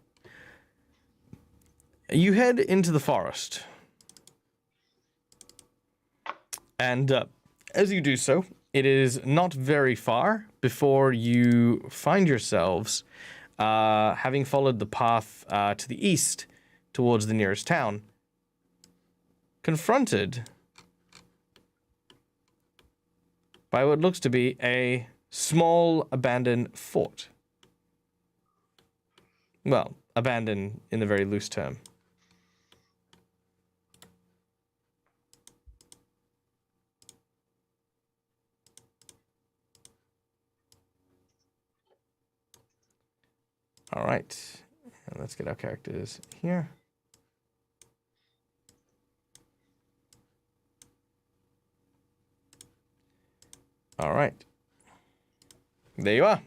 A: You head into the forest. And as you do so, it is not very far before you find yourselves, having followed the path to the east towards the nearest town, confronted by what looks to be a small abandoned fort. Well, abandoned in the very loose term. All right, and let's get our characters here. All right, there you are.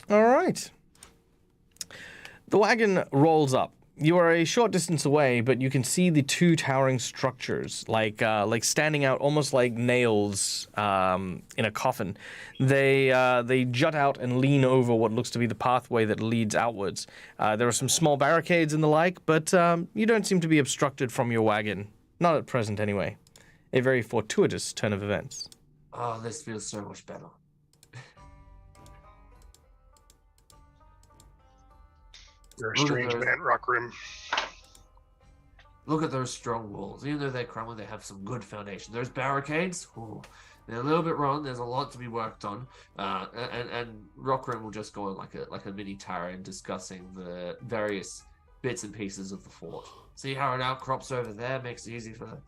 A: All right. The wagon rolls up. You are a short distance away, but you can see the two towering structures, like standing out, almost like nails in a coffin. They jut out and lean over what looks to be the pathway that leads outwards. There are some small barricades and the like, but you don't seem to be obstructed from your wagon. Not at present, anyway. A very fortuitous turn of events.
D: Oh, this feels so much better.
C: You're a
D: Look at
C: strange
D: those.
C: man, Rockrim.
D: Look at those strong walls. Even though they're crumbling, they have some good foundation. Those barricades, ooh, they're a little bit wrong. There's a lot to be worked on. And Rockrim will just go on like a mini tirade discussing the various bits and pieces of the fort. See how it outcrops over there? Makes it easy for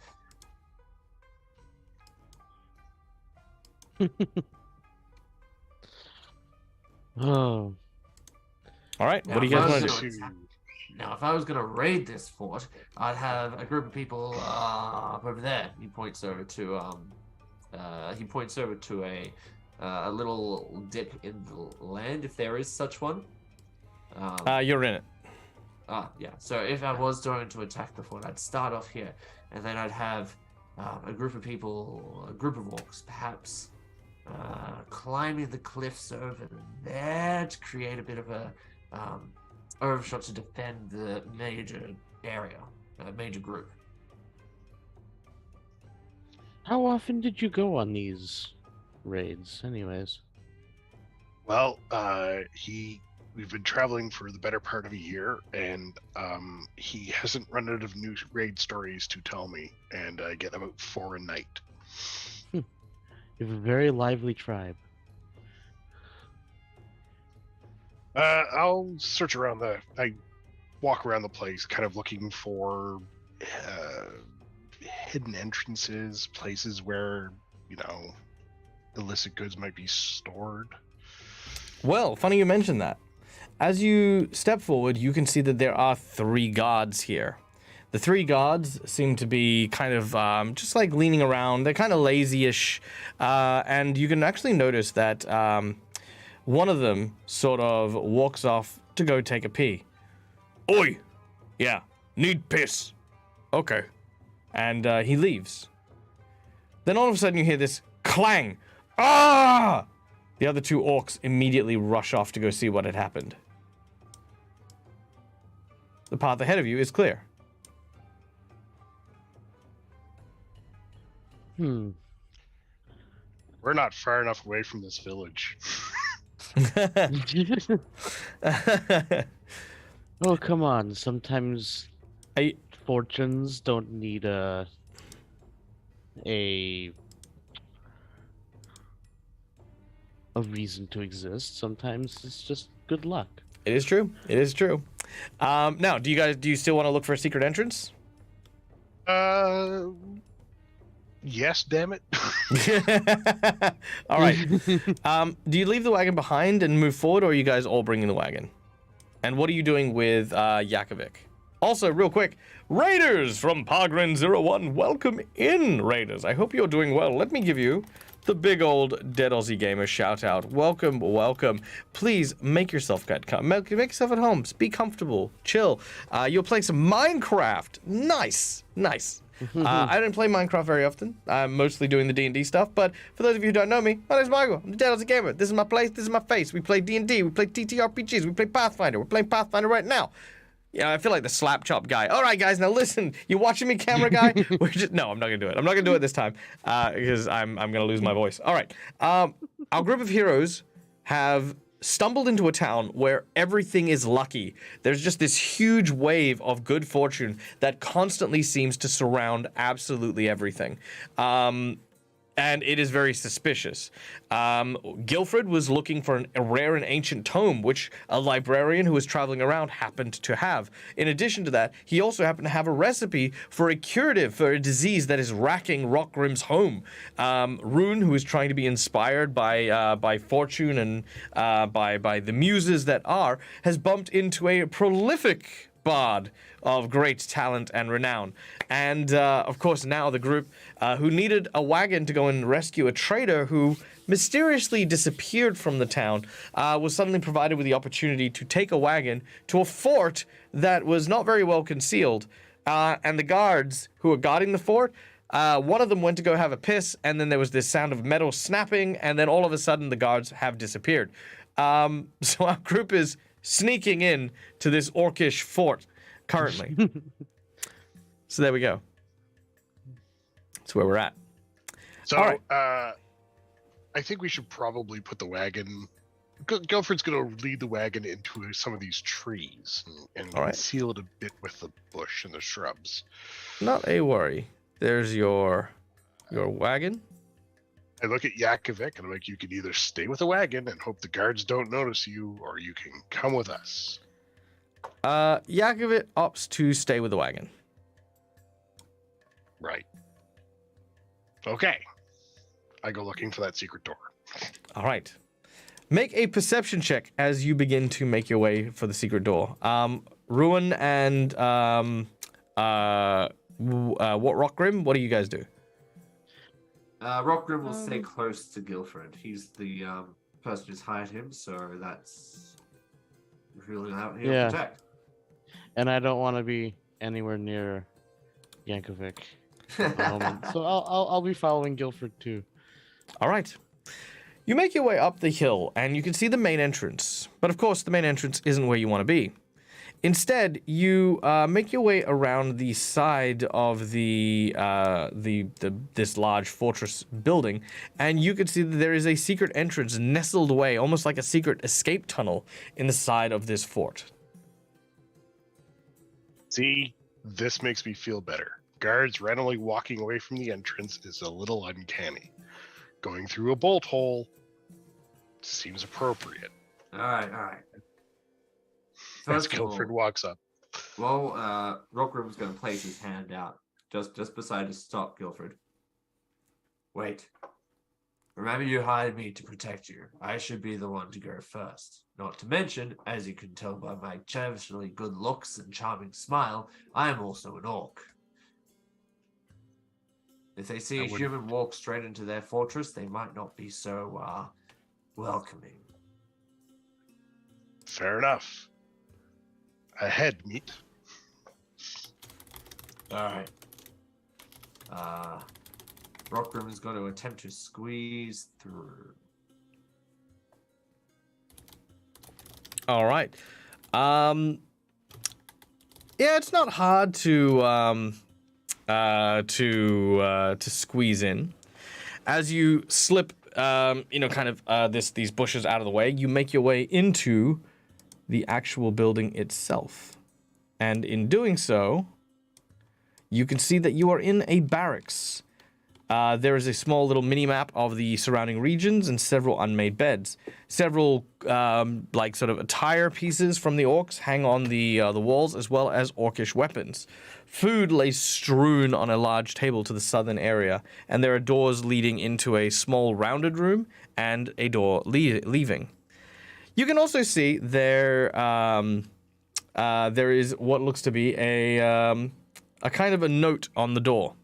D: them.
B: Oh,
A: All right,
D: Now,
A: what do you
D: if
A: guys
D: I
A: want
D: was
A: to do?
D: gonna Now, if I was going to raid this fort, I'd have a group of people up over there. He points over to a little dip in the land, if there is such one.
A: You're in it.
D: Yeah. So if I was going to attack the fort, I'd start off here, and then I'd have a group of people, a group of orcs, perhaps, climbing the cliffs over there to create a bit of a overshot to defend the major area, major group.
B: how often did you go on these raids, anyways?
C: Well, we've been traveling for the better part of a year, and he hasn't run out of new raid stories to tell me, and I get about 4 a night.
B: You have a very lively tribe.
C: I'll search around I walk around the place, kind of looking for hidden entrances, places where, illicit goods might be stored.
A: Well, funny you mention that. As you step forward, you can see that there are 3 guards here. The 3 guards seem to be kind of just like leaning around. They're kind of lazy-ish. And you can actually notice that one of them sort of walks off to go take a pee. Oi! Yeah, need piss. Okay. And he leaves. Then all of a sudden you hear this clang. Ah! The other 2 orcs immediately rush off to go see what had happened. The path ahead of you is clear.
B: Hmm.
C: We're not far enough away from this village.
B: Oh, come on. Sometimes
A: I-
B: fortunes don't need a reason to exist. Sometimes it's just good luck.
A: It is true. It is true. Now, do you still want to look for a secret entrance?
C: Yes, damn it.
A: All right. Do you leave the wagon behind and move forward, or are you guys all bringing the wagon? And what are you doing with Yakovic? Also, real quick, Raiders from Pogren01, welcome in, Raiders. I hope you're doing well. Let me give you the big old Dead Aussie Gamer shout out. Welcome, welcome. Please make yourself make yourself at home. Be comfortable, chill. You're playing some Minecraft. Nice, nice. I don't play Minecraft very often. I'm mostly doing the D&D stuff, but for those of you who don't know me, my name's Michael. I'm the Dead Aussie Gamer. This is my place, this is my face. We play D&D, we play TTRPGs, we play Pathfinder. We're playing Pathfinder right now. Yeah, I feel like the slap chop guy. All right, guys, now listen. You watching me, camera guy? No, I'm not gonna do it. I'm not gonna do it this time because I'm gonna lose my voice. All right, our group of heroes have stumbled into a town where everything is lucky. There's just this huge wave of good fortune that constantly seems to surround absolutely everything. And it is very suspicious. Guilfred was looking for a rare and ancient tome, which a librarian who was traveling around happened to have. In addition to that, he also happened to have a recipe for a curative for a disease that is racking Rockgrim's home. Rune, who is trying to be inspired by fortune and by the muses that are, has bumped into a prolific bard of great talent and renown. And, of course, now the group who needed a wagon to go and rescue a trader who mysteriously disappeared from the town was suddenly provided with the opportunity to take a wagon to a fort that was not very well concealed. And the guards who were guarding the fort, one of them went to go have a piss, and then there was this sound of metal snapping, and then all of a sudden the guards have disappeared. So our group is sneaking in to this orcish fort currently. So there we go. That's where we're at.
C: So,
A: All right.
C: I think we should probably put the wagon. Guilfred's going to lead the wagon into some of these trees and
A: All right.
C: conceal it a bit with the bush and the shrubs.
A: Not a worry. There's your wagon.
C: I look at Yakovic and I'm like, you can either stay with the wagon and hope the guards don't notice you, or you can come with us.
A: Yakovic opts to stay with the wagon.
C: Right. Okay. I go looking for that secret door.
A: All right. Make a perception check as you begin to make your way for the secret door. Ruin and Rockgrim, what do you guys do?
D: Rockgrim will stay close to Guilfred. He's the person who's hired him, so that's really out here to protect.
B: And I don't want to be anywhere near Yankovic at the moment. So I'll be following Guilfred too.
A: All right. You make your way up the hill, and you can see the main entrance. But of course, the main entrance isn't where you want to be. Instead, you make your way around the side of this large fortress building, and you can see that there is a secret entrance nestled away, almost like a secret escape tunnel in the side of this fort.
C: See, this makes me feel better. Guards randomly walking away from the entrance is a little uncanny. Going through a bolt hole seems appropriate.
D: All right.
C: As Guilfred walks up.
D: Well, Rockgrim's going to place his hand out just beside to stop Guilfred. Wait. Remember, you hired me to protect you. I should be the one to go first. Not to mention, as you can tell by my ravishingly good looks and charming smile, I am also an orc. If they see a human walk straight into their fortress, they might not be so welcoming.
C: Fair enough. Ahead, meat.
D: Alright. Rockgrim is going to attempt to squeeze through.
A: All right. Yeah, it's not hard to squeeze in. As you slip, these bushes out of the way, you make your way into the actual building itself. And in doing so, you can see that you are in a barracks. There is a small little mini map of the surrounding regions and several unmade beds. Several like sort of attire pieces from the orcs hang on the walls, as well as orcish weapons. Food lays strewn on a large table to the southern area, and there are doors leading into a small rounded room and a door leaving. You can also see there is what looks to be a kind of a note on the door.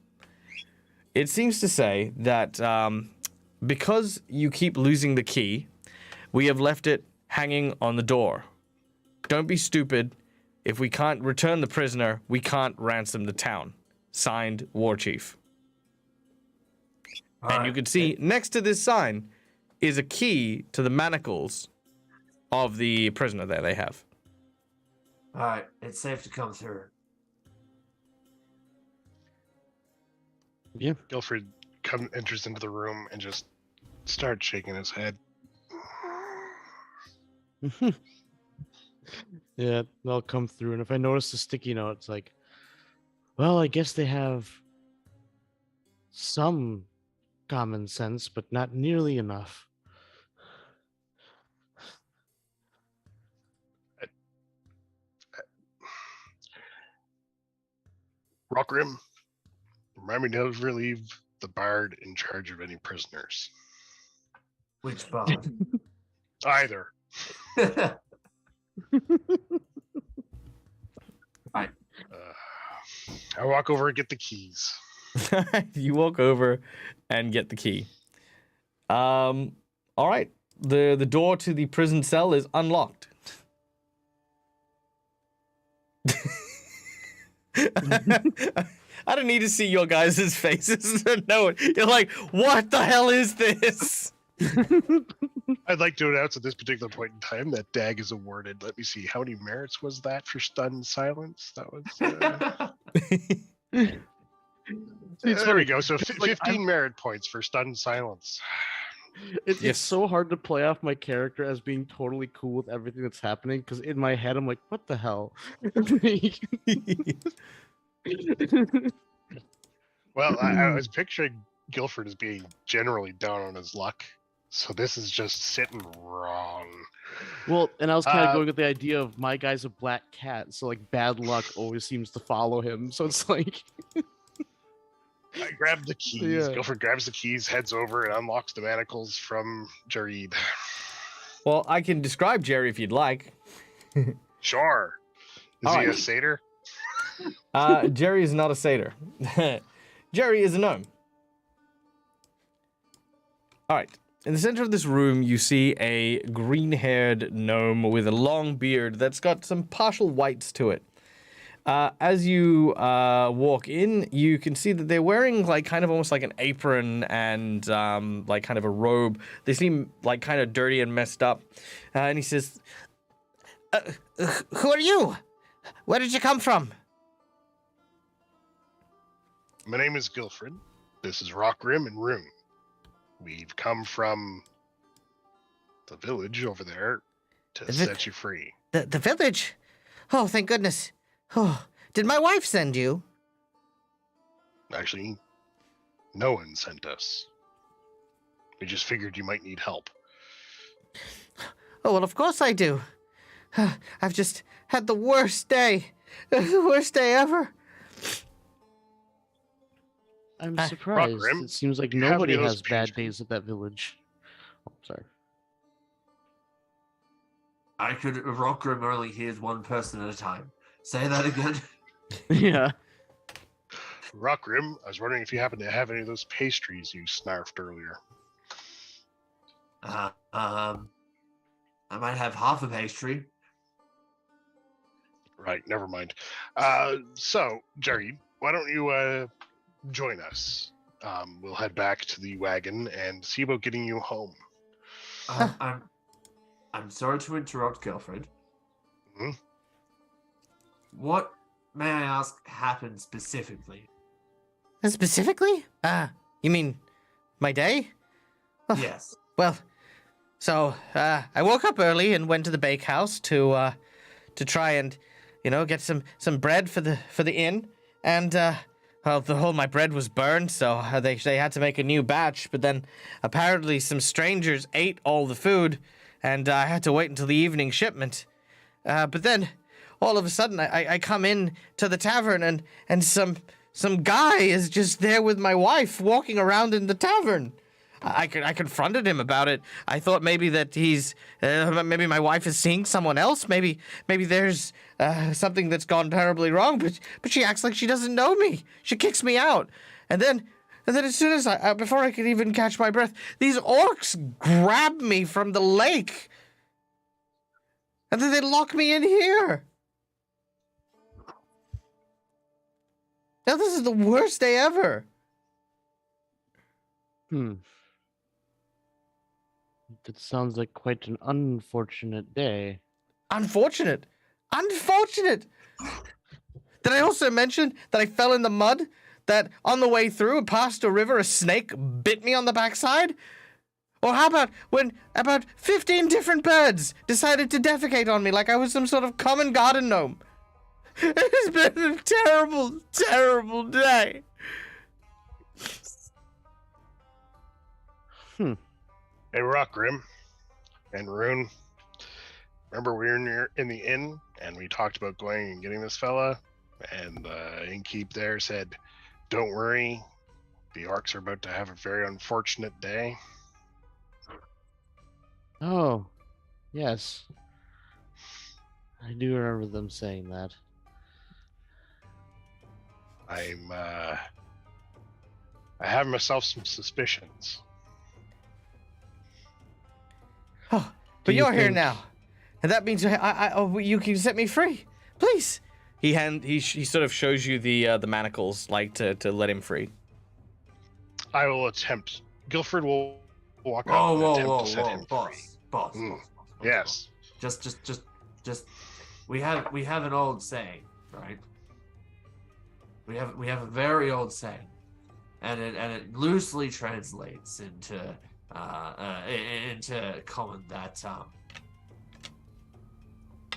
A: It seems to say that because you keep losing the key, we have left it hanging on the door. Don't be stupid. If we can't return the prisoner, we can't ransom the town. Signed, War Chief. And you can see next to this sign is a key to the manacles of the prisoner that they have.
D: All right, it's safe to come through.
B: Yeah.
C: Guilford enters into the room and just starts shaking his head.
B: Yeah, they'll come through, and if I notice the sticky note, it's like, well, I guess they have some common sense, but not nearly enough.
C: Rockrim, remind me to relieve the bard in charge of any prisoners.
D: Which bard?
C: Either. I walk over and get the keys.
A: You walk over and get the key. All right. The door to the prison cell is unlocked. I don't need to see your guys' faces to know it. You're like, what the hell is this?
C: I'd like to announce at this particular point in time that Dag is awarded. Let me see, how many merits was that for stunned silence? That was. There we go. So 15 merit points for stunned silence.
B: It's so hard to play off my character as being totally cool with everything that's happening, because in my head I'm like, what the hell?
C: Well, I was picturing Guilford as being generally down on his luck. So this is just sitting wrong.
B: Well, and I was kind of going with the idea of my guy's a black cat, so like bad luck always seems to follow him. So it's like
C: I grab the keys.
B: Yeah.
C: Guilford grabs the keys, heads over, and unlocks the manacles from Jareed.
A: Well, I can describe Jerry if you'd like.
C: Sure. Is
A: All
C: he
A: right.
C: a satyr?
A: Jerry is not a satyr. Jerry is a gnome. All right. In the center of this room, you see a green-haired gnome with a long beard that's got some partial whites to it. As you walk in, you can see that they're wearing like kind of almost like an apron and like kind of a robe. They seem like kind of dirty and messed up. And he says, "Who are you? Where did you come from?"
C: My name is Guilford. This is Rockrim and Rune. We've come from the village over there to set you free.
E: The village? Oh, thank goodness. Oh, did my wife send you?
C: Actually, no one sent us. We just figured you might need help.
E: Oh, well, of course I do. I've just had the worst day. The worst day ever.
B: I'm surprised.
C: Rockrim,
B: It seems like
C: do you have
B: nobody
C: any of those
B: has bad
C: page-
B: days at that village. Oh, sorry.
D: Rockrim only hears one person at a time. Say that again.
B: Yeah.
C: Rockrim, I was wondering if you happen to have any of those pastries you snarfed earlier.
D: I might have half a pastry.
C: Right, never mind. So, Jerry, why don't you join us? We'll head back to the wagon and see about getting you home.
D: I'm sorry to interrupt, Guilford.
C: Mhm.
D: What, may I ask, happened specifically?
E: Specifically? You mean my day? Oh,
D: Yes.
E: Well, so I woke up early and went to the bakehouse to try and, get some bread for the inn, and well, the whole my bread was burned, so they had to make a new batch. But then apparently some strangers ate all the food, and I had to wait until the evening shipment. But then all of a sudden I come in to the tavern and some guy is just there with my wife walking around in the tavern. I confronted him about it. I thought maybe that maybe my wife is seeing someone else. Maybe there's something that's gone terribly wrong. But she acts like she doesn't know me. She kicks me out, and then as soon as before I could even catch my breath, these orcs grab me from the lake, and then they lock me in here. Now this is the worst day ever.
B: That sounds like quite an unfortunate day.
E: Unfortunate. Did I also mention that I fell in the mud? That on the way through, past a river, a snake bit me on the backside? Or how about when about 15 different birds decided to defecate on me like I was some sort of common garden gnome? It's been a terrible, terrible day.
C: Hey, Rockgrim and Rune. Remember we were in the inn and we talked about going and getting this fella, and the innkeep there said, "Don't worry, the orcs are about to have a very unfortunate day."
B: Oh, yes. I do remember them saying that.
C: I have myself some suspicions.
E: Oh,
B: Do
E: but
B: you
E: you're here
B: think-
E: now, and that means you can set me free, please.
A: He sort of shows you the manacles, like to let him free.
C: I will attempt. Guilford will walk up
D: Whoa,
C: and
D: whoa,
C: attempt
D: whoa,
C: to set
D: whoa,
C: him
D: boss,
C: free.
D: boss,
C: Mm,
D: boss, boss.
C: Yes.
D: Just. We have an old saying, right? We have a very old saying, and it loosely translates into common that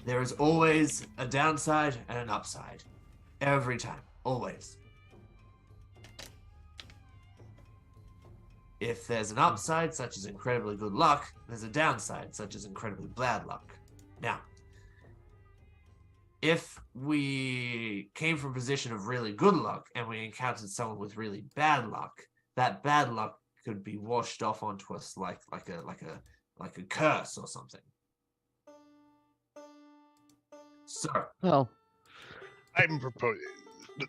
D: there is always a downside and an upside, every time, always. If there's an upside, such as incredibly good luck, there's a downside, such as incredibly bad luck. Now, if we came from a position of really good luck and we encountered someone with really bad luck, that bad luck could be washed off onto us like a curse or something. So,
B: Well,
C: I'm proposing.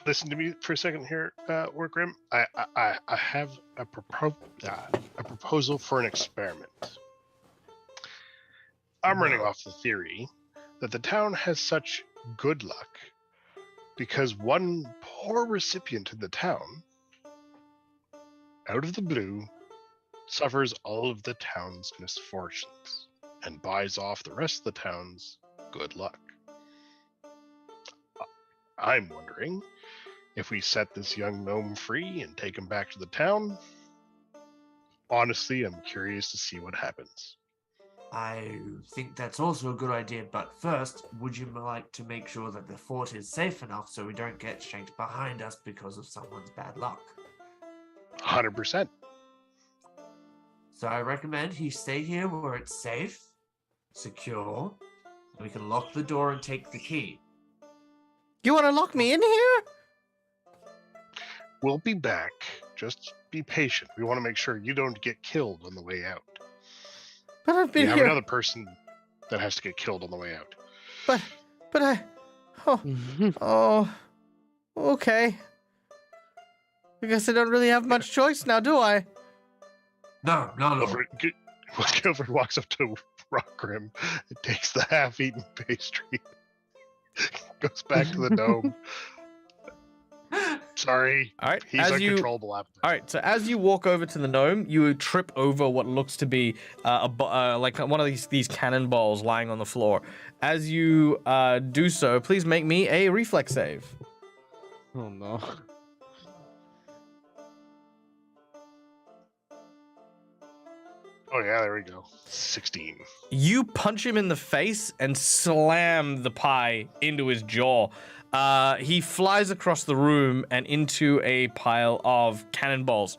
C: Listen to me for a second here, Workgrim. I have a proposal for an experiment. I'm running off the theory that the town has such good luck because one poor recipient in the town, out of the blue, suffers all of the town's misfortunes and buys off the rest of the town's good luck. I'm wondering if we set this young gnome free and take him back to the town. Honestly, I'm curious to see what happens.
D: I think that's also a good idea, but first, would you like to make sure that the fort is safe enough so we don't get shanked behind us because of someone's bad luck?
C: 100%.
D: So I recommend he stay here where it's safe, secure, and we can lock the door and take the key.
E: You want to lock me in here?
C: We'll be back. Just be patient. We want to make sure you don't get killed on the way out.
E: But I've
C: We
E: been
C: have
E: here.
C: another person that has to get killed on the way out.
E: But I. Oh. Okay. I guess I don't really have much choice now, do I?
D: No.
C: Guilford walks up to Rockgrim and takes the half-eaten pastry. Goes back to the dome. Sorry.
A: All right.
C: He's uncontrollable after.
A: All right, so as you walk over to the gnome, you trip over what looks to be like one of these cannonballs lying on the floor. As you do so, please make me a reflex save.
B: Oh no.
C: Oh yeah, there we go. 16.
A: You punch him in the face and slam the pie into his jaw. He flies across the room and into a pile of cannonballs.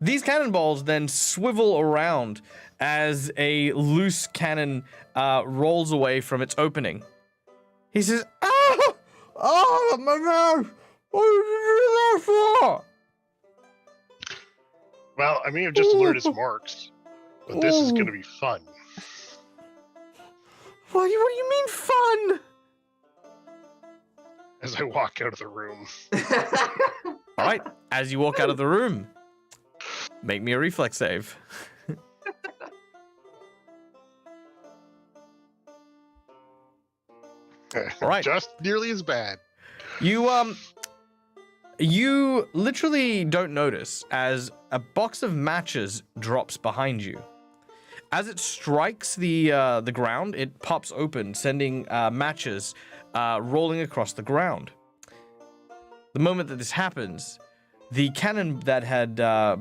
A: These cannonballs then swivel around as a loose cannon rolls away from its opening. He says, "Oh, oh my God! What did you do that for?"
C: Well, I may have just learned his marks, but this is going to be fun.
A: What do you mean fun?
C: As I walk out of the room.
A: All right, as you walk out of the room, make me a reflex save. All right.
C: Just nearly as bad.
A: You literally don't notice as a box of matches drops behind you. As it strikes the ground, it pops open, sending matches rolling across the ground. The moment that this happens, the cannon that had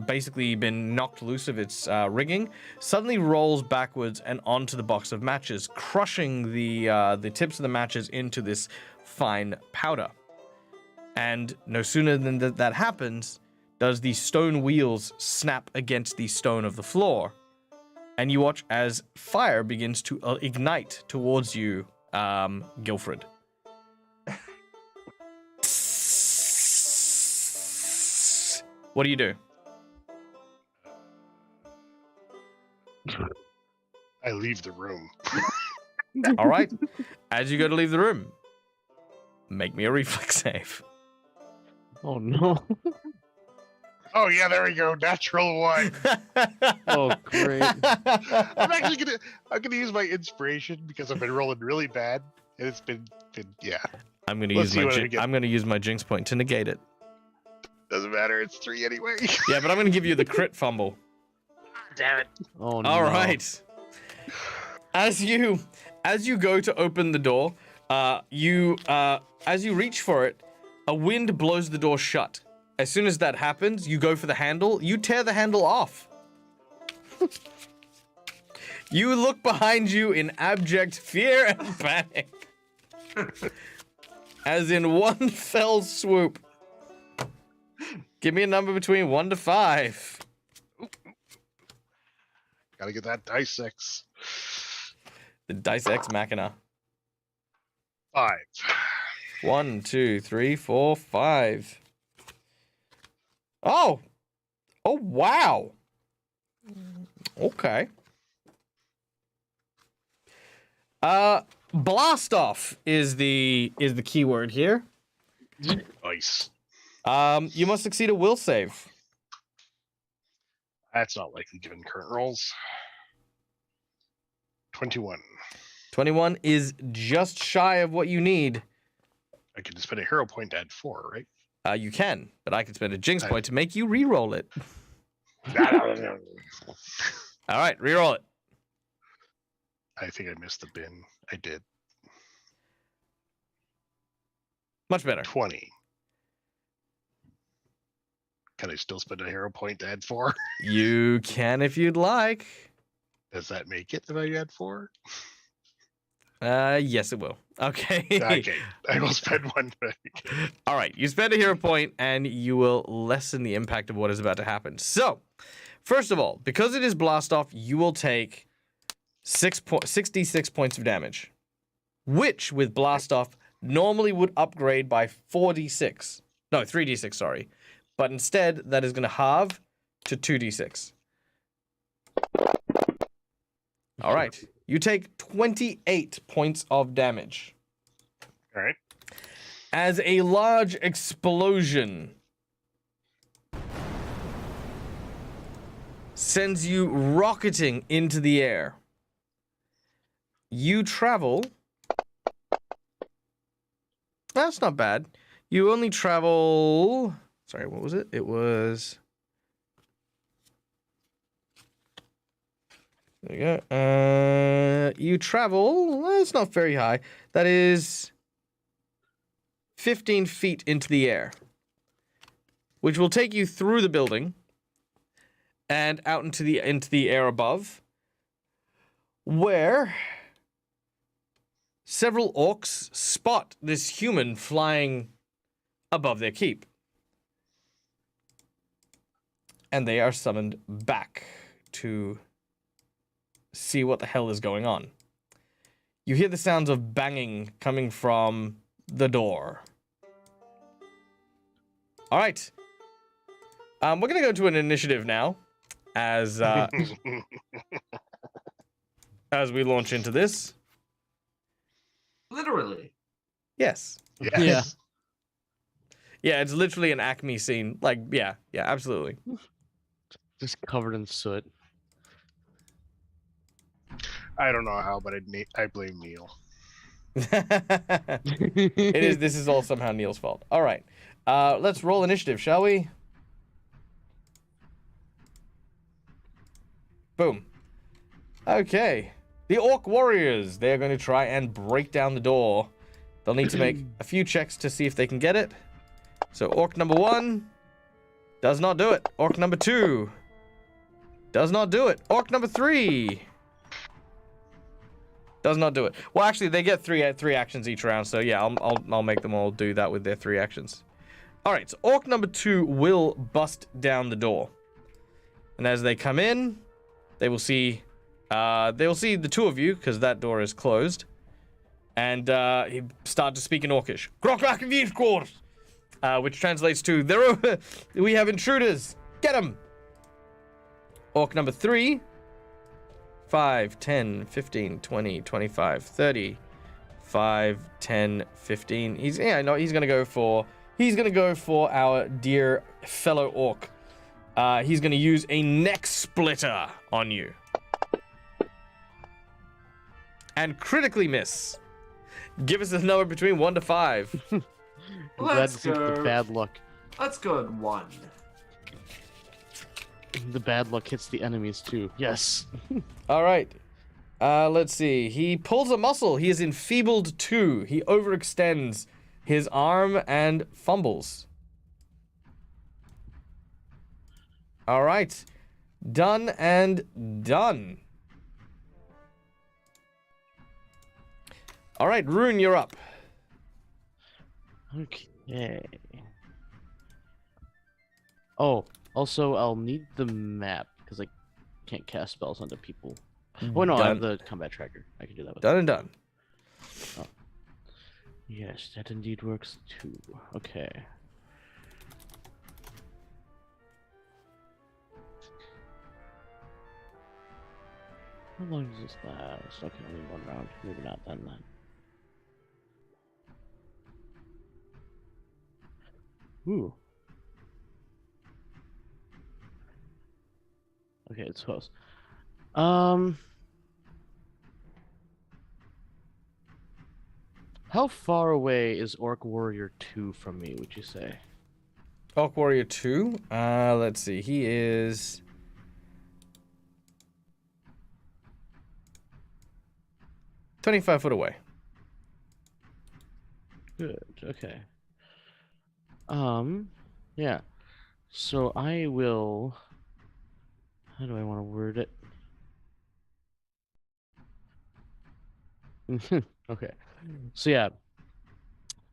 A: basically been knocked loose of its rigging suddenly rolls backwards and onto the box of matches, crushing the tips of the matches into this fine powder. And no sooner than that happens, does the stone wheels snap against the stone of the floor, and you watch as fire begins to ignite towards you, Guilfred. What do you do?
C: I leave the room.
A: All right. As you go to leave the room, make me a reflex save.
B: Oh no.
C: Oh yeah, there we go. Natural one.
B: Oh great.
C: I'm gonna use my inspiration because I've been rolling really bad, and it's been yeah.
A: I'm gonna
C: Let's see what I get.
A: I'm gonna use my jinx point to negate it.
C: Doesn't matter. It's 3 anyway.
A: Yeah, but I'm gonna give you the crit fumble.
C: Damn it.
B: Oh no.
A: All right. As you go to open the door, as you reach for it, a wind blows the door shut. As soon as that happens, you go for the handle. You tear the handle off. You look behind you in abject fear and panic. As in one fell swoop. Give me a number between 1 to 5.
C: Gotta get that dice 6.
A: The Dice Ex Machina.
C: 5.
A: 1, 2, 3, 4, 5. Oh! Oh, wow! Okay. Blast off is the keyword here.
C: Nice.
A: You must succeed a will save.
C: That's not likely given current rolls. 21.
A: 21 is just shy of what you need.
C: I can spend a hero point to add 4, right?
A: You can, but I can spend a jinx point to make you re-roll it. All right, re-roll it.
C: I think I missed the bin. I did.
A: Much better.
C: 20. Can I still spend a hero point to add 4?
A: You can if you'd like.
C: Does that make it if I add 4?
A: Yes, it will. Okay.
C: Okay. I will spend 1.
A: All right. You spend a hero point, and you will lessen the impact of what is about to happen. So, first of all, because it is blast off, you will take 66 points of damage, which with blast off normally would upgrade by 4d6. No, 3d6. Sorry, but instead that is going to halve to 2d6. All right. You take 28 points of damage.
C: All right.
A: As a large explosion sends you rocketing into the air. You travel... That's not bad. You only travel... Sorry, what was it? It was... There you go. You travel... Well, it's not very high. That is 15 feet into the air, which will take you through the building and out into the air above, where several orcs spot this human flying above their keep. And they are summoned back to see what the hell is going on. You hear the sounds of banging coming from the door. All right. We're going to go to an initiative now as as we launch into this.
D: Literally.
A: Yes.
C: Yes.
A: Yeah, it's literally an Acme scene. Like, yeah, absolutely.
B: Just covered in soot.
C: I don't know how, but I blame Neil.
A: It is. This is all somehow Neil's fault. All right. Let's roll initiative, shall we? Boom. Okay. The Orc Warriors. They're going to try and break down the door. They'll need to make a few checks to see if they can get it. So Orc number 1 does not do it. Orc number 2 does not do it. Orc number 3 does not do it. Well, actually, they get three actions each round. So yeah, I'll make them all do that with their 3 actions. All right. So Orc number 2 will bust down the door, and as they come in, they will see the 2 of you because that door is closed, and he start to speak in Orcish. Which translates to, we have intruders. Get them. Orc number 3. 5, 10, 15, 20, 25, 30. 5, 10, 15. He's gonna go for our dear fellow orc. He's gonna use a neck splitter on you. And critically miss. Give us a number between 1 to 5.
B: I'm glad
D: Let's
B: to see the
D: go.
B: bad luck.
D: Let's go at 1.
B: The bad luck hits the enemies too. Yes.
A: All right. Let's see. He pulls a muscle. He is enfeebled 2. He overextends his arm and fumbles. All right. Done and done. All right, Rune, you're up.
B: Okay. Oh, also, I'll need the map because I can't cast spells onto people. Oh no, I have the combat tracker. I can do that with
A: Done and done.
B: Yes, that indeed works too. Okay. How long does this last? Okay, only 1 round. Maybe not then. Ooh. Okay, it's close. How far away is Orc Warrior 2 from me, would you say?
A: Orc Warrior 2. Let's see. He is 25 foot away.
B: Good, okay. Yeah. So I will... How do I want to word it? Okay. So yeah.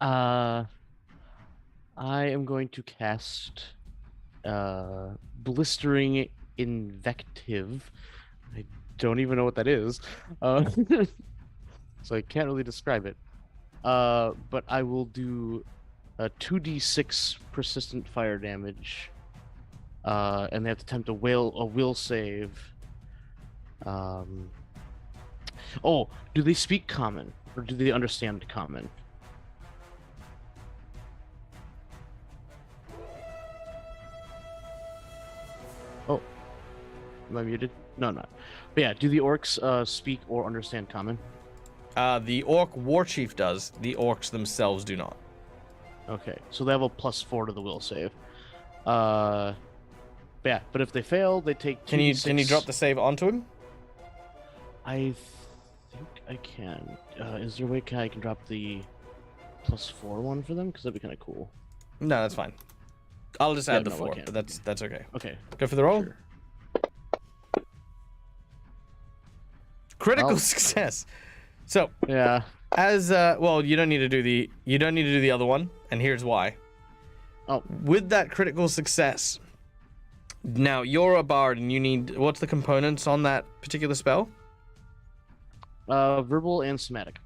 B: I am going to cast Blistering Invective. I don't even know what that is. So I can't really describe it. But I will do a 2d6 persistent fire damage. And they have to attempt a will save. Oh, do they speak common? Or do they understand common? Oh. Am I muted? No, I'm not. But yeah, do the orcs speak or understand common?
A: The Orc War Chief does. The orcs themselves do not.
B: Okay, so they have a +4 to the will save. But yeah, but if they fail, they take 2d6.
A: Can you drop the save onto him?
B: I think I can. Is there a way I can drop the +4 one for them? Because that'd be kind of cool.
A: No, that's fine. I'll just add the
B: no, I
A: 4,
B: can't.
A: but that's okay.
B: Okay.
A: Go for the roll.
B: Sure.
A: Critical
B: Well,
A: success. So
B: Yeah.
A: Well, you don't need to do the other one, and here's why.
B: Oh.
A: With that critical success, now you're a bard, and you need, what's the components on that particular spell?
B: Verbal and somatic.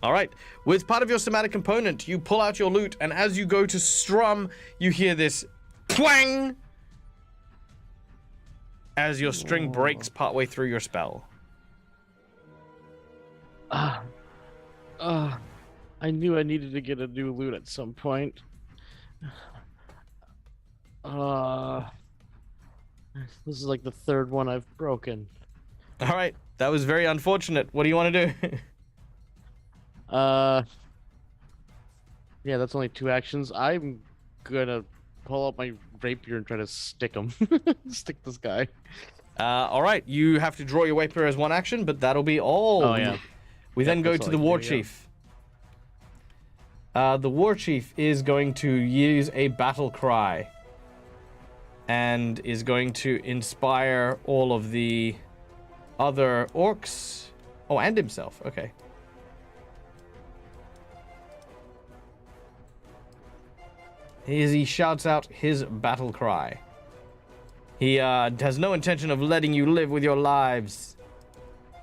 A: All right. With part of your somatic component, you pull out your lute, and as you go to strum, you hear this twang as your string breaks partway through your spell.
B: I knew I needed to get a new lute at some point. This is like the third one I've broken.
A: All right. That was very unfortunate. What do you want to do?
B: Yeah, that's only 2 actions. I'm gonna pull out my rapier and try to stick him. Stick this guy.
A: All right. You have to draw your rapier as one action, but that'll be all.
B: Oh, yeah.
A: We then go
B: that's
A: to
B: all
A: the
B: I
A: war
B: can do,
A: chief. The war chief is going to use a battle cry and is going to inspire all of the other orcs. Oh, and himself. Okay. He shouts out his battle cry. He has no intention of letting you live with your lives.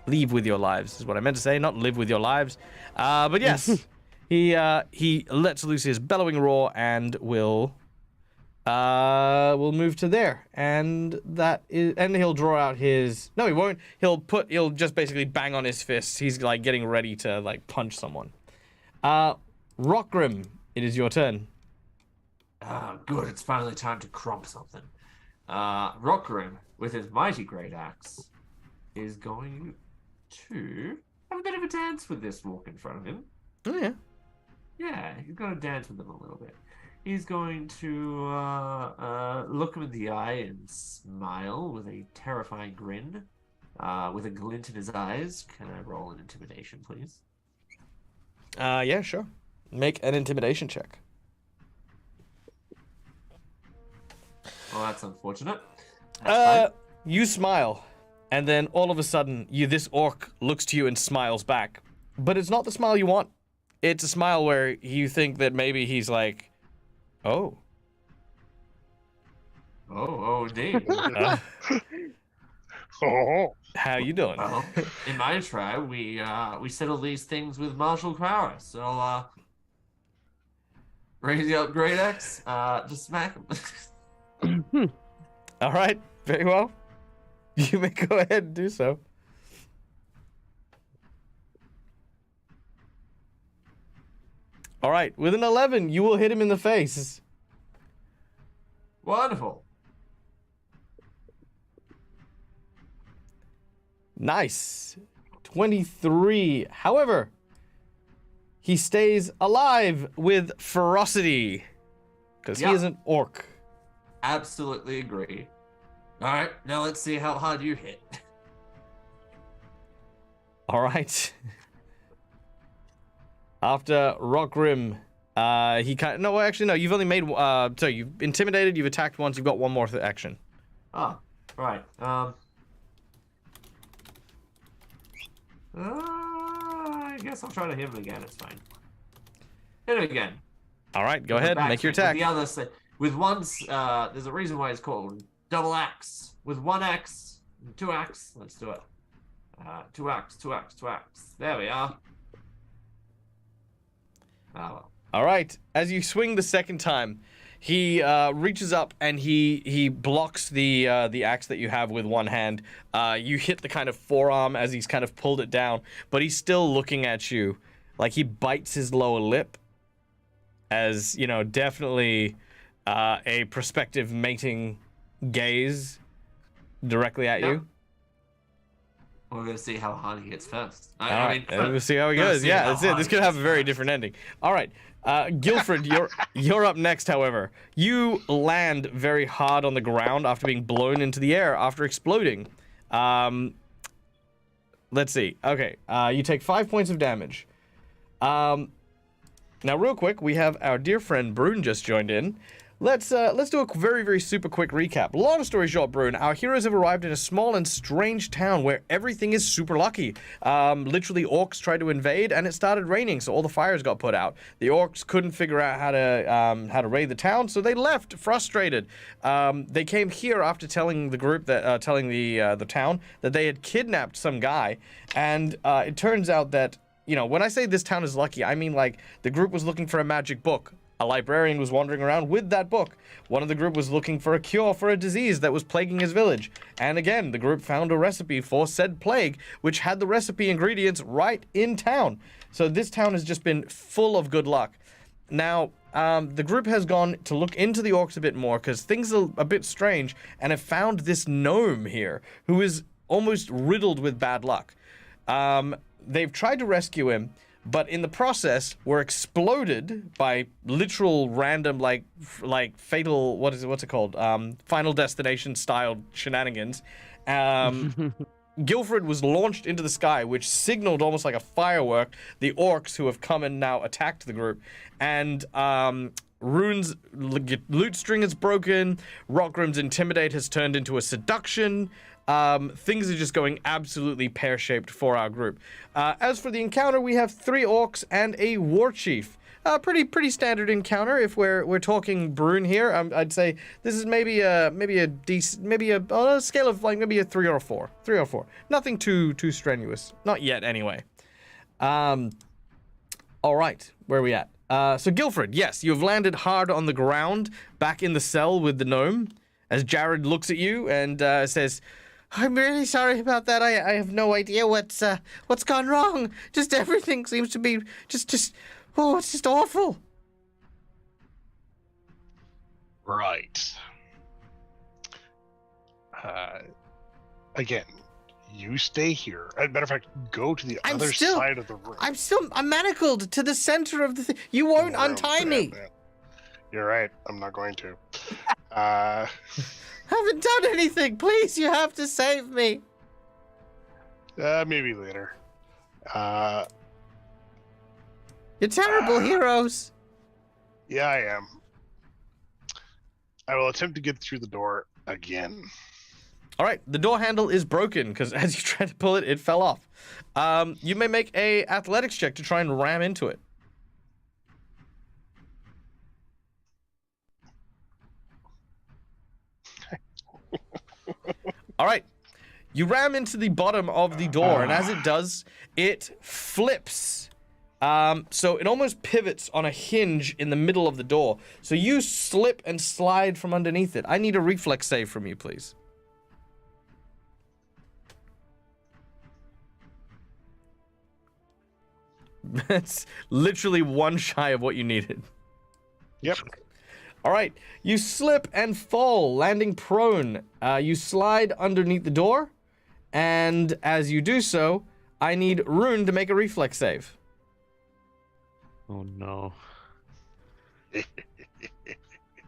A: Leave with your lives is what I meant to say, not live with your lives. But yes, he lets loose his bellowing roar and will move to there, and he'll draw out his. No, he won't. He'll just basically bang on his fists. He's like getting ready to like punch someone. Rockgrim, it is your turn.
D: Good, it's finally time to crump something. Rockgrim, with his mighty great axe, is going to have a bit of a dance with this walk in front of him.
A: Oh yeah.
D: Yeah, he's going to dance with him a little bit. He's going to look him in the eye and smile with a terrifying grin, with a glint in his eyes. Can I roll an intimidation, please?
A: Yeah, sure. Make an intimidation check.
D: Well, that's unfortunate. That's fine.
A: You smile, and then all of a sudden, this orc looks to you and smiles back. But it's not the smile you want. It's a smile where you think that maybe he's like, oh.
D: Oh, indeed.
C: Oh,
A: How you doing?
D: Well, in my tribe, we settle these things with martial prowess. So, raise the up great axe, just smack him.
A: All right, very well. You may go ahead and do so. All right, with an 11, you will hit him in the face.
D: Wonderful.
A: Nice. 23. However, he stays alive with ferocity because he is an orc.
D: Absolutely agree. All right, now let's see how hard you hit.
A: All right. After Rockgrim, he kind of, no, actually no. You've only made so you've intimidated, you've attacked once, you've got one more action.
D: Ah, right. I guess I'll try to hit him again. It's fine. Hit him again.
A: All right, go ahead, make your attack.
D: With the other side. With one, there's a reason why it's called double axe. With one axe, 2 axe. Let's do it. 2 axe, 2 axe, 2 axe. There we are. Well.
A: All right, as you swing the second time, he reaches up and he blocks the axe that you have with one hand. You hit the kind of forearm as he's kind of pulled it down, but he's still looking at you, like he bites his lower lip, as you know, definitely a prospective mating gaze directly at you.
D: We're gonna see how hard he hits first.
A: All right, we'll see how he goes. Yeah, that's it. This could have a very different ending. All right, Guilfred, you're up next. However, you land very hard on the ground after being blown into the air after exploding. Let's see. Okay, you take 5 points of damage. Now, real quick, we have our dear friend Brune just joined in. let's do a very, very super quick recap. Long story short, Brune, our heroes have arrived in a small and strange town where everything is super lucky. Literally, orcs tried to invade, and it started raining, so all the fires got put out. The orcs couldn't figure out how to raid the town, so they left frustrated. They came here after telling the group that telling the town that they had kidnapped some guy, and it turns out that, you know, when I say this town is lucky, I mean, like, the group was looking for a magic book. A librarian was wandering around with that book. One of the group was looking for a cure for a disease that was plaguing his village. And again, the group found a recipe for said plague, which had the recipe ingredients right in town. So this town has just been full of good luck. Now, the group has gone to look into the orcs a bit more because things are a bit strange, and have found this gnome here who is almost riddled with bad luck. They've tried to rescue him, but in the process were exploded by literal random like fatal, what's it called, Final Destination style shenanigans. Guilfred was launched into the sky, which signaled almost like a firework the orcs who have come and now attacked the group. And Rune's loot string is broken. Rockgrim's intimidate has turned into a seduction. Things are just going absolutely pear-shaped for our group. As for the encounter, we have 3 orcs and a war chief. Pretty standard encounter if we're talking Brune here. I'd say this is maybe a on a scale of like maybe a 3 or a 4. 3 or 4. Nothing too strenuous. Not yet, anyway. All right, where are we at? So Guilfred, yes, you have landed hard on the ground, back in the cell with the gnome. As Jared looks at you and says, "I'm really sorry about that. I have no idea what's gone wrong. Just everything seems to be just oh, it's just awful."
C: Right. Again, you stay here. As a matter of fact, go to the other side of the room.
E: I'm manacled to the center of the thing. You won't untie me.
C: Yeah. You're right. I'm not going to.
E: Haven't done anything. Please, you have to save me.
C: Maybe later.
E: You're terrible heroes.
C: Yeah, I am. I will attempt to get through the door again.
A: All right, the door handle is broken because as you tried to pull it, it fell off. You may make a athletics check to try and ram into it. All right, you ram into the bottom of the door, and as it does, it flips. So it almost pivots on a hinge in the middle of the door. So you slip and slide from underneath it. I need a reflex save from you, please. That's literally one shy of what you needed.
C: Yep.
A: All right, you slip and fall, landing prone. You slide underneath the door, and as you do so, I need Rune to make a reflex save.
B: Oh no.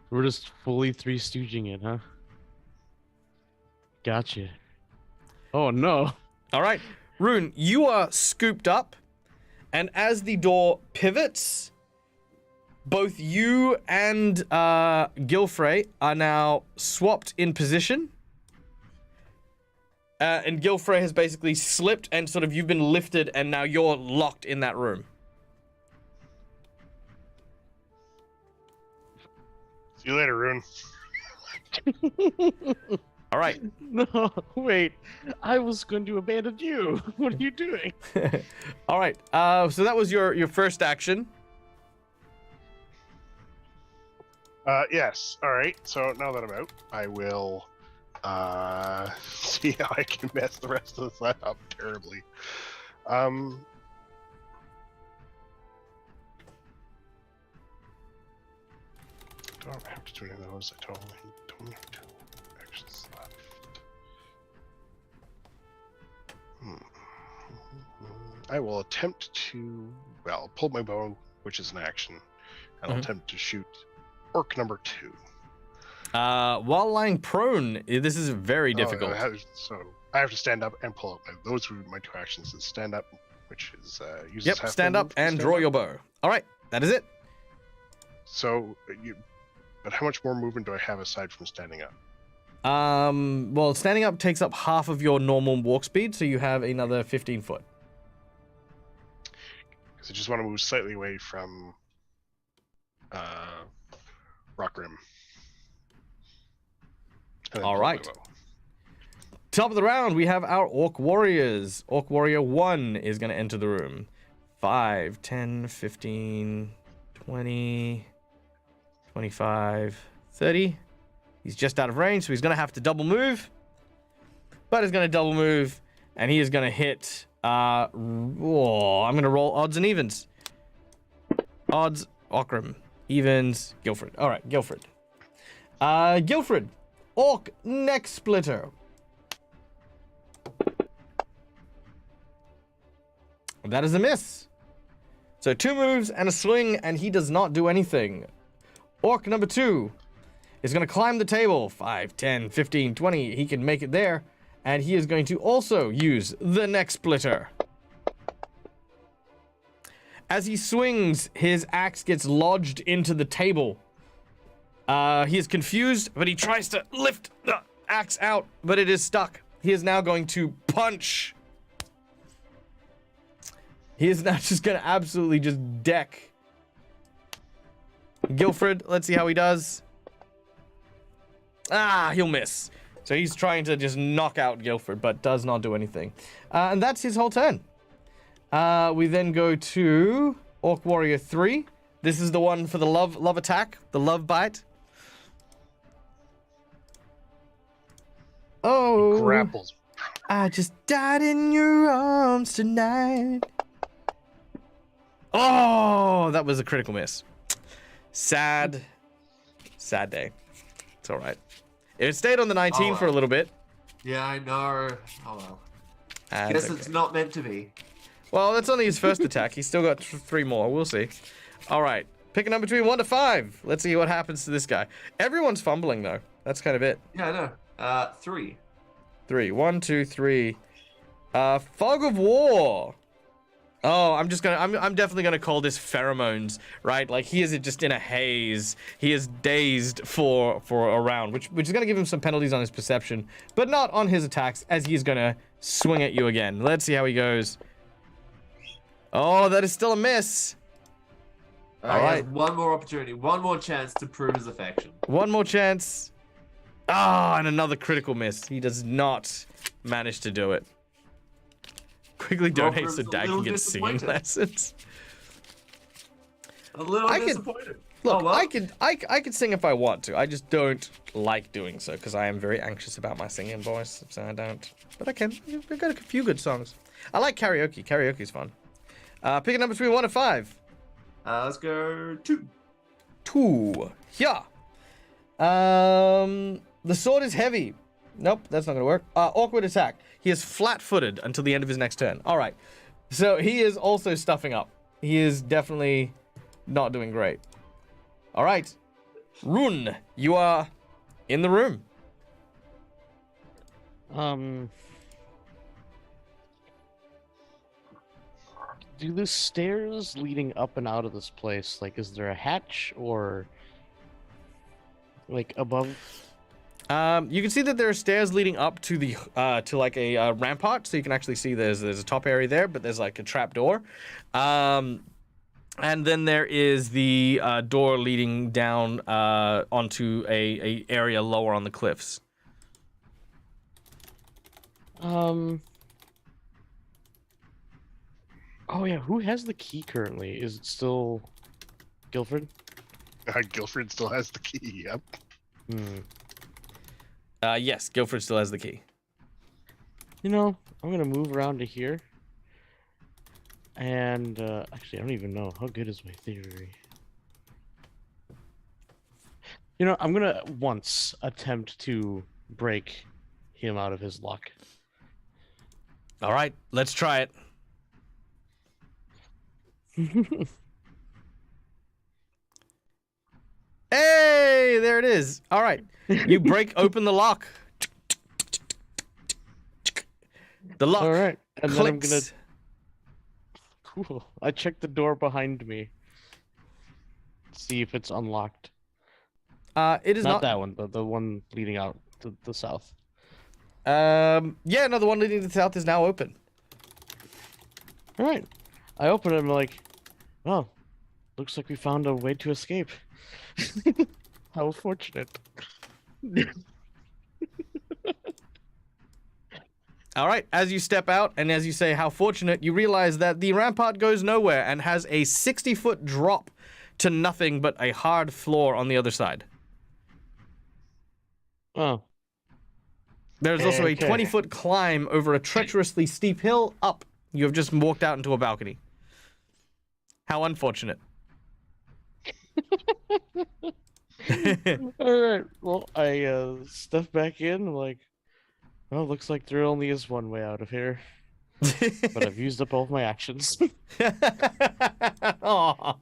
B: We're just fully Three Stooging it, huh? Gotcha. Oh no.
A: All right, Rune, you are scooped up, and as the door pivots, both you and Gilfrey are now swapped in position. And Gilfrey has basically slipped and sort of you've been lifted and now you're locked in that room.
C: See you later, Rune.
A: All right.
B: No, wait. I was going to abandon you. What are you doing?
A: All right. So that was your first action.
C: Yes. All right. So now that I'm out, I will see how I can mess the rest of the up terribly. Don't have to do any of those. I don't have 2 actions left. I will attempt to, pull my bow, which is an action, and I'll attempt to shoot orc number 2.
A: While lying prone, this is very difficult.
C: So I have to stand up and pull out. Those are my 2 actions: is stand up, which is uses
A: Yep, stand up and draw your bow. All right, that is it.
C: So But how much more movement do I have aside from standing up?
A: Well, standing up takes up half of your normal walk speed, so you have another 15 foot.
C: Because I just want to move slightly away from Rock Rim.
A: All right. Top of the round, we have our Orc Warriors. Orc Warrior 1 is going to enter the room. 5, 10, 15, 20, 25, 30. He's just out of range, so he's going to have to double move. But he's going to double move, and he is going to hit... I'm going to roll odds and evens. Odds, Orcrim. Evens, Guilfred. All right, Guilfred. Guilfred. Orc neck splitter. That is a miss. So 2 moves and a swing, and he does not do anything. Orc number 2 is going to climb the table. 5, 10, 15, 20. He can make it there. And he is going to also use the neck splitter. As he swings, his axe gets lodged into the table. He is confused, but he tries to lift the axe out, but it is stuck. He is now going to punch. He is now just going to absolutely just deck Guilfred. Let's see how he does. He'll miss. So he's trying to just knock out Guilfred, but does not do anything. And that's his whole turn. We then go to Orc Warrior 3. This is the one for the love attack, the love bite. Oh.
C: He grapples.
A: I just died in your arms tonight. Oh, that was a critical miss. Sad day. It's all right. It stayed on the 19 for a little bit.
D: Yeah, I know. Oh well.
A: Guess
D: it's not meant to be.
A: Well, that's only his first attack. He's still got 3 more. We'll see. All right. Pick a number between 1 to 5. Let's see what happens to this guy. Everyone's fumbling, though. That's kind of it.
D: Yeah, I know. 3.
A: 3. 1, 2, 3. Fog of War. Oh, I'm definitely gonna call this pheromones, right? Like he is just in a haze. He is dazed for a round, which is gonna give him some penalties on his perception, but not on his attacks, as he's gonna swing at you again. Let's see how he goes. Oh, that is still a miss. All right.
D: One more opportunity, one more chance to prove his affection.
A: One more chance. And another critical miss. He does not manage to do it. Quickly donate so Dad can get singing lessons.
D: A little disappointed.
A: Look, oh, well. I could sing if I want to. I just don't like doing so because I am very anxious about my singing voice, so I don't. But I can. I've got a few good songs. I like karaoke. Karaoke's fun. Pick a number between 1 and 5.
D: Let's go 2.
A: 2. Yeah. The sword is heavy. Nope, that's not gonna work. Awkward attack. He is flat-footed until the end of his next turn. All right. So he is also stuffing up. He is definitely not doing great. All right. Rune, you are in the room.
B: Do the stairs leading up and out of this place, like, is there a hatch or like above?
A: You can see that there are stairs leading up to the to like a rampart, so you can actually see there's a top area there, but there's like a trap door, and then there is the door leading down onto a area lower on the cliffs.
B: Oh yeah, who has the key currently? Is it still Guilford?
C: Guilford still has the key. Yep.
A: Yes, Guilford still has the key.
B: You know, I'm gonna move around to here. And, actually, I don't even know. How good is my theory? You know, I'm gonna once attempt to break him out of his luck.
A: All right, let's try it. Hey, there it is. All right. You break open the lock. The lock.
B: All right. And
A: clicks.
B: then I'm gonna... Cool. I check the door behind me. See if it's unlocked.
A: It is
B: Not
A: not.
B: that one, the one leading out to the south.
A: Yeah, no, the one leading to the south is now open.
B: All right. I open it and I'm like, oh, looks like we found a way to escape. How fortunate.
A: All right, as you step out and as you say how fortunate, you realize that the rampart goes nowhere and has a 60-foot drop to nothing but a hard floor on the other side.
B: Oh,
A: There's also a
C: Okay.
A: 20-foot climb over a treacherously steep hill up. You have just walked out into a balcony. How unfortunate.
B: all right. Well, I step back in. I'm like, well, looks like there only is one way out of here. But I've used up all of my actions.
A: Aw.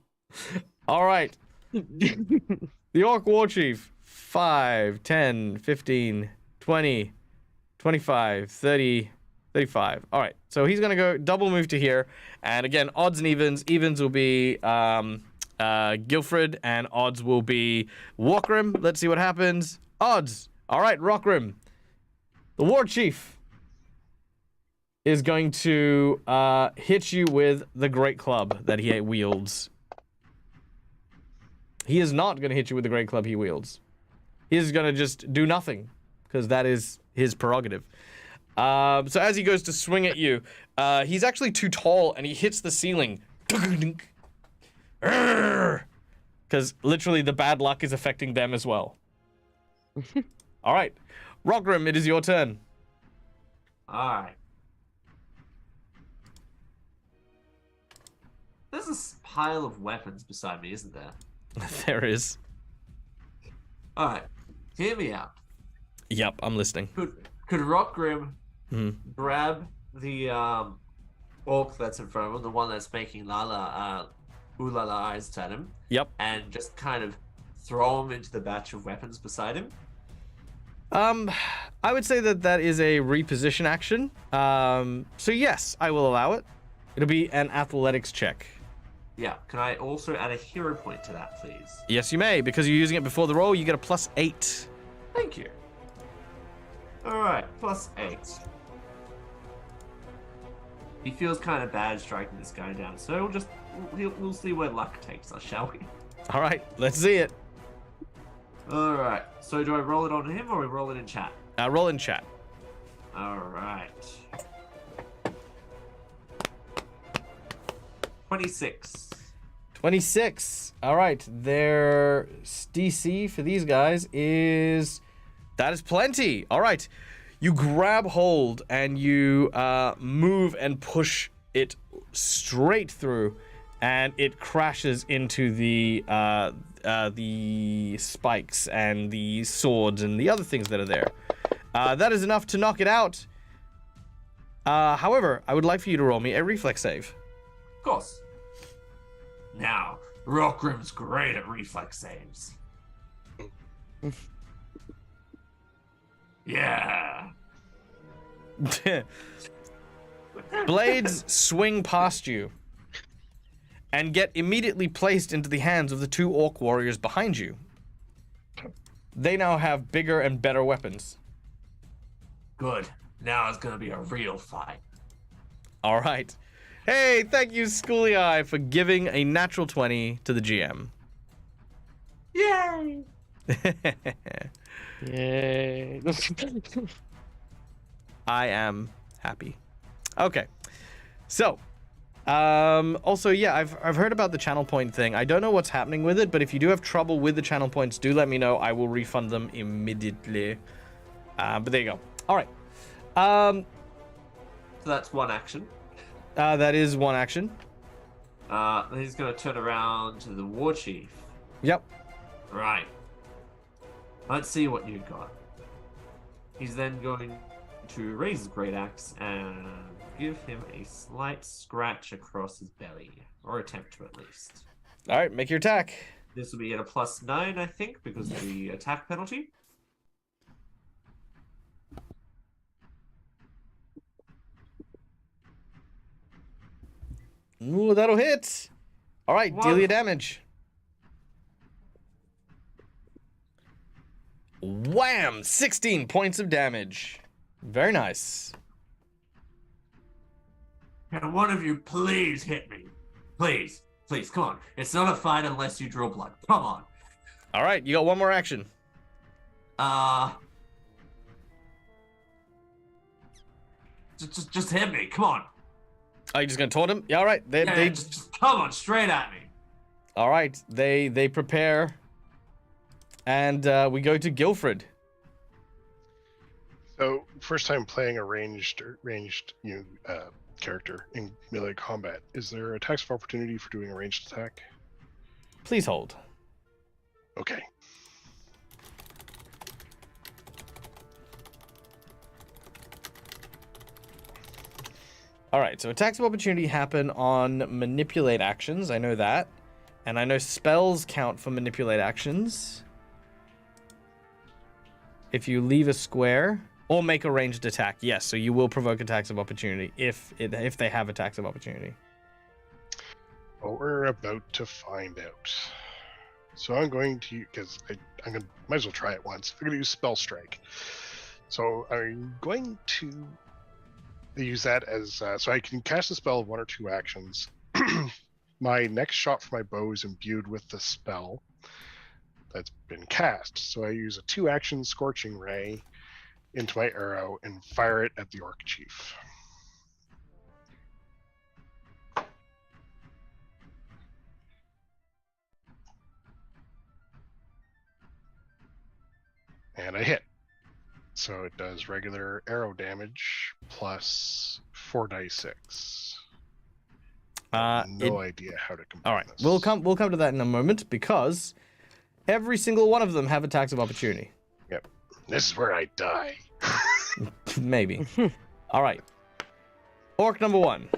A: All right. The Orc War Chief. 5, 10, 15, 20, 25, 30, 35. All right. So he's going to go double move to here. And again, odds and evens. Evens will be Guilfred, and odds will be Walkrim. Let's see what happens. Odds. All right, Rockrim. The War Chief is going to hit you with the Great Club that he wields. He is not going to hit you with the Great Club he wields. He is going to just do nothing, because that is his prerogative. So as he goes to swing at you, he's actually too tall, and he hits the ceiling. Because literally the bad luck is affecting them as well. All right. Rockrim, it is your turn.
D: Alright. There's a pile of weapons beside me, isn't there?
A: There is.
D: Alright. Hear me out.
A: Yep, I'm listening.
D: Could Rockgrim
A: Mhm.
D: grab the orc that's in front of him, the one that's making ooh la la eyes at him,
A: Yep.
D: and just kind of throw him into the batch of weapons beside him?
A: I would say that that is a reposition action. So yes, I will allow it. It'll be an athletics check.
D: Yeah. Can I also add a hero point to that, please?
A: Yes, you may. Because you're using it before the roll, you get a +8.
D: Thank you. Alright, +8. He feels kind of bad striking this guy down, so we'll see where luck takes us, shall we?
A: All right, let's see it.
D: Alright, so do I roll it on him or we roll it in chat?
A: Roll in chat.
D: Alright. 26.
A: 26. All right, their DC for these guys is... That is plenty. All right. You grab hold and you move and push it straight through, and it crashes into the spikes and the swords and the other things that are there. That is enough to knock it out. However, I would like for you to roll me a reflex save.
D: Of course. Now, Rockgrim's great at reflex saves. Yeah.
A: Blades swing past you and get immediately placed into the hands of the two orc warriors behind you. They now have bigger and better weapons.
D: Good. Now it's gonna be a real fight.
A: All right. Hey, thank you, Schooly Eye, for giving a natural 20 to the GM.
D: Yay!
B: Yay.
A: I am happy. Okay. So, also, yeah, I've heard about the channel point thing. I don't know what's happening with it, but if you do have trouble with the channel points, do let me know. I will refund them immediately. But there you go. All right.
D: So that's one action.
A: That is one action.
D: He's gonna turn around to the war chief.
A: Yep.
D: Right. Let's see what you got. He's then going to raise his great axe and give him a slight scratch across his belly, or attempt to at least.
A: All right, make your attack.
D: This will be at a +9, I think, because of the attack penalty.
A: Ooh, that'll hit. All right, deal your damage. Wham! 16 points of damage. Very nice.
D: Can one of you please hit me? Please. Please, come on. It's not a fight unless you draw blood. Come on.
A: All right, you got one more action.
D: Just hit me. Come on.
A: Are you just gonna taunt him? Yeah, all right.
D: Yeah, just come on, straight at me.
A: All right. They prepare, and we go to Guilfred.
C: So, first time playing a ranged character in melee combat. Is there attacks of opportunity for doing a ranged attack?
A: Please hold.
C: Okay.
A: All right. So attacks of opportunity happen on manipulate actions. I know that, and I know spells count for manipulate actions. If you leave a square. Or make a ranged attack. Yes, so you will provoke attacks of opportunity if they have attacks of opportunity.
C: Well, we're about to find out. So I'm going to, because might as well try it once. I'm going to use Spell Strike. So I'm going to use that as, so I can cast a spell of 1 or 2 actions. My next shot for my bow is imbued with the spell that's been cast. So I use a 2-action Scorching Ray into my arrow and fire it at the Orc Chief. And I hit. So it does regular arrow damage plus 4d6. No idea how to combine
A: all right,
C: this.
A: we'll come to that in a moment because every single one of them have attacks of opportunity.
C: Yep. This is where I die.
A: Maybe. All right. Orc number 1.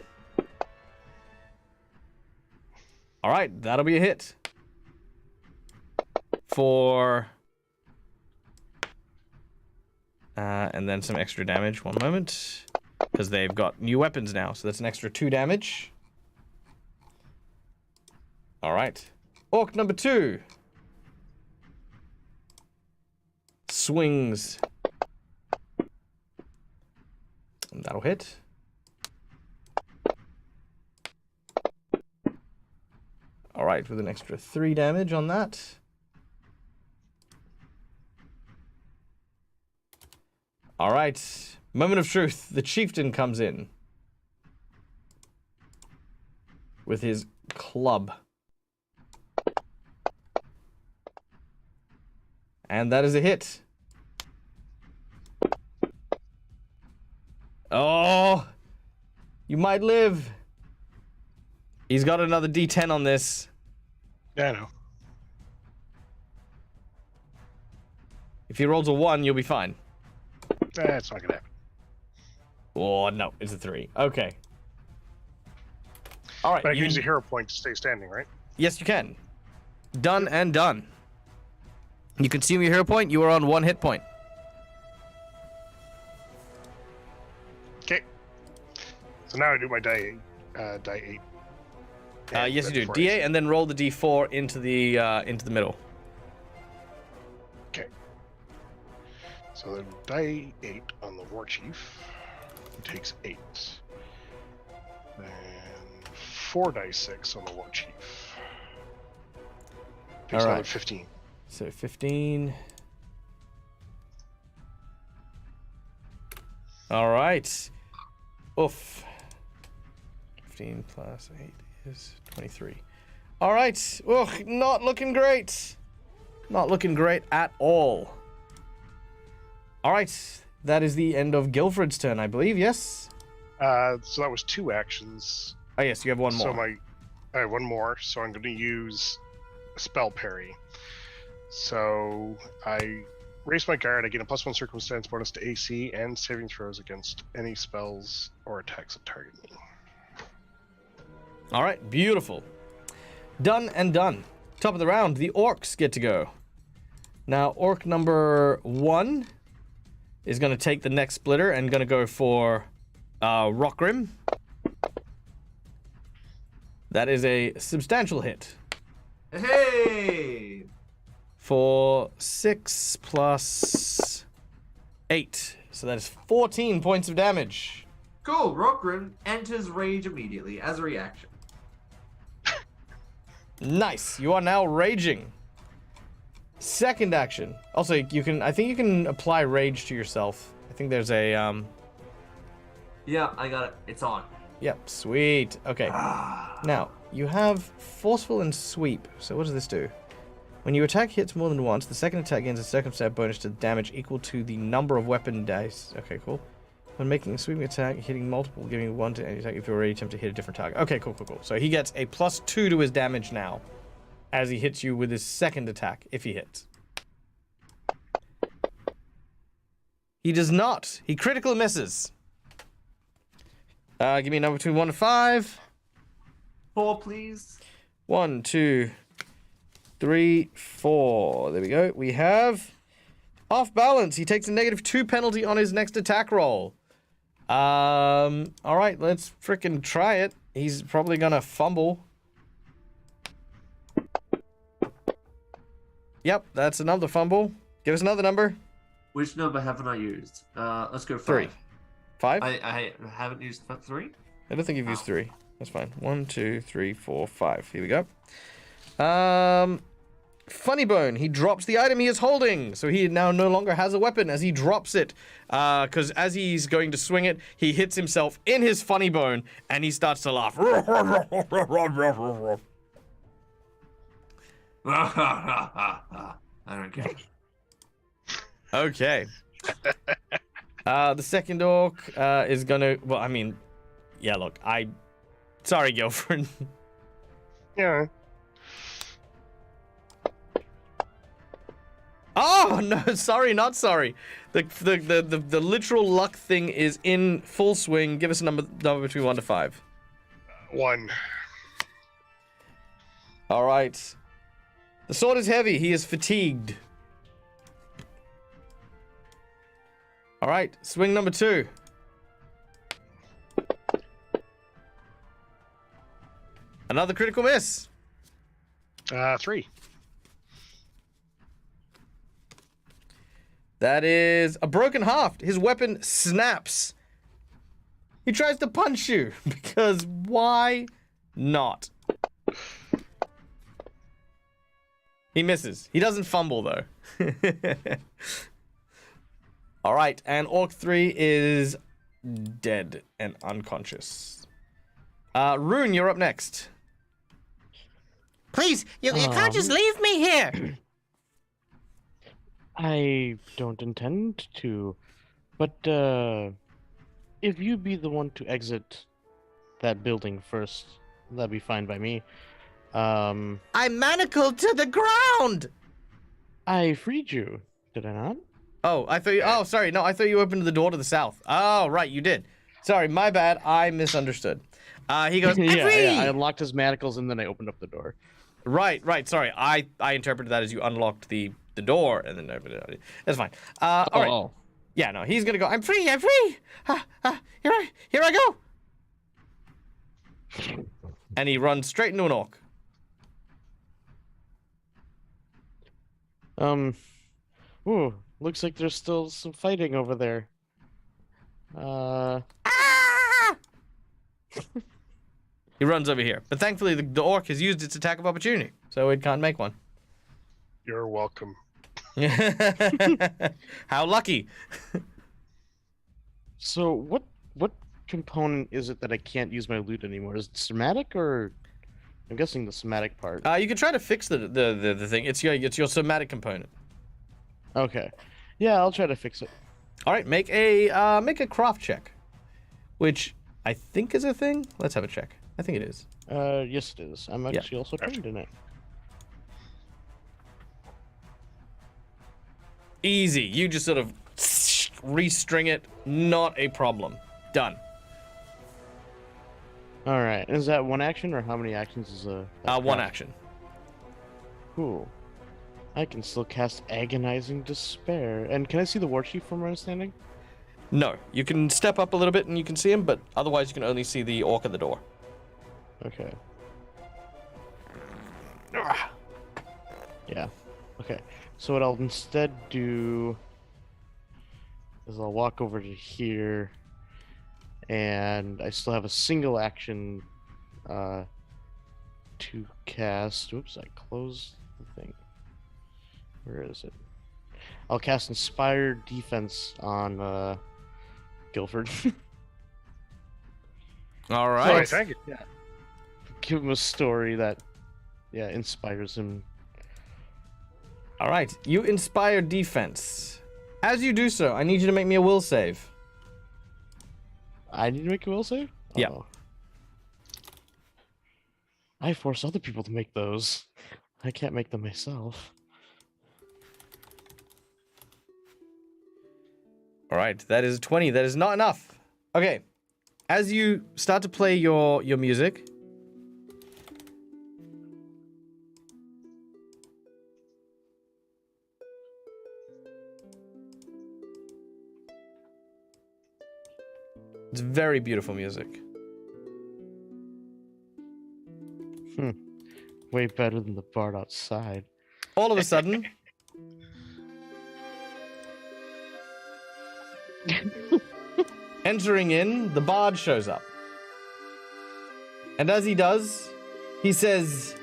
A: All right, that'll be a hit. For... and then some extra damage. One moment. Because they've got new weapons now, so that's an extra 2 damage. All right. Orc number 2. Swings. And that'll hit. All right, with an extra 3 damage on that. All right, moment of truth. The chieftain comes in with his club. And that is a hit. Oh, you might live. He's got another D10 on this.
C: Yeah, I know.
A: If he rolls a 1, you'll be fine.
C: That's not gonna happen.
A: Oh, no, it's a 3. Okay. All right.
C: But I can use a hero point to stay standing, right?
A: Yes, you can. Done and done. You consume your hero point. You are on 1 hit point.
C: Okay. So now I do my die 8.
A: Yes, you do. D8 and then roll the D4 into the middle.
C: Okay. So the die 8 on the War Chief takes 8. And 4 dice 6 on the War Chief. Takes another 15.
A: So 15. All right. Oof. 15 plus 8 is 23. All right. Ugh, not looking great. Not looking great at all. All right. That is the end of Guilfred's turn, I believe. Yes?
C: So that was 2 actions.
A: Oh, yes. You have one more.
C: So I have one more. So I'm going to use a spell parry. So I raise my guard. I get a +1 circumstance bonus to AC and saving throws against any spells or attacks that target me.
A: All right, beautiful. Done and done. Top of the round, the orcs get to go. Now, orc number 1 is going to take the next splitter and going to go for Rockgrim. That is a substantial hit.
D: Hey!
A: for 6 plus 8. So that is 14 points of damage.
D: Cool. Rockgrim enters rage immediately as a reaction.
A: Nice. You are now raging. Second action. Also, I think you can apply rage to yourself. I think there's a
D: Yeah, I got it. It's on.
A: Yep, sweet. Okay. Now, you have forceful and sweep. So what does this do? When your attack hits more than once, the second attack gains a circumstance bonus to damage equal to the number of weapon dice. Okay, cool. When making a sweeping attack, hitting multiple, giving 1 to any attack if you already attempt to hit a different target. Okay, cool. So he gets a +2 to his damage now, as he hits you with his second attack, if he hits. He does not. He critically misses. Give me a number between 1 and 5.
D: 4, please.
A: 1, 2, 3, 4. There we go. We have off balance. He takes a -2 penalty on his next attack roll. All right, let's frickin' try it. He's probably gonna fumble. Yep, that's another fumble. Give us another number.
D: Which number haven't I used? Let's go 5.
A: 3. 5?
D: I haven't used 3.
A: I don't think you've used 3. That's fine. 1, 2, 3, 4, 5. Here we go. Funny Bone. He drops the item he is holding, so he now no longer has a weapon as he drops it. Because as he's going to swing it, he hits himself in his funny bone, and he starts to laugh.
D: I don't care.
A: Okay. The second orc is gonna. Well, I mean, yeah. Look, sorry, girlfriend.
C: Yeah.
A: Oh no! Sorry, not sorry. The literal luck thing is in full swing. Give us a number between 1 to 5.
C: 1.
A: All right. The sword is heavy. He is fatigued. All right. Swing number 2. Another critical miss.
C: 3.
A: That is a broken haft. His weapon snaps. He tries to punch you because why not? He misses. He doesn't fumble though. All right, and Orc 3 is dead and unconscious. Rune, you're up next.
E: Please, you can't just leave me here.
B: I don't intend to, but if you be the one to exit that building first, that'd be fine by me.
E: I'm manacled to the ground.
B: I freed you, did I not?
A: Oh, I thought you. Oh, sorry. No, I thought you opened the door to the south. Oh, right, you did. Sorry, my bad. I misunderstood. He goes, I'm free!
B: I unlocked his manacles and then I opened up the door.
A: Right. Sorry, I interpreted that as you unlocked the door and then opened it. That's fine. All right.
B: Oh.
A: Yeah, no, he's gonna go. I'm free. Here I go. And he runs straight into an orc.
B: Ooh, looks like there's still some fighting over there.
A: He runs over here, but thankfully the orc has used its attack of opportunity, so it can't make one.
C: You're welcome.
A: How lucky.
B: So what component is it that I can't use my loot anymore? Is it somatic or? I'm guessing the somatic part.
A: You can try to fix the thing. It's your somatic component.
B: Okay. Yeah, I'll try to fix it.
A: All right, make a craft check, which I think is a thing. Let's have a check. I think it is.
B: Yes, it is. I'm actually also trained in it.
A: Easy. You just sort of restring it. Not a problem. Done.
B: All right. Is that one action or how many actions is
A: one action.
B: Cool. I can still cast Agonizing Despair. And can I see the war chief from where I'm standing?
A: No, you can step up a little bit and you can see him, but otherwise you can only see the orc at the door.
B: Okay. Yeah. Okay, so what I'll instead do is I'll walk over to here, and I still have a single action to cast. Oops, I closed the thing. Where is it? I'll cast Inspired Defense on Guilford.
A: All
C: Sorry,
A: right.
C: thank you.
B: Give him a story that, inspires him.
A: All right. You inspire defense. As you do so, I need you to make me a will save.
B: I need to make a will save?
A: Yeah.
B: Oh. I force other people to make those. I can't make them myself.
A: All right. That is 20. That is not enough. Okay. As you start to play your music, it's very beautiful music.
B: Way better than the bard outside.
A: All of a sudden, entering in, the bard shows up. And as he does, he says,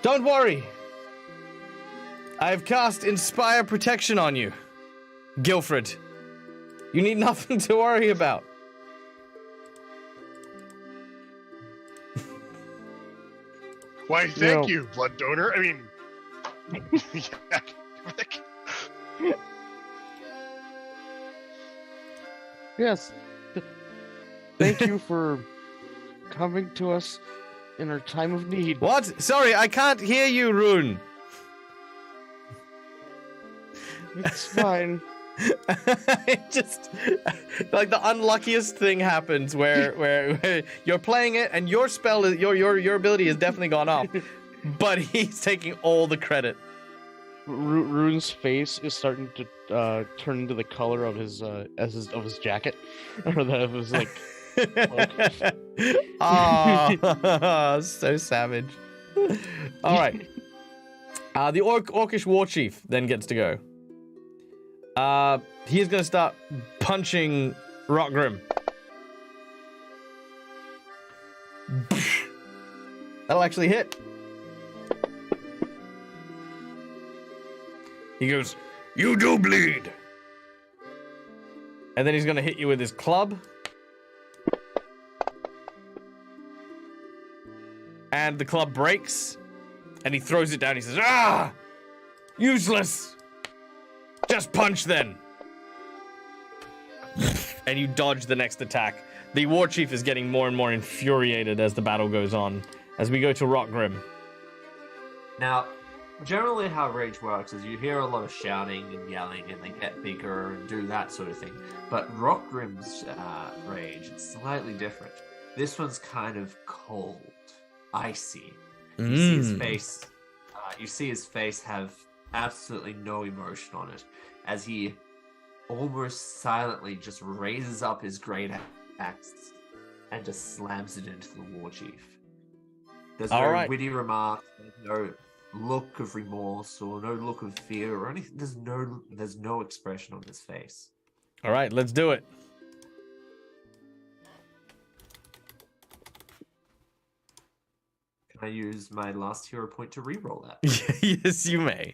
A: "Don't worry. I have cast Inspire Protection on you, Guilford. You need nothing to worry about."
C: Why, thank you, blood donor. I mean, yeah.
B: Yes. Thank you for coming to us in our time of need.
A: What? Sorry, I can't hear you, Rune.
B: It's fine.
A: It just like the unluckiest thing happens where you're playing it and your spell is your ability has definitely gone up, but he's taking all the credit.
B: Rune's face is starting to turn into the color of his jacket, or that of his like.
A: Oh, so savage. All right. The Orcish war chief then gets to go. He's gonna start punching Rockgrim. That'll actually hit. He goes, "You do bleed." And then he's gonna hit you with his club. And the club breaks. And he throws it down. He says, "Ah! Useless! Just punch then." And you dodge the next attack. The war chief is getting more and more infuriated as the battle goes on. As we go to Rockgrim.
D: Now, generally how rage works is you hear a lot of shouting and yelling and they get bigger and do that sort of thing. But Rockgrim's rage is slightly different. This one's kind of cold, icy. You see his face. You see his face have absolutely no emotion on it, as he almost silently just raises up his great axe and just slams it into the war chief. There's no witty remark, there's no look of remorse or no look of fear or anything. There's no expression on his face.
A: All right, let's do it.
D: Can I use my last hero point to reroll that?
A: Yes, you may.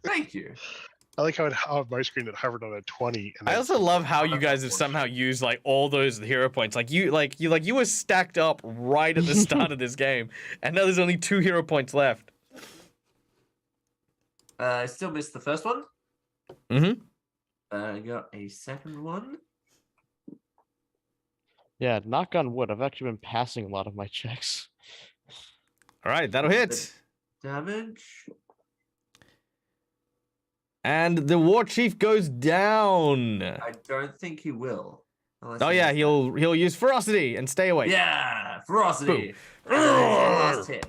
D: Thank you.
C: I like how on my screen it hovered on a 20. And
A: I also love how you guys have somehow used like all those hero points. You were stacked up right at the start of this game, and now there's only 2 hero points left.
D: I still missed the first one.
A: Mm-hmm.
D: I got a second one.
B: Yeah, knock on wood. I've actually been passing a lot of my checks.
A: All right, that'll hit.
D: Damage.
A: And the war chief goes down.
D: I don't think he will.
A: Oh yeah, he'll use ferocity and stay away.
D: Yeah, ferocity.
A: Boom.
D: And then the last hit.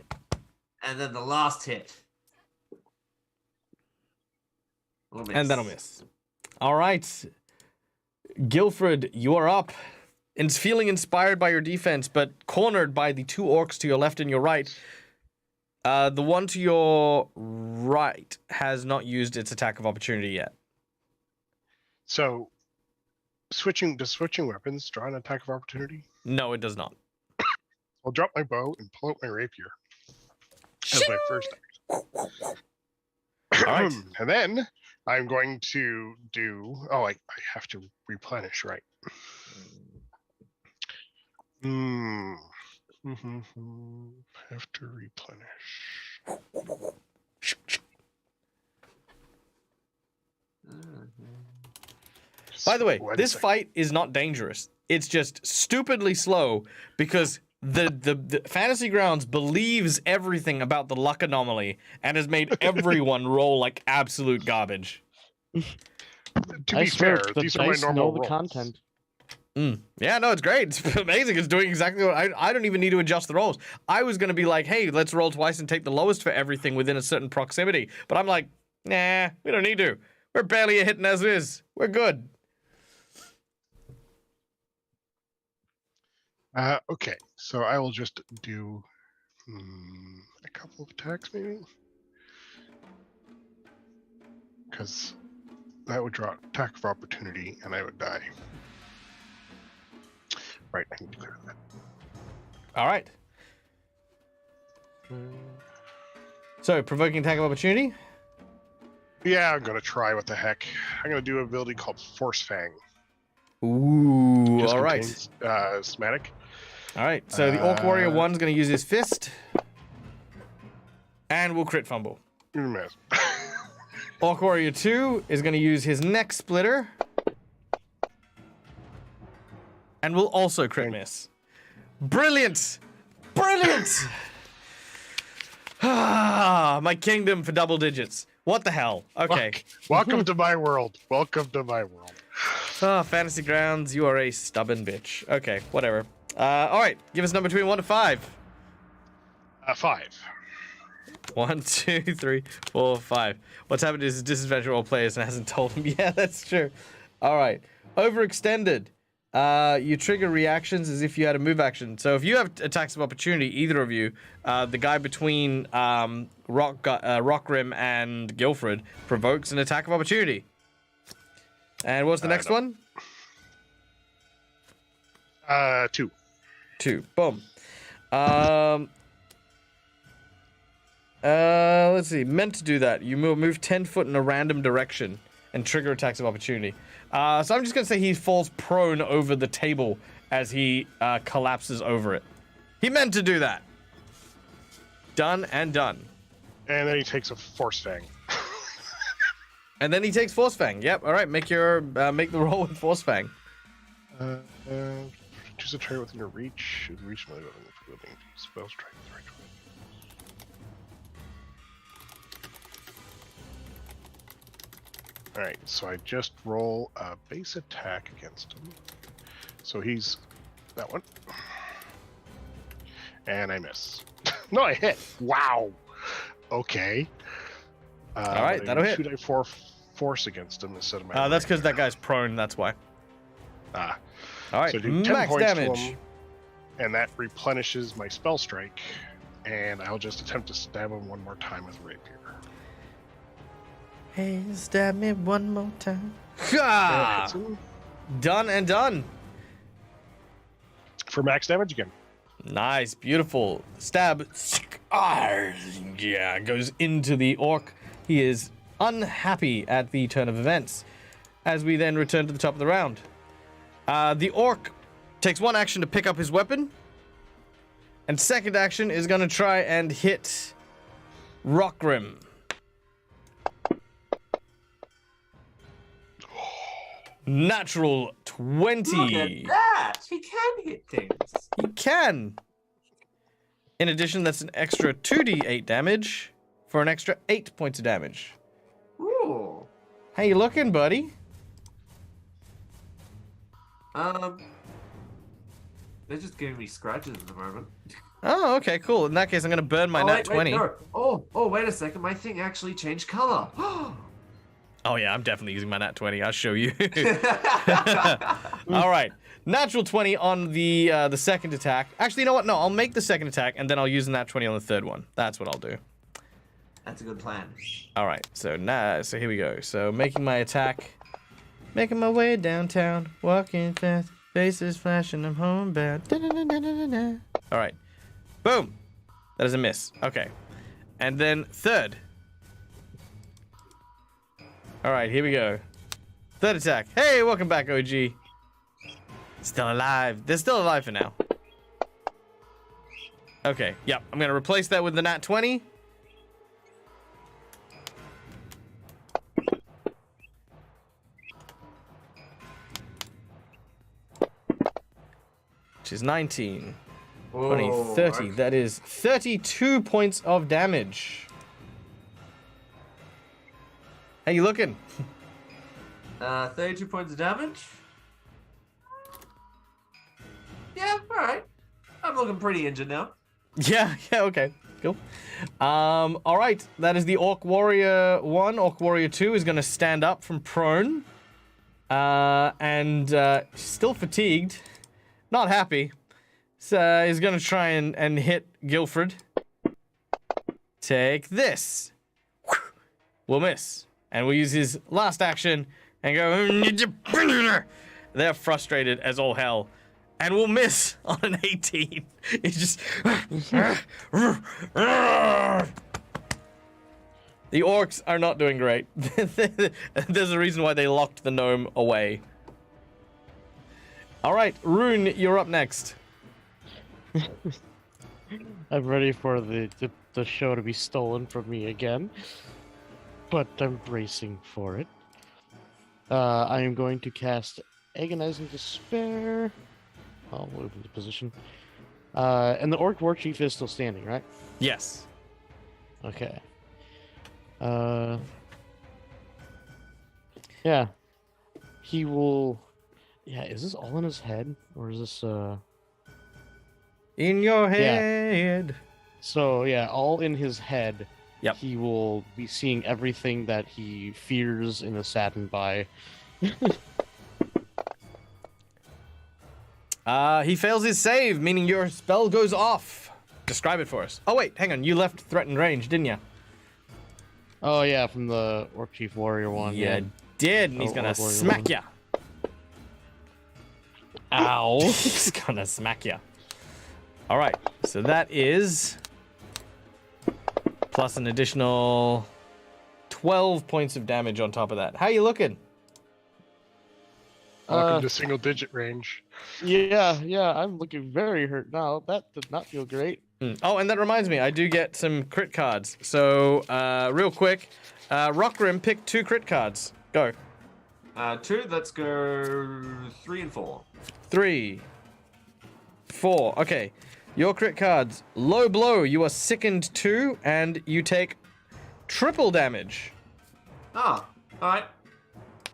D: And then the last hit.
A: And that'll miss. All right. Guilford, you are up. And feeling inspired by your defense, but cornered by the 2 orcs to your left and your right. The one to your right has not used its attack of opportunity yet.
C: So, switching weapons draw an attack of opportunity?
A: No, it does not.
C: I'll drop my bow and pull out my rapier as my first action.
A: All right.
C: And then I'm going to do. Oh, I have to replenish, right? Have to replenish.
A: By the way,
C: One
A: this
C: second.
A: fight is not dangerous. It's just stupidly slow because the Fantasy Grounds believes everything about the luck anomaly and has made everyone roll like absolute garbage.
C: To
B: I
C: be
B: swear,
C: fair,
B: the
C: these are my
B: dice
C: normal
B: know the
C: rolls.
B: content.
A: Yeah, no, it's great. It's amazing. It's doing exactly what I don't even need to adjust the rolls. I was going to be like, hey, let's roll twice and take the lowest for everything within a certain proximity. But I'm like, nah, we don't need to. We're barely a hitting as is. We're good.
C: Okay, so I will just do a couple of attacks, maybe, because that would draw attack of opportunity, and I would die. Right, I need to clear that.
A: All right. So, provoking attack of opportunity.
C: Yeah, I'm gonna try. What the heck? I'm gonna do an ability called Force Fang.
A: Ooh,
C: Just
A: all right.
C: contains, somatic.
A: All right, so the Orc Warrior 1's going to use his fist. And we'll crit fumble.
C: You miss.
A: Orc Warrior 2 is going to use his neck splitter. And we'll also crit miss. Brilliant! Brilliant! My kingdom for double digits. What the hell? Okay.
C: Welcome to my world. Welcome to my world.
A: Fantasy Grounds, you are a stubborn bitch. Okay, whatever. All right, give us a number between 1 to 5.
C: 5.
A: 1, 2, 3, 4, 5. What's happened is disadvantage all players and hasn't told them. Yeah, that's true. All right. Overextended. You trigger reactions as if you had a move action. So if you have attacks of opportunity, either of you, the guy between Rockrim and Guilfred provokes an attack of opportunity. And what's the next
C: no.
A: one?
C: 2.
A: 2. Boom. Let's see. Meant to do that. You move 10 foot in a random direction and trigger attacks of opportunity. So I'm just going to say he falls prone over the table as he collapses over it. He meant to do that. Done and done.
C: And then he takes a Force Fang.
A: And then he takes Force Fang. Yep. All right. Make the roll with Force Fang.
C: Choose a target within your reach. Reach my weapon for wielding spell strike with the right weapon. Alright, so I just roll a base attack against him. So he's that one. And I miss. No, I hit. Wow. Okay.
A: All right, that'll hit.
C: Should I force against him instead of my?
A: That's because that guy's prone. That's why.
C: Ah.
A: All right.
C: So I do 10
A: Max
C: points to
A: damage.
C: him, and that replenishes my spell strike. And I'll just attempt to stab him one more time with a rapier.
A: Hey, stab me one more time.
C: That hits
A: Ha!
C: him
A: Done and done.
C: for max damage again.
A: Nice, beautiful. Stab. Yeah, goes into the orc. He is unhappy at the turn of events. As we then return to the top of the round. The orc takes one action to pick up his weapon. And second action is going to try and hit Rockrim. Natural 20.
D: Look at that! He can hit things.
A: He can. In addition, that's an extra 2d8 damage for an extra 8 points of damage.
D: Ooh.
A: How you looking, buddy?
D: They're just giving me scratches at the moment.
A: Oh, okay, cool. In that case, I'm going to burn my nat 20.
D: no. Oh, wait a second. My thing actually changed color.
A: Oh, yeah, I'm definitely using my nat 20. I'll show you. All right. natural 20 on the second attack. Actually, you know what? No, I'll make the second attack, and then I'll use that 20 on the third one. That's what I'll do.
D: That's a good plan.
A: All right, so here we go. So making my attack, making my way downtown, walking fast, faces flashing, I'm homebound. Da-da-da-da-da-da. All right, boom. That is a miss. Okay, and then third. All right, here we go. Third attack. Hey, welcome back, OG. Still alive. They're still alive for now. Okay, yep. I'm gonna replace that with the nat 20. Which is 19, 20, 30.
D: Okay.
A: That is 32 points of damage. How you looking?
D: 32 points of damage. Yeah, all right. I'm looking pretty injured now.
A: Yeah, okay. Cool. All right. That is the Orc Warrior 1. Orc Warrior 2 is going to stand up from prone. And still fatigued. Not happy. So he's going to try and hit Guilford. Take this. We'll miss. And we'll use his last action and go. They're frustrated as all hell. And we'll miss on an 18. It's just. The orcs are not doing great. There's a reason why they locked the gnome away. All right, Rune, you're up next.
B: I'm ready for the show to be stolen from me again, but I'm bracing for it. I am going to cast Agonizing Despair. I'll move into position. And the Orc War Chief is still standing, right?
A: Yes.
B: Okay. Yeah. He will... Yeah, is this all in his head? Or is this,
A: In your head.
B: So, yeah, all in his head.
A: Yep.
B: He will be seeing everything that he fears and is saddened by.
A: He fails his save, meaning your spell goes off. Describe it for us. Oh, wait, hang on. You left threatened range, didn't you?
B: Oh, yeah, from the Orc Chief Warrior one.
A: Yeah, did, and he's
B: Oh,
A: gonna
B: Orc Warrior
A: smack
B: one.
A: ya.
B: Ow.
A: He's gonna smack ya. All right, so that is plus an additional 12 points of damage on top of that. How you looking?
C: Welcome to single digit range.
B: Yeah, I'm looking very hurt now. That did not feel great.
A: Oh, and that reminds me, I do get some crit cards. So, real quick, Rockrim, pick 2 crit cards. Go.
D: 2, let's go 3 and 4.
A: 3, 4. Okay. Your crit cards. Low blow. You are sickened 2, and you take triple damage.
D: Ah, alright.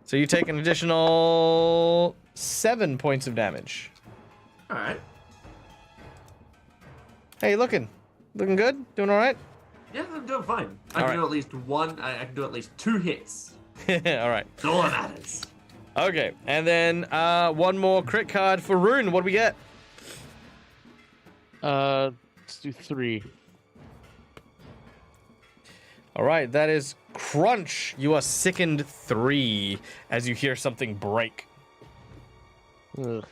A: So you take an additional 7 points of damage.
D: Alright.
A: Hey, looking good? Doing all right?
D: Yeah, I'm doing fine. I
A: All
D: can do
A: right.
D: at least one, I can do at least 2 hits.
A: All right.
D: That's all that matters.
A: Okay, and then one more crit card for Rune. What do we get?
B: Let's do 3.
A: All right, that is Crunch. You are sickened 3 as you hear something break.
B: Ugh.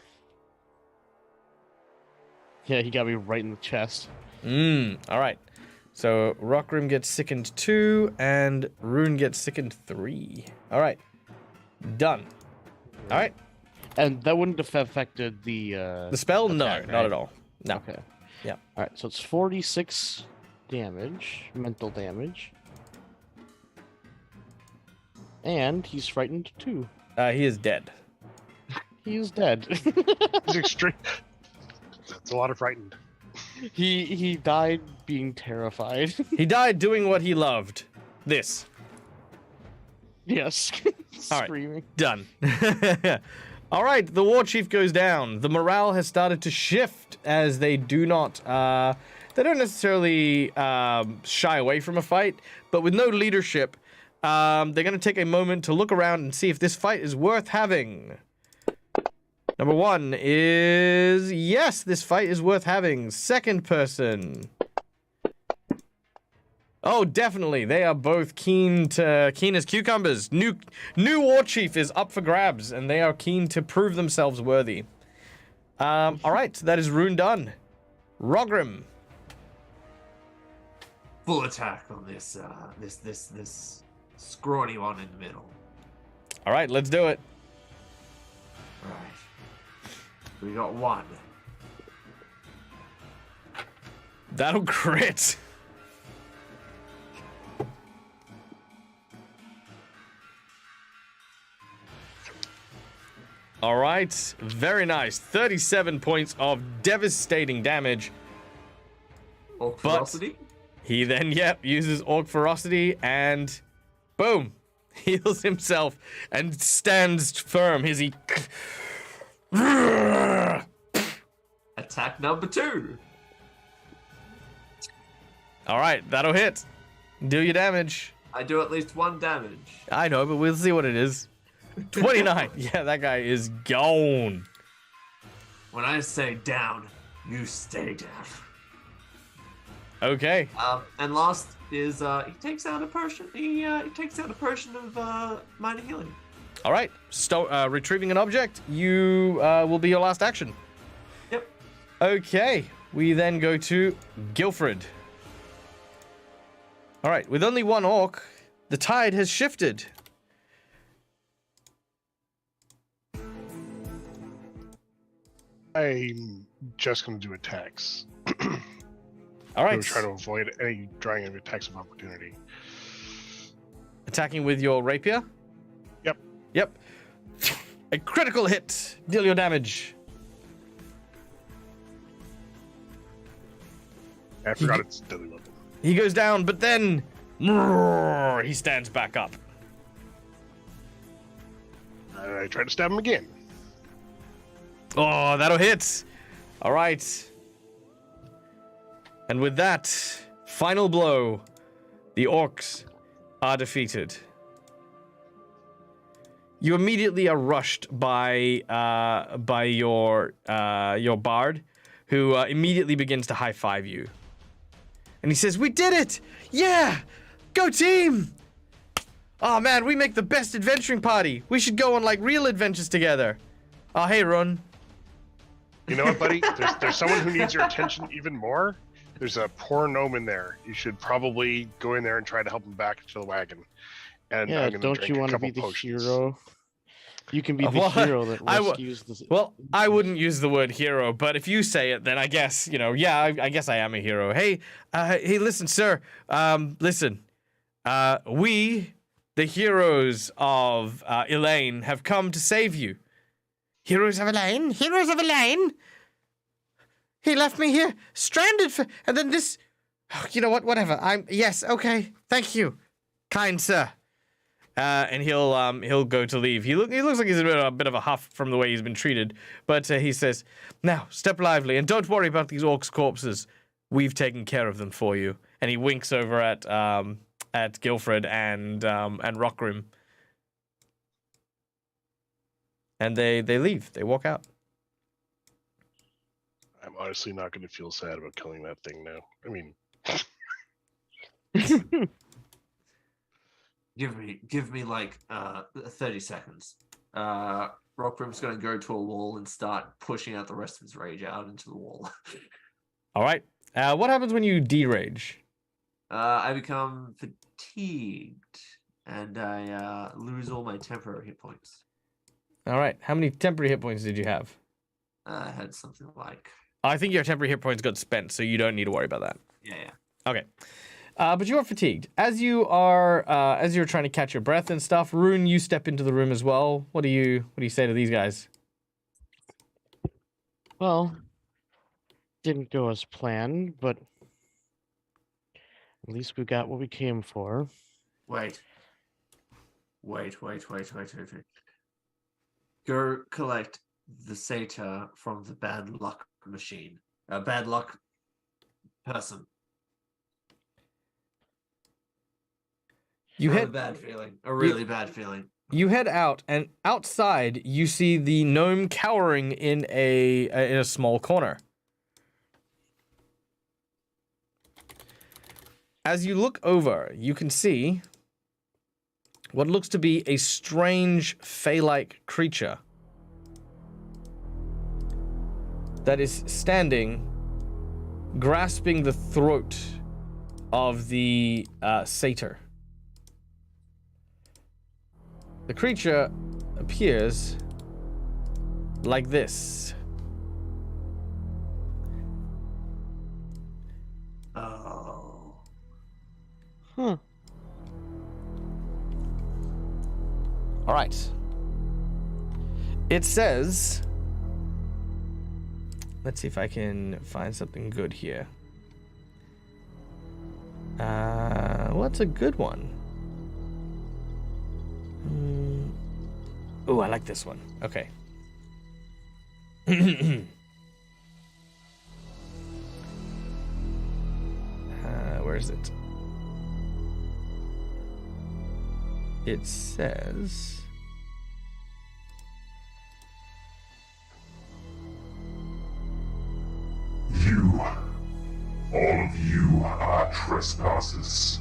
B: Yeah, he got me right in the chest.
A: All right. So Rockrim gets sickened 2, and Rune gets sickened 3. All right. Done. All right.
B: And that wouldn't have affected the
A: The spell? No,
B: attack,
A: not
B: right?
A: at all. No.
B: Okay.
A: Yeah.
B: All right, so it's 46 damage, mental damage. And he's frightened too.
A: He is dead.
B: He is dead.
C: He's extreme. That's a lot of frightened.
B: he died being terrified.
A: He died doing what he loved. This.
B: Yes.
A: All right.
B: Screaming.
A: Done. All right, the war chief goes down. The morale has started to shift as they do not, they don't necessarily shy away from a fight, but with no leadership, they're going to take a moment to look around and see if this fight is worth having. Number 1 is yes, this fight is worth having. Second person. Oh, definitely. They are both keen as cucumbers. New war chief is up for grabs, and they are keen to prove themselves worthy. All right, that is Rune done. Rogrim.
D: Full attack on this this scrawny one in the middle.
A: All right, let's do it.
D: Right. We got 1.
A: That'll crit. All right, very nice. 37 points of devastating damage.
D: Orc
A: But-
D: ferocity.
A: He then, uses Orc Ferocity and boom, heals himself and stands firm. He
D: Attack number 2.
A: All right, that'll hit. Do your damage.
D: I do at least 1 damage.
A: I know, but we'll see what it is. 29. Yeah, that guy is gone.
D: When I say down, you stay down.
A: Okay.
D: And last is he takes out a potion. He takes out a potion of minor healing.
A: All right. Retrieving an object. You will be your last action.
D: Yep.
A: Okay. We then go to Guilfred. All right. With only 1 orc, the tide has shifted.
C: I'm just going to do attacks.
A: All
C: I'm
A: right.
C: trying to avoid any drawing of attacks of opportunity.
A: Attacking with your rapier.
C: Yep.
A: Yep. A critical hit. Deal your damage.
C: I forgot it's deadly weapon.
A: He goes down, but then he stands back up.
C: I try to stab him again.
A: Oh, that'll hit. All right. And with that final blow, the orcs are defeated. You immediately are rushed by your bard, who immediately begins to high five you. And he says, "We did it! Yeah! Go team! Oh man, we make the best adventuring party. We should go on like real adventures together. Oh hey, Run.
C: You know what, buddy? There's someone who needs your attention even more. There's a poor gnome in there. You should probably go in there and try to help him back to the wagon. And
B: Yeah,
C: I'm gonna
B: don't
C: drink
B: you
C: a
B: want to
C: couple
B: be the
C: potions.
B: hero? You can be the
A: Well,
B: hero that
A: I w-
B: rescues the.
A: Well, I wouldn't use the word hero, but if you say it, then I guess, I guess I am a hero. Hey, listen, sir. Listen. We, the heroes of Elaine, have come to save you. Heroes of Elaine? Heroes of Elaine? He left me here, stranded and then this... You know what? Whatever. Yes, okay. Thank you, kind sir. And he'll go to leave. He looks like he's a bit of a huff from the way he's been treated, but he says, "Now, step lively, and don't worry about these orcs' corpses. We've taken care of them for you." And he winks over at Guilfred and Rockroom. And they leave. They walk out.
C: I'm honestly not going to feel sad about killing that thing now. I mean,
D: Give me like 30 seconds. Rockroom's gonna go to a wall and start pushing out the rest of his rage out into the wall.
A: All right. What happens when you derage?
D: I become fatigued and I lose all my temporary hit points.
A: All right. How many temporary hit points did you have?
D: I had something like
A: I think your temporary hit points got spent, so you don't need to worry about that.
D: yeah.
A: Okay. But you are fatigued. As you're trying to catch your breath and stuff, Rune, you step into the room as well. What do you say to these guys?
B: Well, didn't go as planned, but at least we got what we came for.
D: Wait. Go collect the satyr from the bad luck machine. A bad luck person.
A: You
D: I have
A: hit.
D: a bad feeling. A really bad feeling.
A: You head out, and outside you see the gnome cowering in a small corner. As you look over, you can see what looks to be a strange fey-like creature that is standing, grasping the throat of the satyr. The creature appears like this.
D: Oh.
B: Huh.
A: All right. It says, let's see if I can find something good here. What's a good one? Oh, I like this one. Okay. Where is it? It says...
F: You, all of you are trespassers.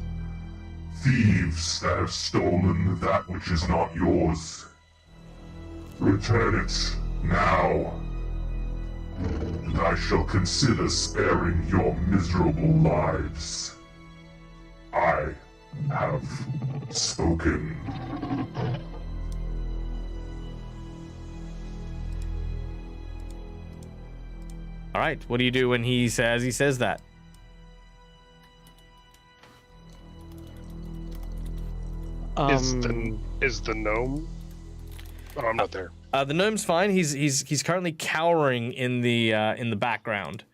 F: Thieves that have stolen that which is not yours. Return it now, and I shall consider sparing your miserable lives. I have spoken.
A: All right, what do you do when he says that?
C: Is the gnome? Oh, I'm not there.
A: The gnome's fine. He's currently cowering in the background.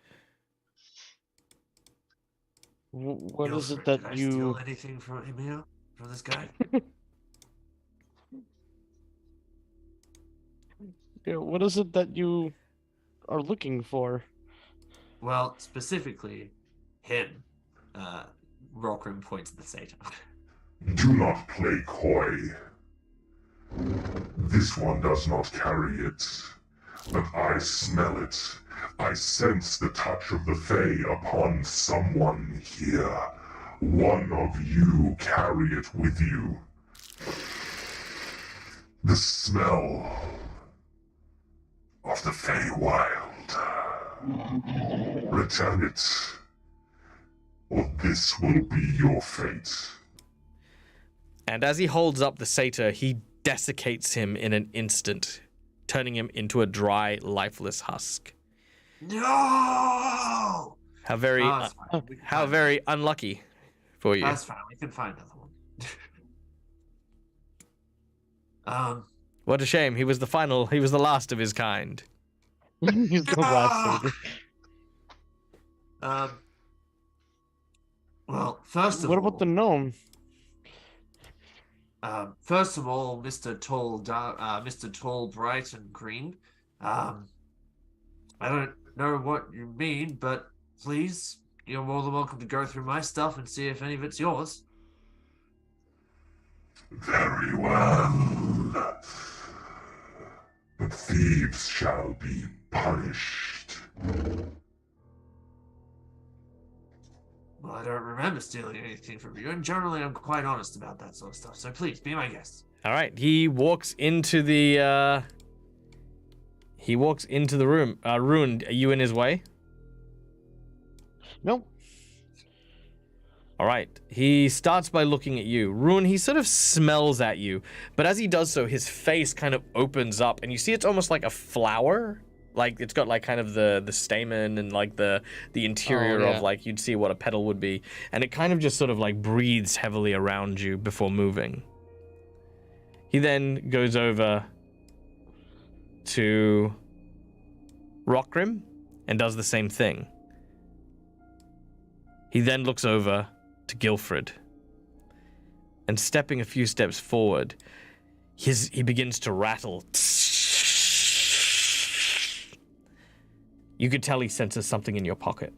B: What is it
D: Did
B: that
D: I
B: you?
D: steal anything from him here? From this guy?
B: Yeah, what is it that you are looking for?
D: Well, specifically, him. Rockrim points at the satyr.
F: Do not play coy. This one does not carry it, but I smell it. I sense the touch of the Fae upon someone here. One of you carry it with you. The smell of the Feywild. Return it, or this will be your fate.
A: And as he holds up the satyr, he desiccates him in an instant, turning him into a dry, lifeless husk.
D: No!
A: How very,
D: That's fine. We can
A: how
D: find
A: very unlucky for you.
D: That's fine. We can find another one.
A: What a shame. He was the last of his kind.
B: He's the last satyr.
D: Well, first of
B: What
D: all,
B: about the gnome?
D: First of all, Mr. Tall, Bright, and Green. I don't know what you mean, but please, you're more than welcome to go through my stuff and see if any of it's yours.
F: Very well. The thieves shall be punished.
D: Well, I don't remember stealing anything from you, and generally I'm quite honest about that sort of stuff, so please, be my guest.
A: All right, he walks into the room. Rune, are you in his way?
B: Nope.
A: All right. He starts by looking at you. Rune, he sort of smells at you, but as he does so, his face kind of opens up, and you see it's almost like a flower. Like, it's got, like, kind of the stamen and, like, the interior of, like, you'd see what a petal would be. And it kind of just sort of, like, breathes heavily around you before moving. He then goes over to Rockrim and does the same thing. He then looks over to Guilfred. And stepping a few steps forward, he begins to rattle. You could tell he senses something in your pocket.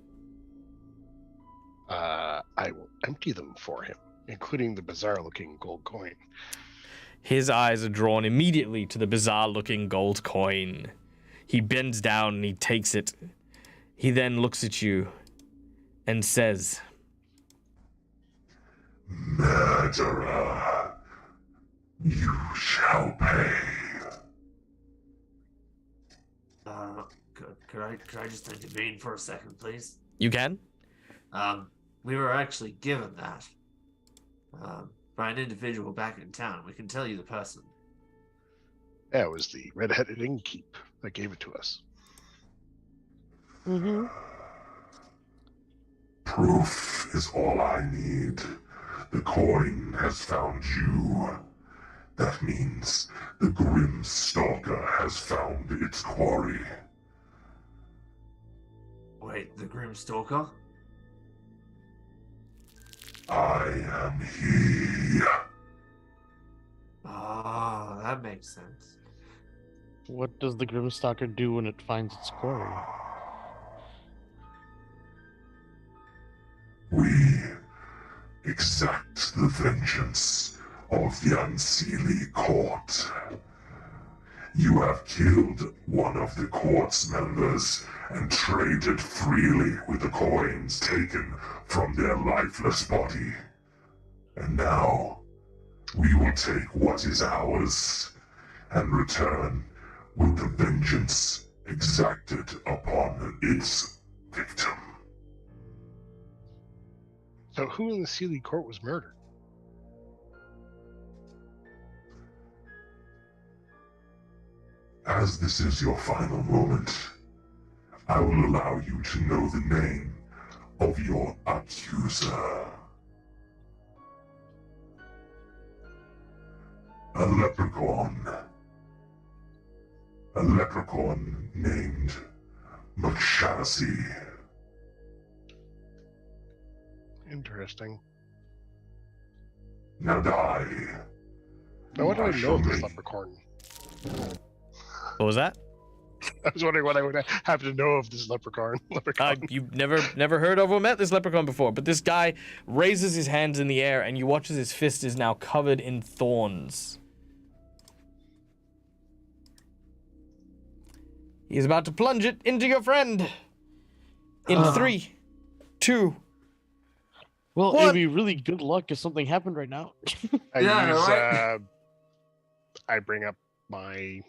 C: I will empty them for him, including the bizarre-looking gold coin.
A: His eyes are drawn immediately to the bizarre-looking gold coin. He bends down and he takes it. He then looks at you and says,
F: Murderer, you shall pay.
D: Could I just intervene for a second, please?
A: "You can?"
D: We were actually given that by an individual back in town. We can tell you the person.
C: That was the red-headed innkeep that gave it to us.
B: Mm-hmm.
F: Proof is all I need. The coin has found you. That means the Grim Stalker has found its quarry.
D: Wait, the Grim Stalker?
F: I am he.
D: Ah, that makes sense.
B: What does the Grimstalker do when it finds its quarry?
F: We exact the vengeance of the Unseelie Court. You have killed one of the court's members and traded freely with the coins taken from their lifeless body. And now, we will take what is ours and return with the vengeance exacted upon its victim.
C: So who in the Sealy court was murdered?
F: As this is your final moment, I will allow you to know the name of your accuser. A leprechaun. A leprechaun named McShaughnessy.
C: Interesting.
F: Now die.
C: Now, what do I know of this
F: make-
C: leprechaun?
A: What was that?
C: I was wondering what I would have to know of this leprechaun.
A: You've never heard of or met this leprechaun before, but this guy raises his hands in the air and you watch as his fist is now covered in thorns. He's about to plunge it into your friend. In 3, 2.
B: Well,
A: What?
B: it'd be really good luck if something happened right now.
C: I
D: Yeah,
C: use,
D: right.
C: I bring up my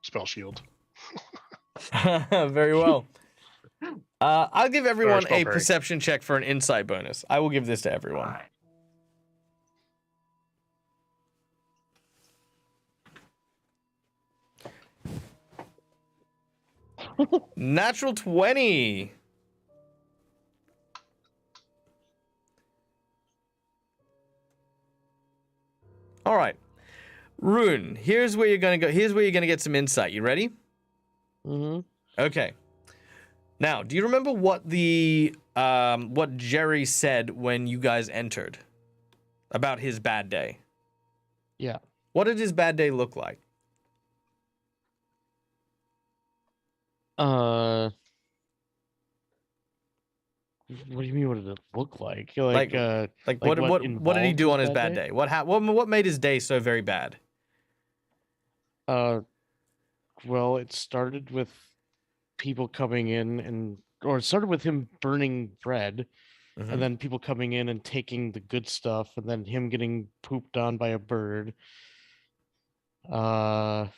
C: spell shield.
A: Very well. I'll give everyone
C: spell
A: a
C: parry.
A: perception check for an insight bonus. I will give this to everyone.
D: Alright.
A: Natural 20. All right. Rune, here's where you're going to go. Here's where you're going to get some insight. You ready?
B: Mm-hmm.
A: Okay. Now, do you remember what what Jerry said when you guys entered about his bad day?
B: Yeah.
A: What did his bad day look like?
B: What do you mean? What did it look like? Like,
A: Like
B: Like
A: what
B: what
A: did he
B: involved
A: do
B: his
A: on his
B: bad
A: bad
B: day?
A: day? What made his day so very bad?
B: Well, it started with people coming in or it started with him burning bread,
A: Mhm.
B: and then people coming in and taking the good stuff, and then him getting pooped on by a bird. And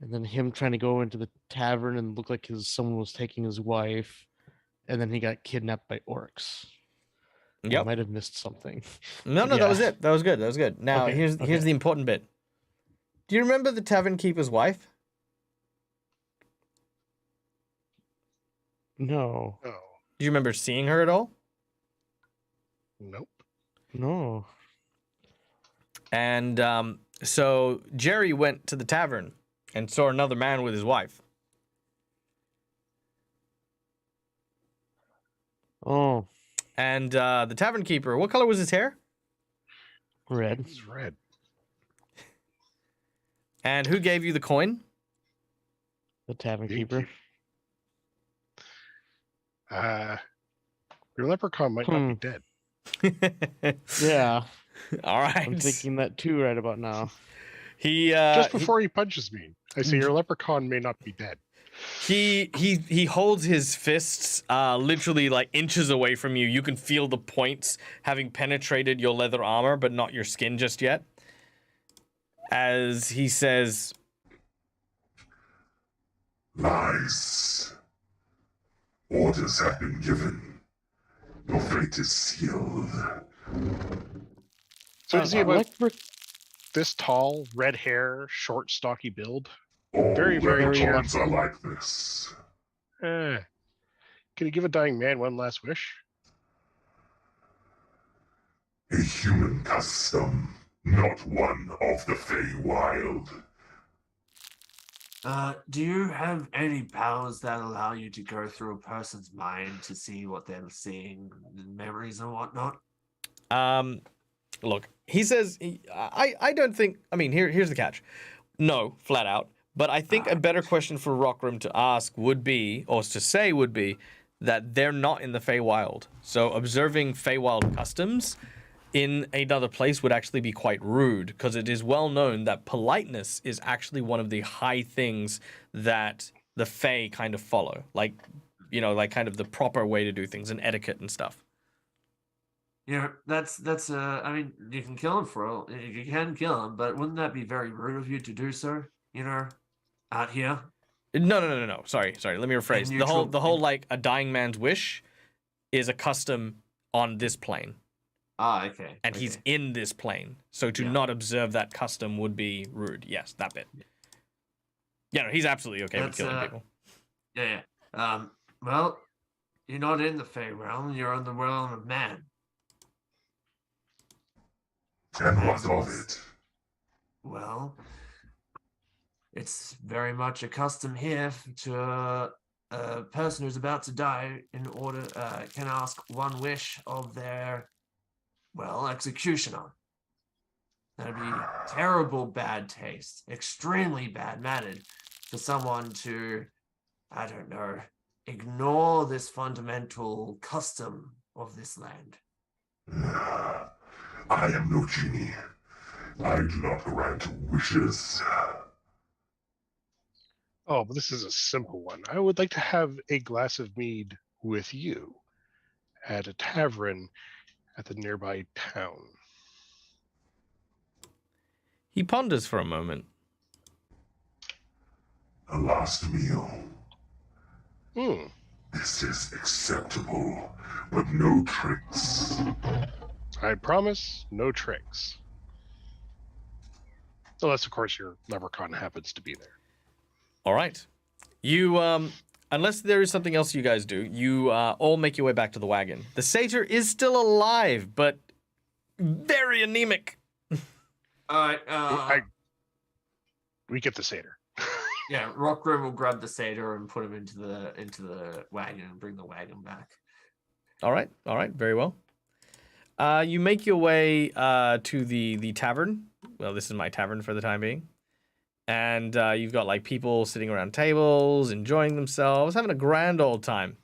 B: then him trying to go into the tavern and look like someone was taking his wife, and then he got kidnapped by orcs. I
A: Yep.
B: might have missed something.
A: No, that
B: Yeah.
A: was it. That was good. That was good. Now
B: Okay,
A: here's
B: okay.
A: the important bit. Do you remember the tavern keeper's wife?
B: No,
C: Oh,
A: Do you remember seeing her at all?
C: nope.
B: no.
A: And so Jerry went to the tavern and saw another man with his wife.
B: Oh,
A: And the tavern keeper, what color was his hair?
B: red.
C: It's red.
A: And who gave you the coin?
B: The tavern
C: The
B: keeper.
C: Your leprechaun might not be dead.
B: Yeah.
A: All right.
B: I'm thinking that too right about now.
A: He
C: Just before he punches me, I say your leprechaun may not be dead.
A: he holds his fists literally like inches away from you. You can feel the points having penetrated your leather armor, but not your skin just yet. As he says,
F: Lies. Orders have been given. Your fate is sealed.
C: So is he about
B: Leprechaun.
C: this tall, red hair, short, stocky build?
F: All
C: Very, very
F: leprechauns are like this.
C: Can you give a dying man one last wish?
F: A human custom, not one of the Feywild.
D: Do you have any powers that allow you to go through a person's mind to see what they're seeing, memories and whatnot?
A: look, he says, I don't think, I mean, here's the catch. No, flat out. But I think a better question for Rockrim to ask would be, or to say would be, that they're not in the Feywild. So observing Feywild customs in another place would actually be quite rude, because it is well known that politeness is actually one of the high things that the Fey kind of follow. Like, you know, like kind of the proper way to do things and etiquette and stuff.
D: Yeah, that's I mean, you can kill him you can kill him, but wouldn't that be very rude of you to do so, you know, out here?
A: No. Sorry. Let me rephrase. The whole like a dying man's wish is a custom on this plane.
D: Okay.
A: And he's in this plane. So to not observe that custom would be rude. Yes, that bit. Yeah, no, he's absolutely okay with killing people.
D: Yeah. Well, you're not in the Fey realm, you're in the realm of man.
F: And what of it?
D: Well, it's very much a custom here to a person who's about to die in order can ask one wish of their, well, executioner. That'd be terrible bad taste, extremely bad mannered for someone to, I don't know, ignore this fundamental custom of this land.
F: I am no genie. I do not grant wishes.
C: Oh, but this is a simple one. I would like to have a glass of mead with you at a tavern at the nearby town.
A: He ponders for a moment.
F: A last meal.
C: Hmm.
F: This is acceptable, but no tricks.
C: I promise, no tricks. Unless, of course, your leprechaun happens to be there.
A: All right. You, unless there is something else you guys do, you all make your way back to the wagon. The satyr is still alive, but very anemic.
C: We get the satyr.
D: Yeah, Rockrim will grab the satyr and put him into the wagon and bring the wagon back.
A: All right, very well. You make your way to the tavern. Well, this is my tavern for the time being. And you've got like people sitting around tables, enjoying themselves, having a grand old time.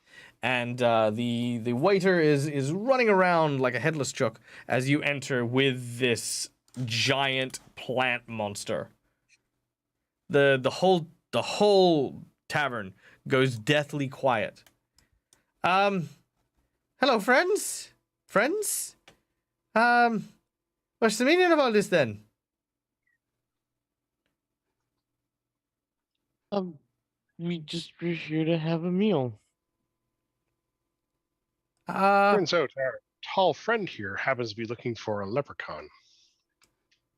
A: And the waiter is running around like a headless chook as you enter with this giant plant monster. The whole tavern goes deathly quiet. Hello, friends? Friends? What's the meaning of all this then?
B: We're here to have a meal.
C: Turns out our tall friend here happens to be looking for a leprechaun.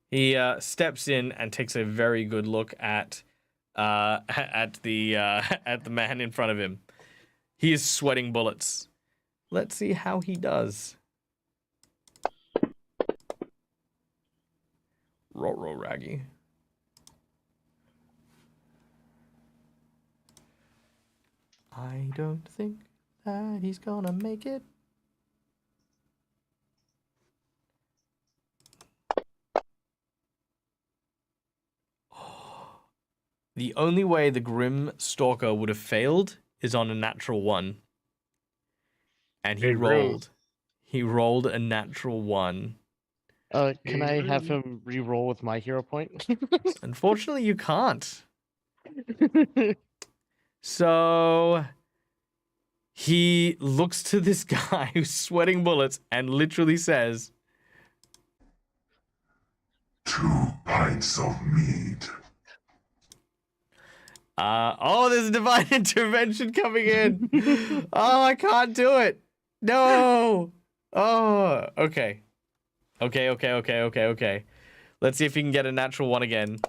A: He steps in and takes a very good look at the man in front of him. He is sweating bullets. Let's see how he does. Roll, Raggy. I don't think that he's gonna make it. The only way the Grim Stalker would have failed is on a natural 1. And he rolled a natural 1.
B: Can I have him re-roll with my hero point?
A: Unfortunately, you can't. So he looks to this guy who's sweating bullets and literally says,
F: 2 pints of mead.
A: there's a divine intervention coming in. Oh, I can't do it. No. Oh, okay. Okay. Let's see if he can get a natural one again.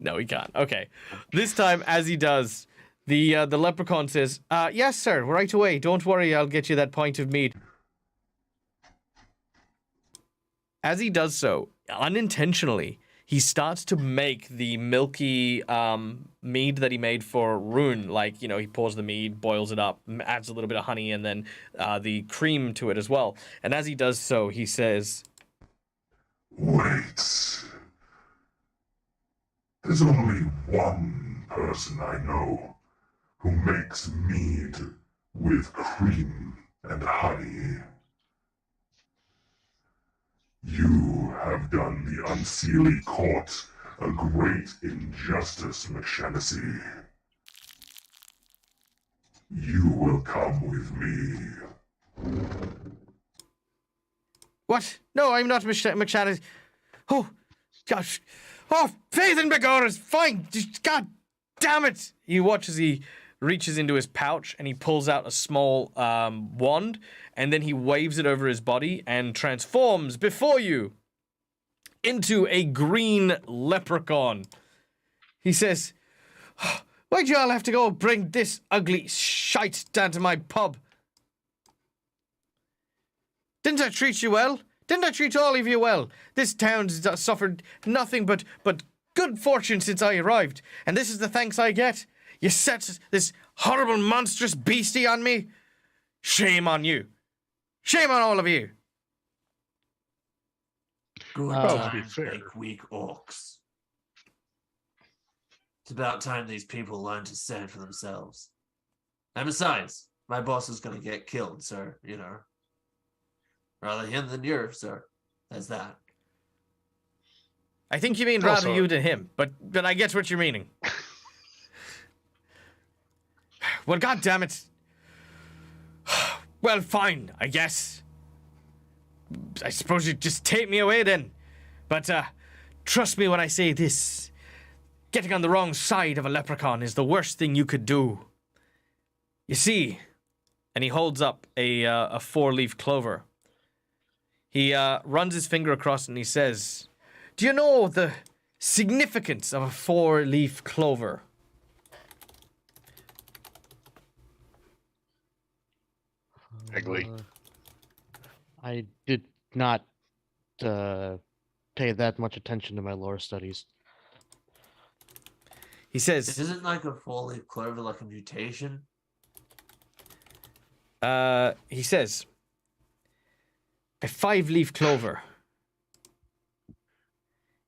A: No, he can't. Okay. This time, as he does, the leprechaun says, yes, sir, right away. Don't worry, I'll get you that pint of mead. As he does so, unintentionally, he starts to make the milky mead that he made for Rune. Like, he pours the mead, boils it up, adds a little bit of honey, and then the cream to it as well. And as he does so, he says,
F: Wait. There's only one person I know who makes mead with cream and honey. You have done the unseelie court a great injustice, McShaughnessy. You will come with me.
A: what? No, I'm not McShannon. Oh, gosh. Oh, faith and begor is fine. God damn it. You watch as he reaches into his pouch and he pulls out a small wand, and then he waves it over his body and transforms before you into a green leprechaun. He says, why'd you all have to go bring this ugly shite down to my pub? Didn't I treat you well? Didn't I treat all of you well? This town's suffered nothing but good fortune since I arrived, and this is the thanks I get? You set this horrible, monstrous beastie on me? Shame on you. Shame on all of you.
D: Good
C: Well, to be
D: times
C: fair.
D: make weak orcs. It's about time these people learn to stand for themselves. And besides, my boss is going to get killed, so, rather him than you, sir. There's that.
A: I think you mean rather
C: Also-
A: you than him, but I get what you're meaning. Well, goddammit. Well, fine, I guess. I suppose you'd just take me away then. But, trust me when I say this. Getting on the wrong side of a leprechaun is the worst thing you could do. You see, and he holds up a 4-leaf clover. He runs his finger across it and he says, do you know the significance of a 4-leaf clover?
C: Eggly.
B: I did not pay that much attention to my lore studies.
A: He says,
D: Isn't like a 4-leaf clover like a mutation?
A: he says, a 5-leaf clover.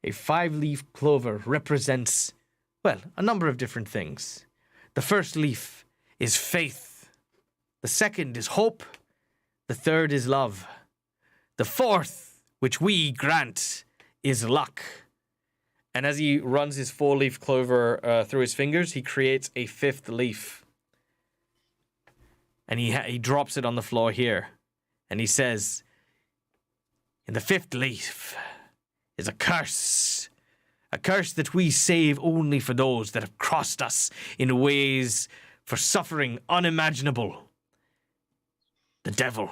A: A 5-leaf clover represents, well, a number of different things. The first leaf is faith. The second is hope. The third is love. The fourth, which we grant, is luck. And as he runs his 4-leaf clover through his fingers, he creates a 5th leaf. And he drops it on the floor here. And he says, in the 5th leaf is a curse. A curse that we save only for those that have crossed us in ways for suffering unimaginable. The devil.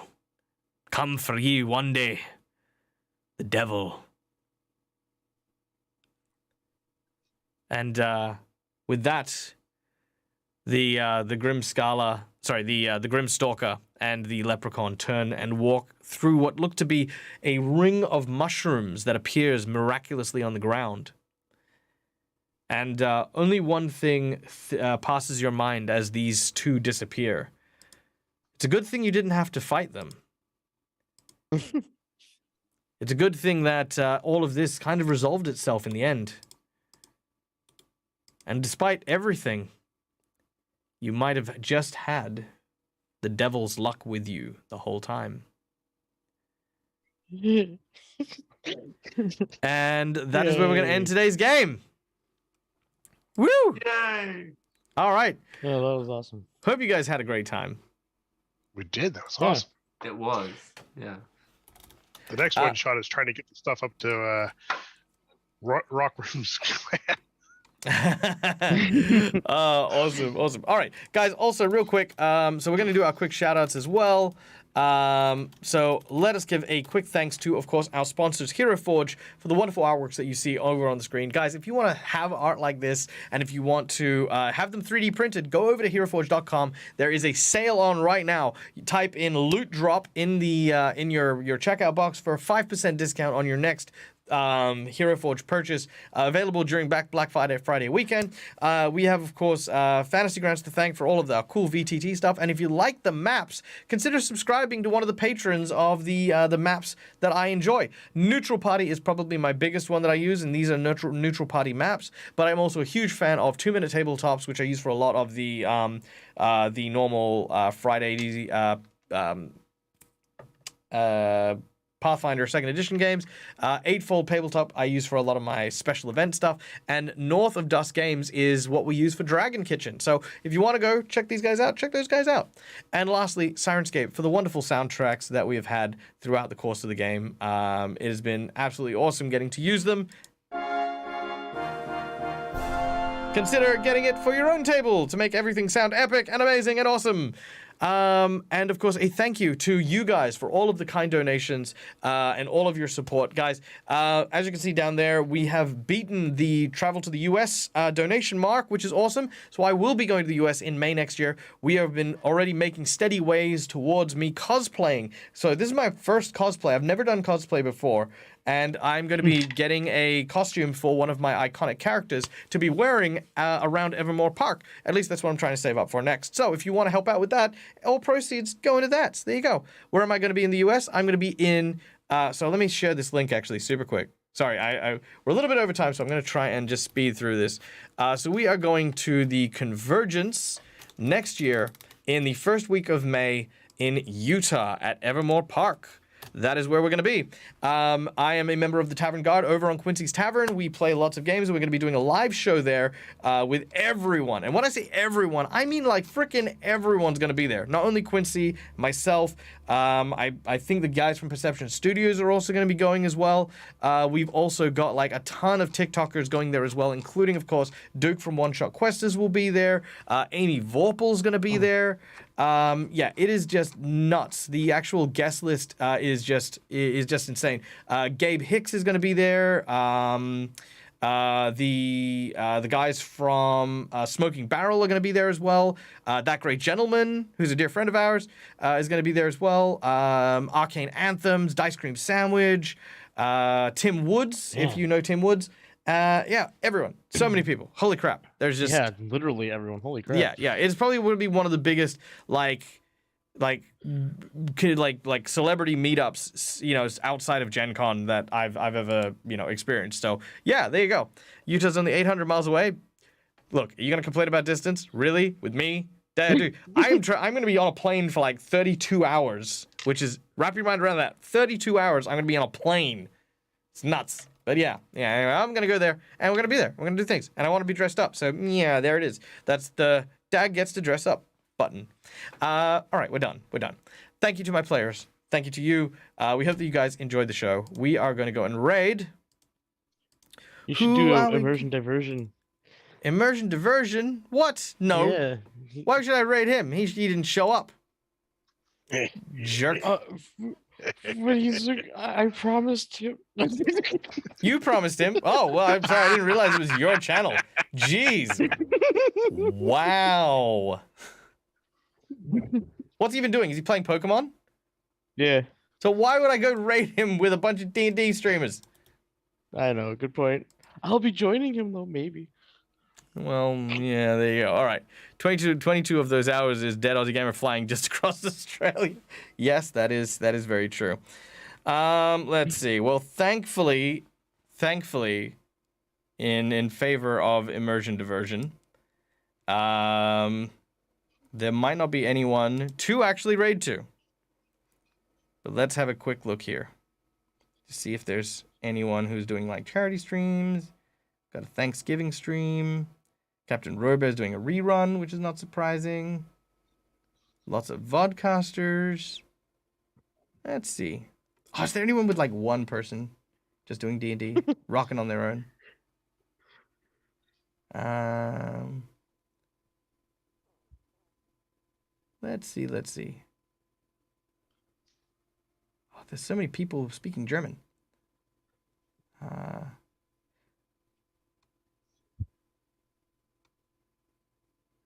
A: Come for you one day. The devil. And with that, the Grim Scala, the Grim Stalker and the Leprechaun turn and walk through what looked to be a ring of mushrooms that appears miraculously on the ground. And only one thing passes your mind as these two disappear. It's a good thing you didn't have to fight them. It's a good thing that all of this kind of resolved itself in the end. And despite everything, you might have just had the devil's luck with you the whole time.
E: And that is where we're going to end
B: Yay.
E: today's game. Woo!
D: Yay!
E: All right.
B: Yeah, that was awesome.
E: Hope you guys had a great time.
C: We did. That was
B: Yeah.
C: awesome.
D: It was. Yeah.
C: The next one shot is trying to get the stuff up to Rock Room's clan.
E: Awesome. All right, guys. Also, real quick, so we're gonna do our quick shout outs as well. So let us give a quick thanks to, of course, our sponsors, Hero Forge, for the wonderful artworks that you see over on the screen. Guys, if you want to have art like this, and if you want to have them 3D printed, go over to HeroForge.com. There is a sale on right now. You type in Loot Drop in the in your checkout box for a 5% discount on your next Hero Forge purchase, available during Black Friday weekend. We have, of course, Fantasy Grounds to thank for all of the cool VTT stuff. And if you like the maps, consider subscribing to one of the patrons of the maps that I enjoy. Neutral Party is probably my biggest one that I use, and these are neutral party maps. But I'm also a huge fan of 2-minute tabletops, which I use for a lot of the normal Friday Pathfinder 2nd Edition games. Eightfold Tabletop I use for a lot of my special event stuff. And North of Dust Games is what we use for Dragon Kitchen. So if you want to go check these guys out, check those guys out. And lastly, Sirenscape for the wonderful soundtracks that we have had throughout the course of the game. It has been absolutely awesome getting to use them. Consider getting it for your own table to make everything sound epic and amazing and awesome. And of course, a thank you to you guys for all of the kind donations and all of your support. Guys, as you can see down there, we have beaten the travel to the US donation mark, which is awesome. So I will be going to the US in May next year. We have been already making steady ways towards me cosplaying. So this is my first cosplay. I've never done cosplay before. And I'm going to be getting a costume for one of my iconic characters to be wearing around Evermore Park. At least that's what I'm trying to save up for next. So if you want to help out with that, all proceeds go into that. So there you go. Where am I going to be in the US? I'm going to be in... so let me share this link actually super quick. Sorry, we're a little bit over time, so I'm going to try and just speed through this. So we are going to the Convergence next year in the first week of May in Utah at Evermore Park. That is where we're going to be. I am a member of the Tavern Guard over on Quincy's Tavern. We play lots of games, and we're going to be doing a live show there with everyone. And when I say everyone, I mean like freaking everyone's going to be there. Not only Quincy, myself. I think the guys from Perception Studios are also going to be going as well. We've also got like a ton of TikTokers going there as well, including, of course, Duke from One Shot Questers will be there. Amy Vorpal's going to be there. Yeah, it is just nuts. The actual guest list is just insane. Gabe Hicks is going to be there. The guys from Smoking Barrel are going to be there as well. That Great Gentleman, who's a dear friend of ours, is going to be there as well. Arcane Anthems, Dice Cream Sandwich, Tim Woods, if you know Tim Woods. Yeah, everyone. So many people. Holy crap. There's just...
B: Yeah, literally everyone. Holy crap.
E: Yeah. It's probably would be one of the biggest, like celebrity meetups, you know, outside of Gen Con that I've ever, you know, experienced. So, yeah, there you go. Utah's only 800 miles away. Look, are you going to complain about distance? Really? With me? Dude, I'm going to be on a plane for like 32 hours, which is, wrap your mind around that. 32 hours, I'm going to be on a plane. It's nuts. But yeah, anyway, I'm going to go there, and we're going to be there. We're going to do things, and I want to be dressed up. So, yeah, there it is. That's the Dad gets to dress up button. All right, we're done. Thank you to my players. Thank you to you. We hope that you guys enjoyed the show. We are going to go and raid.
B: You should do immersion diversion.
E: Immersion diversion? What? No.
B: Yeah.
E: Why should I raid him? He didn't show up. Jerk.
B: But he's like, I promised him.
E: You promised him? Oh, well, I'm sorry. I didn't realize it was your channel. Jeez. Wow. What's he even doing? Is he playing Pokemon?
B: Yeah.
E: So why would I go raid him with a bunch of D&D streamers?
B: I know. Good point. I'll be joining him, though, maybe.
E: Well, yeah, there you go. All right. 22 of those hours is Dead Aussie Gamer flying just across Australia. Yes, that is very true. Let's see. Well, thankfully, in favor of immersion diversion, there might not be anyone to actually raid to. But let's have a quick look here.
A: to see if there's anyone who's doing like charity streams. Got a Thanksgiving stream. Captain Robear's doing a rerun, which is not surprising. Lots of vodcasters. Let's see. Oh, is there anyone with like one person just doing D&D, rocking on their own? Let's see. Oh, there's so many people speaking German.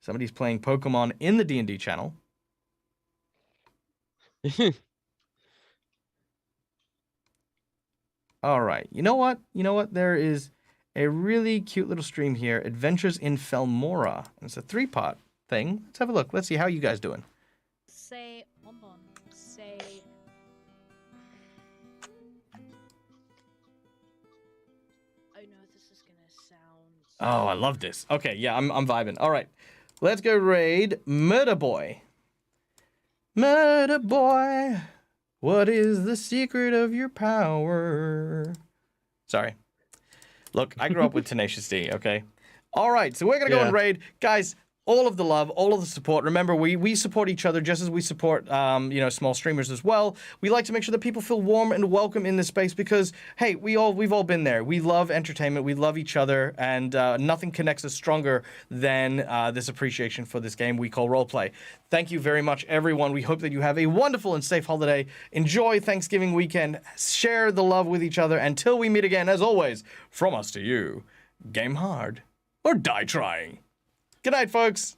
A: Somebody's playing Pokemon in the D&D channel. All right. You know what? There is a really cute little stream here, Adventures in Felmora. It's a 3-part thing. Let's have a look. Let's see how you guys doing.
G: Say, say. I know this is gonna sound.
A: Oh, I love this. Okay, yeah, I'm vibing. All right. Let's go raid Murder Boy. Murder Boy, what is the secret of your power? Sorry. Look, I grew up with Tenacious D, okay? All right, so we're going to go and raid. Guys, all of the love, all of the support. Remember, we support each other just as we support, small streamers as well. We like to make sure that people feel warm and welcome in this space because, hey, we've all been there. We love entertainment. We love each other, and nothing connects us stronger than this appreciation for this game we call roleplay. Thank you very much, everyone. We hope that you have a wonderful and safe holiday. Enjoy Thanksgiving weekend. Share the love with each other. Until we meet again, as always, from us to you, game hard or die trying. Good night, folks.